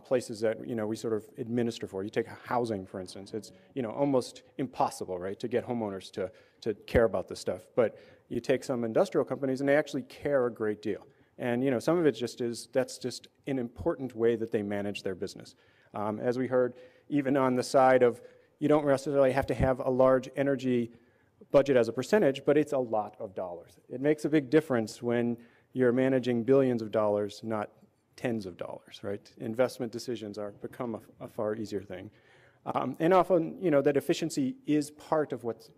places that we sort of administer for. You take housing, for instance. It's almost impossible, right, to get homeowners to care about this stuff. But you take some industrial companies, and they actually care a great deal. And some of it that's just an important way that they manage their business. As we heard, even on the side of, you don't necessarily have to have a large energy budget as a percentage, but it's a lot of dollars. It makes a big difference when you're managing billions of dollars, not tens of dollars, right? Investment decisions become a far easier thing. And often, that efficiency is part of what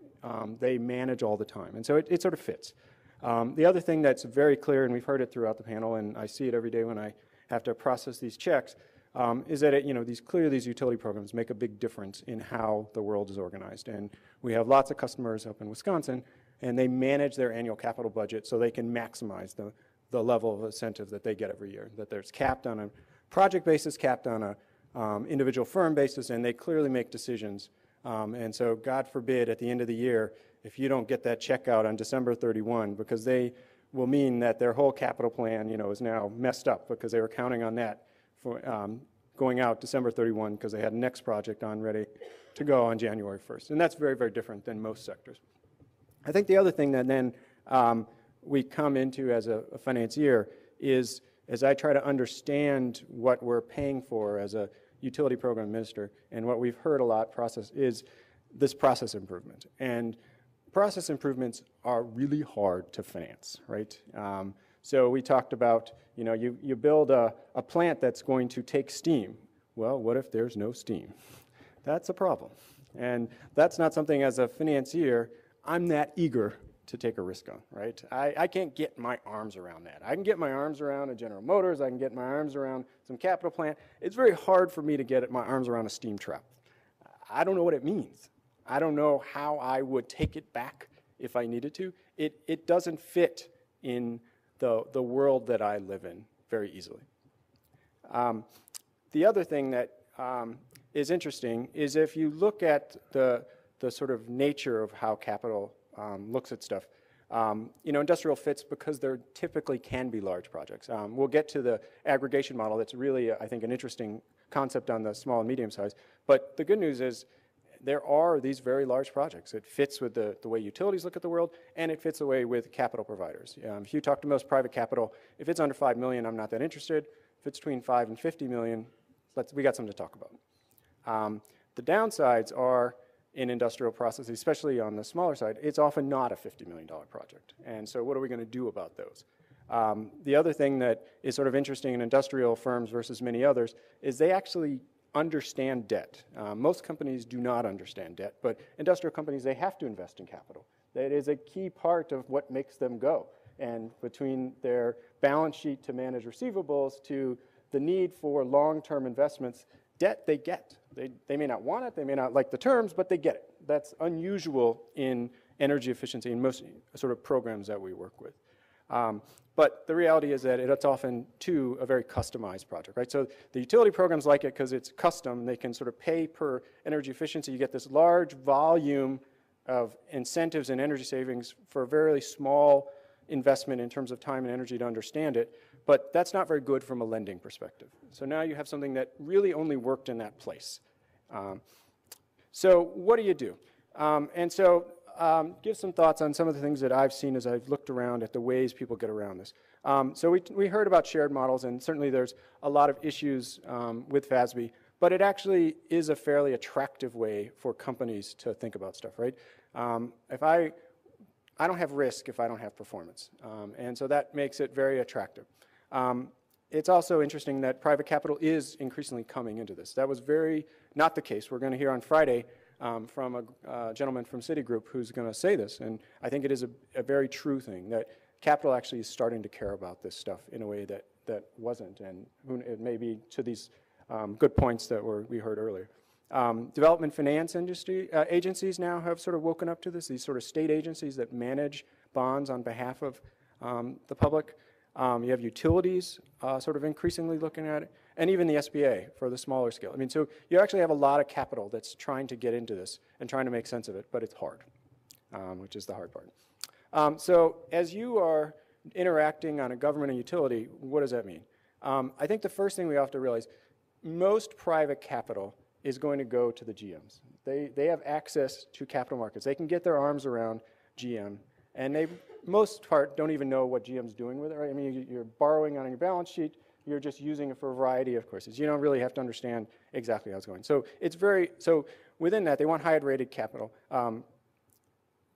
they manage all the time. And so it sort of fits. The other thing that's very clear, and we've heard it throughout the panel, and I see it every day when I have to process these checks, is that these utility programs make a big difference in how the world is organized. And we have lots of customers up in Wisconsin, and they manage their annual capital budget so they can maximize the level of incentive that they get every year. That there's capped on a project basis, capped on a individual firm basis, and they clearly make decisions. And so, God forbid, at the end of the year, if you don't get that check out on December 31, because they will mean that their whole capital plan, is now messed up because they were counting on that for going out December 31 because they had the next project on ready to go on January 1st. And that's very, very different than most sectors. I think the other thing that then we come into as a financier is, as I try to understand what we're paying for as a utility program minister, and what we've heard a lot is this process improvement. And process improvements are really hard to finance, right? So we talked about, you build a plant that's going to take steam. Well, what if there's no steam? That's a problem. And that's not something, as a financier, I'm that eager to take a risk on, right? I can't get my arms around that. I can get my arms around a General Motors. I can get my arms around some capital plant. It's very hard for me to get my arms around a steam trap. I don't know what it means. I don't know how I would take it back if I needed to. It doesn't fit in the world that I live in very easily. The other thing that is interesting is, if you look at the sort of nature of how capital looks at stuff, industrial fits because there typically can be large projects. We'll get to the aggregation model. That's really, I think, an interesting concept on the small and medium size. But the good news is, there are these very large projects. It fits with the way utilities look at the world, and it fits away with capital providers. If you talk to most private capital, if it's under $5 million, I'm not that interested. If it's between $5 and $50 million, we got something to talk about. The downsides are, in industrial processes, especially on the smaller side, it's often not a $50 million project. And so what are we going to do about those? The other thing that is sort of interesting in industrial firms versus many others is they actually understand debt. Most companies do not understand debt, but industrial companies, they have to invest in capital. That is a key part of what makes them go. And between their balance sheet to manage receivables to the need for long-term investments, debt they get. They may not want it, they may not like the terms, but they get it. That's unusual in energy efficiency in most sort of programs that we work with. But the reality is that it's often, too, a very customized project, right? So the utility programs like it because it's custom. They can sort of pay per energy efficiency. You get this large volume of incentives and energy savings for a very small investment in terms of time and energy to understand it. But that's not very good from a lending perspective. So now you have something that really only worked in that place. So what do you do? Give some thoughts on some of the things that I've seen as I've looked around at the ways people get around this. So we heard about shared models, and certainly there's a lot of issues with FASB, but it actually is a fairly attractive way for companies to think about stuff, right? I don't have risk if I don't have performance, and so that makes it very attractive. It's also interesting that private capital is increasingly coming into this. That was very not the case. We're going to hear on Friday from a gentleman from Citigroup who's going to say this, and I think it is a very true thing, that capital actually is starting to care about this stuff in a way that wasn't, and it may be to these good points that we heard earlier. Development finance industry agencies now have sort of woken up to this, these sort of state agencies that manage bonds on behalf of the public. You have utilities sort of increasingly looking at it, and even the SBA for the smaller scale. I mean, so you actually have a lot of capital that's trying to get into this and trying to make sense of it, but it's hard, which is the hard part. So as you are interacting on a government and utility, what does that mean? I think the first thing we have to realize, most private capital is going to go to the GMs. They have access to capital markets. They can get their arms around GM, and they, most part, don't even know what GM's doing with it, right? I mean, you're borrowing on your balance sheet, you're just using it for a variety of courses. You don't really have to understand exactly how it's going. So so within that, they want high-rated capital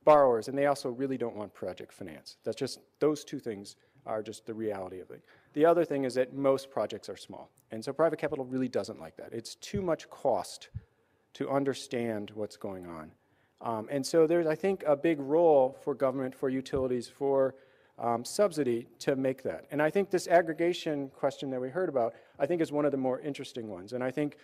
borrowers, and they also really don't want project finance. That's just, those two things are just the reality of it. The other thing is that most projects are small, and so private capital really doesn't like that. It's too much cost to understand what's going on. And so there's, I think, a big role for government, for utilities, for subsidy to make that. And I think this aggregation question that we heard about, I think is one of the more interesting ones. And I think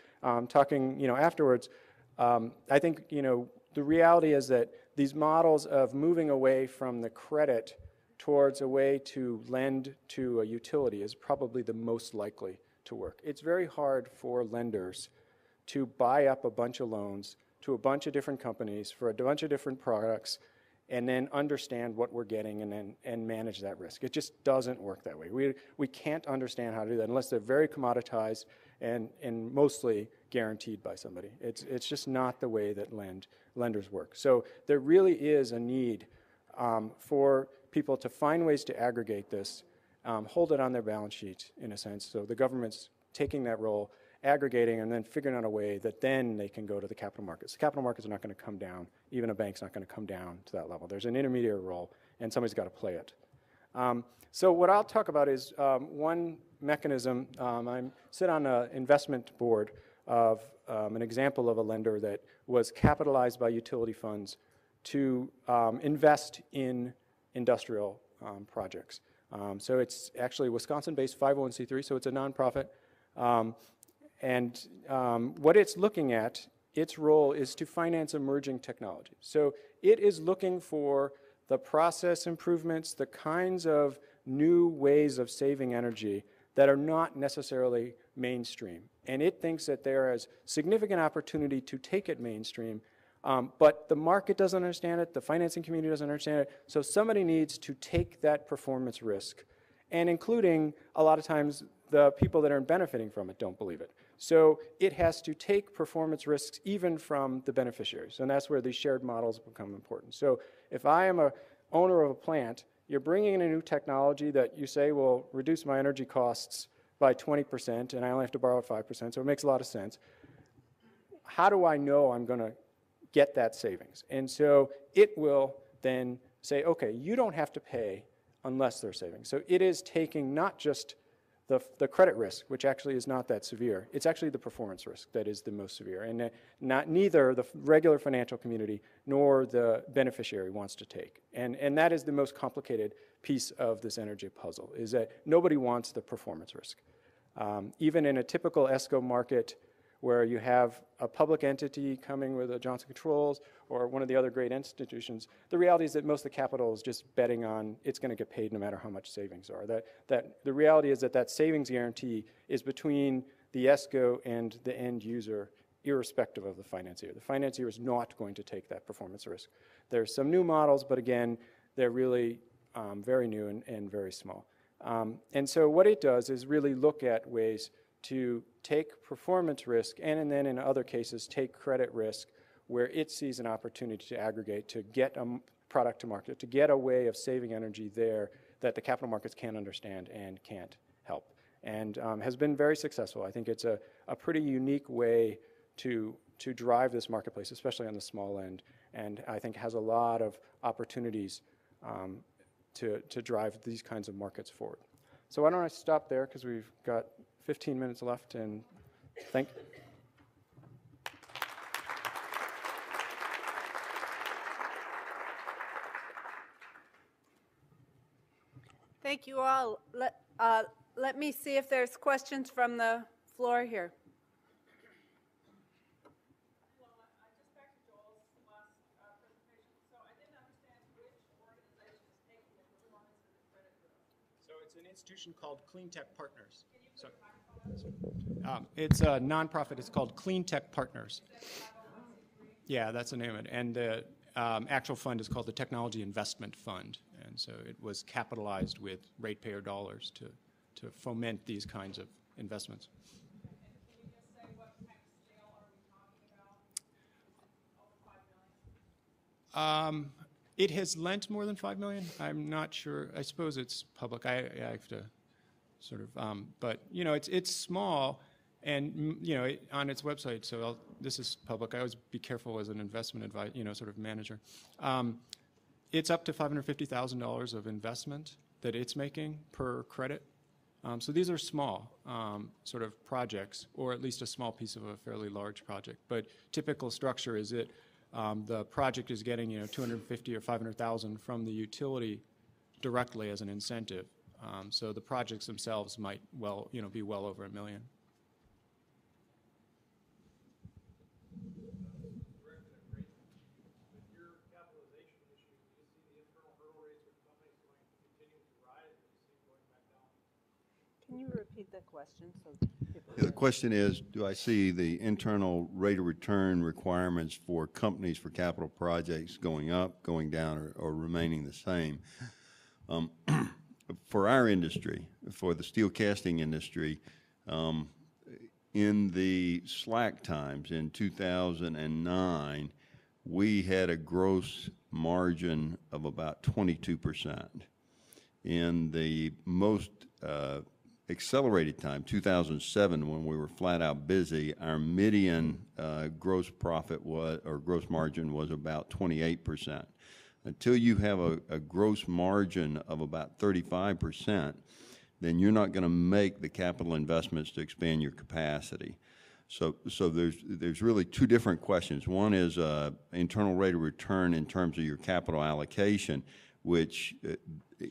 talking, afterwards, I think, the reality is that these models of moving away from the credit towards a way to lend to a utility is probably the most likely to work. It's very hard for lenders to buy up a bunch of loans to a bunch of different companies for a bunch of different products and then understand what we're getting and manage that risk. It just doesn't work that way. We can't understand how to do that unless they're very commoditized and mostly guaranteed by somebody. It's just not the way that lenders work. So there really is a need for people to find ways to aggregate this, hold it on their balance sheet in a sense. So the government's taking that role, aggregating, and then figuring out a way that then they can go to the capital markets. The capital markets are not going to come down. Even a bank's not going to come down to that level. There's an intermediate role, and somebody's got to play it. So what I'll talk about is one mechanism. I sit on an investment board of an example of a lender that was capitalized by utility funds to invest in industrial projects. So it's actually a Wisconsin-based 501c3, so it's a nonprofit. What it's looking at, its role is to finance emerging technology. So it is looking for the process improvements, the kinds of new ways of saving energy that are not necessarily mainstream. And it thinks that there is significant opportunity to take it mainstream, but the market doesn't understand it, the financing community doesn't understand it, so somebody needs to take that performance risk, and including a lot of times the people that are benefiting from it don't believe it. So it has to take performance risks even from the beneficiaries, and that's where these shared models become important. So if I am an owner of a plant, you're bringing in a new technology that you say will reduce my energy costs by 20%, and I only have to borrow at 5%, so it makes a lot of sense. How do I know I'm going to get that savings? And so it will then say, okay, you don't have to pay unless there's savings. So it is taking not just the credit risk, which actually is not that severe. It's actually the performance risk that is the most severe, and neither the regular financial community nor the beneficiary wants to take. And that is the most complicated piece of this energy puzzle, is that nobody wants the performance risk. Even in a typical ESCO market where you have a public entity coming with a Johnson Controls or one of the other great institutions, the reality is that most of the capital is just betting on it's going to get paid no matter how much savings are. That the reality is that savings guarantee is between the ESCO and the end user, irrespective of the financier. The financier is not going to take that performance risk. There's some new models, but again, they're really very new and very small. And so what it does is really look at ways to take performance risk and then in other cases take credit risk where it sees an opportunity to aggregate, to get a product to market, to get a way of saving energy there that the capital markets can't understand and can't help. And has been very successful. I think it's a pretty unique way to drive this marketplace, especially on the small end, and I think has a lot of opportunities to drive these kinds of markets forward. So why don't I stop there, because we've got 15 minutes left, and thank you. Thank you all. Let me see if there's questions from the floor here. It's an institution called Clean Tech Partners. It's a nonprofit. It's called Clean Tech Partners. Yeah, that's the name of it. And the actual fund is called the Technology Investment Fund. And so it was capitalized with ratepayer dollars to foment these kinds of investments. And can you just say what kind of scale are we talking about? Over $5 million? It has lent more than $5 million. I'm not sure. I suppose it's public. I have to sort of, but you know, it's small, and you know, on its website. So this is public. I always be careful as an investment advisor, you know, sort of manager. It's up to $550,000 of investment that it's making per credit. So these are small sort of projects, or at least a small piece of a fairly large project. But typical structure is that the project is getting, you know, $250,000 or $500,000 from the utility directly as an incentive. So the projects themselves might be well over $1 million. Can you repeat the question? The question is, do I see the internal rate of return requirements for companies for capital projects going up, going down, or remaining the same? For our industry, for the steel casting industry, in the slack times in 2009, we had a gross margin of about 22%. In the most accelerated time, 2007, when we were flat out busy, our median gross profit was, or gross margin was about 28%. Until you have a gross margin of about 35%, then you're not going to make the capital investments to expand your capacity. So there's really two different questions. One is internal rate of return in terms of your capital allocation, which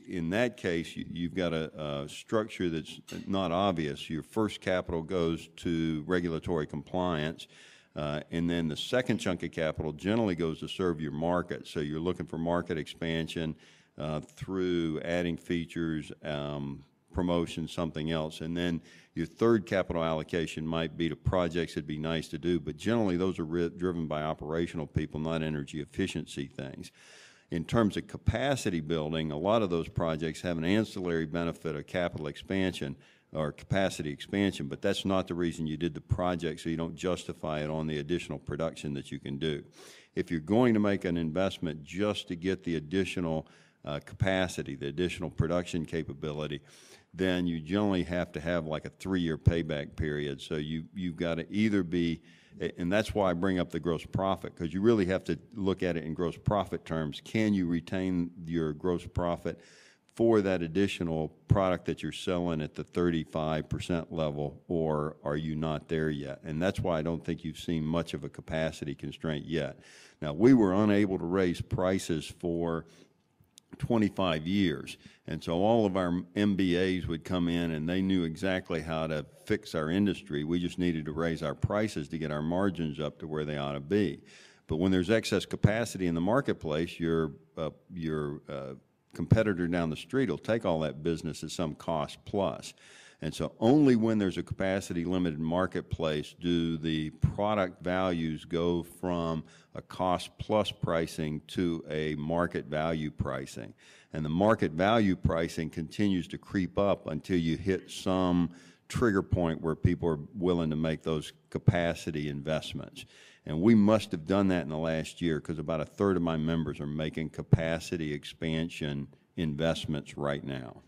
in that case, you've got a structure that's not obvious. Your first capital goes to regulatory compliance, and then the second chunk of capital generally goes to serve your market. So you're looking for market expansion through adding features, promotion, something else. And then your third capital allocation might be to projects that'd be nice to do, but generally those are driven by operational people, not energy efficiency things. In terms of capacity building, a lot of those projects have an ancillary benefit of capital expansion or capacity expansion, but that's not the reason you did the project, so you don't justify it on the additional production that you can do. If you're going to make an investment just to get the additional capacity, the additional production capability, then you generally have to have like a 3-year payback period. So you've got to either be, and that's why I bring up the gross profit, because you really have to look at it in gross profit terms. Can you retain your gross profit for that additional product that you're selling at the 35% level, or are you not there yet? And that's why I don't think you've seen much of a capacity constraint yet. Now, we were unable to raise prices for 25 years, and so all of our MBAs would come in and they knew exactly how to fix our industry. We just needed to raise our prices to get our margins up to where they ought to be. But when there's excess capacity in the marketplace, your competitor down the street will take all that business at some cost plus. And so only when there's a capacity limited marketplace do the product values go from a cost plus pricing to a market value pricing. And the market value pricing continues to creep up until you hit some trigger point where people are willing to make those capacity investments. And we must have done that in the last year, because about a third of my members are making capacity expansion investments right now.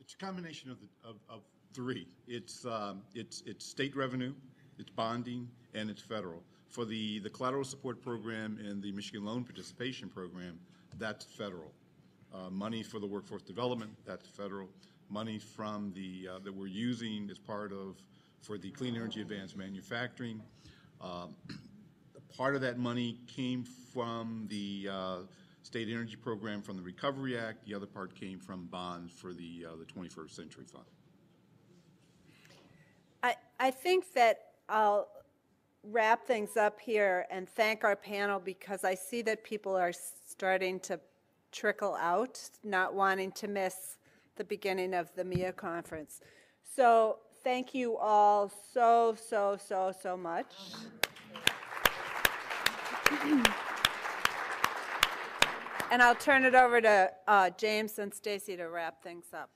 It's a combination of three. It's state revenue, it's bonding, and it's federal. For the collateral support program and the Michigan Loan Participation Program, that's federal. Money for the workforce development, that's federal. Money from the that we're using as part of for the Clean Energy Advanced Manufacturing. Part of that money came from the State Energy Program from the Recovery Act. The other part came from bonds for the 21st Century Fund. I think that I'll wrap things up here and thank our panel, because I see that people are starting to trickle out, not wanting to miss the beginning of the MIA conference. So thank you all so much. And I'll turn it over to James and Stacy to wrap things up.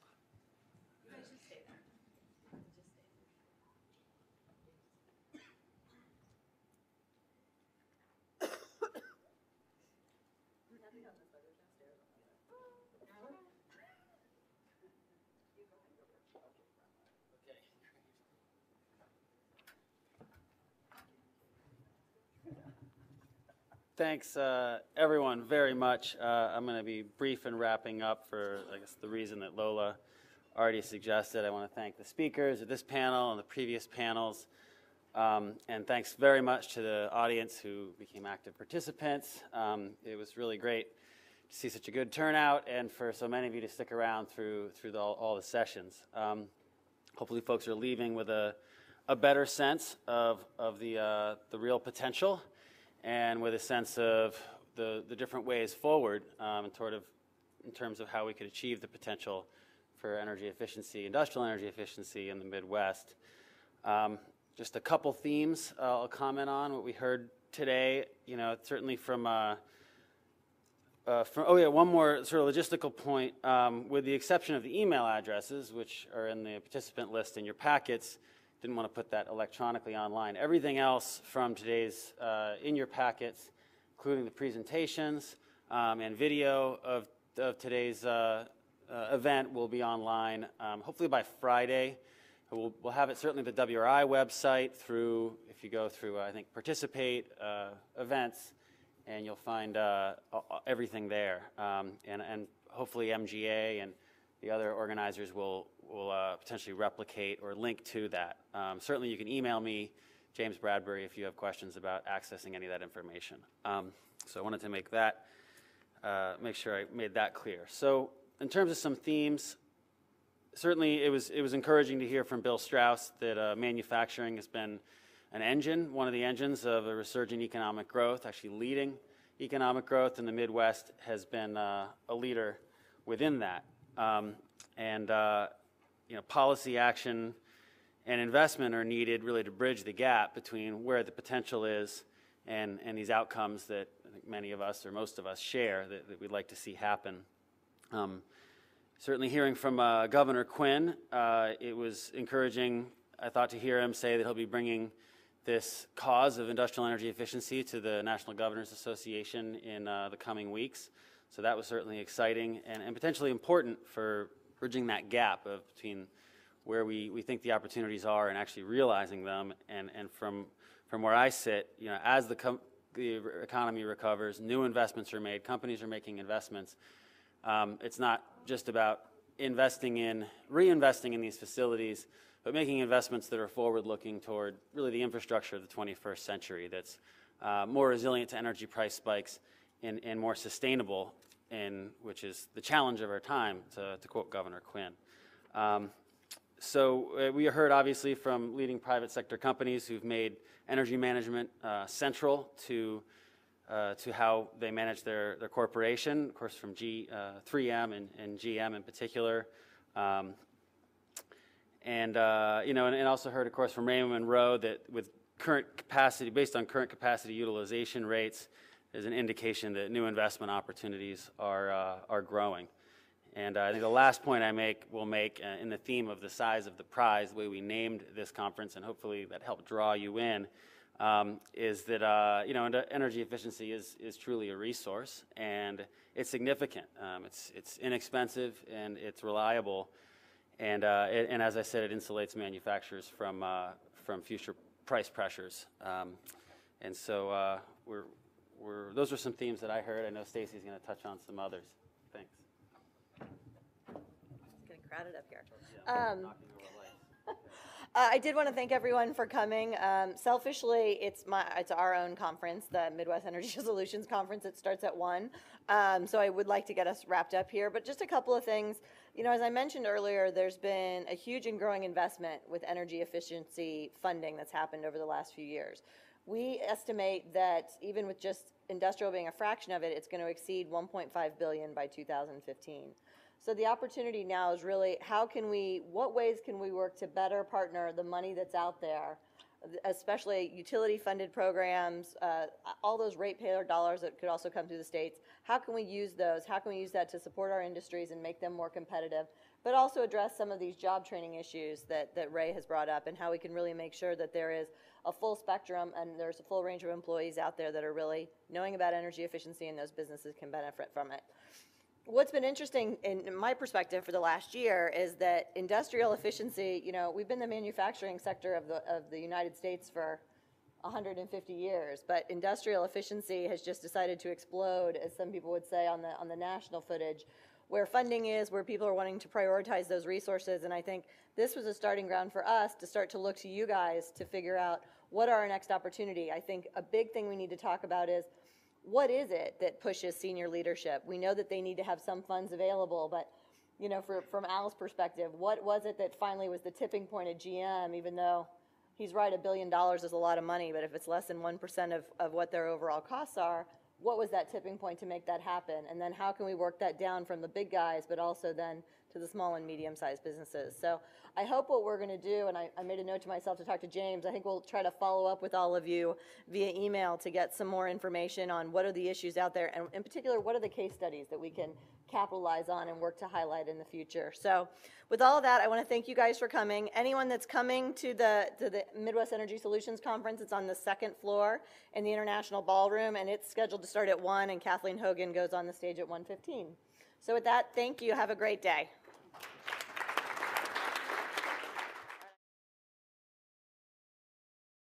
Thanks, everyone, very much. I'm going to be brief in wrapping up for, I guess, the reason that Lola already suggested. I want to thank the speakers of this panel and the previous panels. And thanks very much to the audience who became active participants. It was really great to see such a good turnout and for so many of you to stick around through all the sessions. Hopefully folks are leaving with a better sense of the real potential, and with a sense of the different ways forward in terms of how we could achieve the potential for energy efficiency, industrial energy efficiency in the Midwest. Just a couple themes I'll comment on what we heard today. You know, certainly from one more sort of logistical point. With the exception of the email addresses, which are in the participant list in your packets, didn't want to put that electronically online. Everything else from today's in your packets, including the presentations and video of today's event, will be online hopefully by Friday. We'll have it certainly the WRI website through, if you go through, I think, participate events, and you'll find everything there. And hopefully MGA and the other organizers will potentially replicate or link to that. Certainly you can email me, James Bradbury, if you have questions about accessing any of that information. So I wanted to make sure I made that clear. So in terms of some themes, certainly it was encouraging to hear from Bill Strauss that manufacturing has been an engine, one of the engines of a resurgent economic growth, actually leading economic growth in the Midwest, has been a leader within that. Policy action and investment are needed really to bridge the gap between where the potential is and these outcomes that I think many of us or most of us share that we'd like to see happen. Certainly hearing from Governor Quinn, it was encouraging, I thought, to hear him say that he'll be bringing this cause of industrial energy efficiency to the National Governors Association in the coming weeks. So that was certainly exciting and potentially important for bridging that gap between where we think the opportunities are and actually realizing them. And from where I sit, as the economy recovers, new investments are made, companies are making investments. It's not just about reinvesting in these facilities, but making investments that are forward-looking toward really the infrastructure of the 21st century that's more resilient to energy price spikes and more sustainable, which is the challenge of our time, to quote Governor Quinn. So we heard, obviously, from leading private sector companies who've made energy management central to how they manage their corporation, of course, from 3M and GM in particular. And also heard, of course, from Raymond Monroe that with current capacity, based on current capacity utilization rates, is an indication that new investment opportunities are growing. And I think the last point we'll make in the theme of the size of the prize, the way we named this conference, and hopefully that helped draw you in, is that energy efficiency is truly a resource, and it's significant. It's inexpensive and it's reliable. And as I said, it insulates manufacturers from future price pressures. And so those are some themes that I heard. I know Stacy's going to touch on some others. Thanks. It's getting crowded up here. I did want to thank everyone for coming. Selfishly, it's our own conference, the Midwest Energy Solutions Conference. It starts at 1. So I would like to get us wrapped up here. But just a couple of things. As I mentioned earlier, there's been a huge and growing investment with energy efficiency funding that's happened over the last few years. We estimate that even with just industrial being a fraction of it, it's going to exceed $1.5 billion by 2015. So the opportunity now is really what ways can we work to better partner the money that's out there, especially utility-funded programs, all those ratepayer dollars that could also come through the states. How can we use those? How can we use that to support our industries and make them more competitive, but also address some of these job training issues that Ray has brought up, and how we can really make sure that there is a full spectrum and there's a full range of employees out there that are really knowing about energy efficiency, and those businesses can benefit from it. What's been interesting in my perspective for the last year is that industrial efficiency, we've been the manufacturing sector of the United States for 150 years, but industrial efficiency has just decided to explode, as some people would say, on the national footage, where funding is, where people are wanting to prioritize those resources. And I think this was a starting ground for us to start to look to you guys to figure out what are our next opportunity. I think a big thing we need to talk about is, what is it that pushes senior leadership? We know that they need to have some funds available, but from Al's perspective, what was it that finally was the tipping point at GM? Even though he's right, $1 billion is a lot of money, but if it's less than 1% of what their overall costs are, what was that tipping point to make that happen? And then how can we work that down from the big guys, but also then to the small and medium-sized businesses? So I hope what we're going to do, and I made a note to myself to talk to James, I think we'll try to follow up with all of you via email to get some more information on what are the issues out there, and in particular, what are the case studies that we can capitalize on and work to highlight in the future. So with all of that, I want to thank you guys for coming. Anyone that's coming to the Midwest Energy Solutions Conference, it's on the second floor in the International Ballroom, and it's scheduled to start at 1, and Kathleen Hogan goes on the stage at 1:15. So with that, thank you. Have a great day.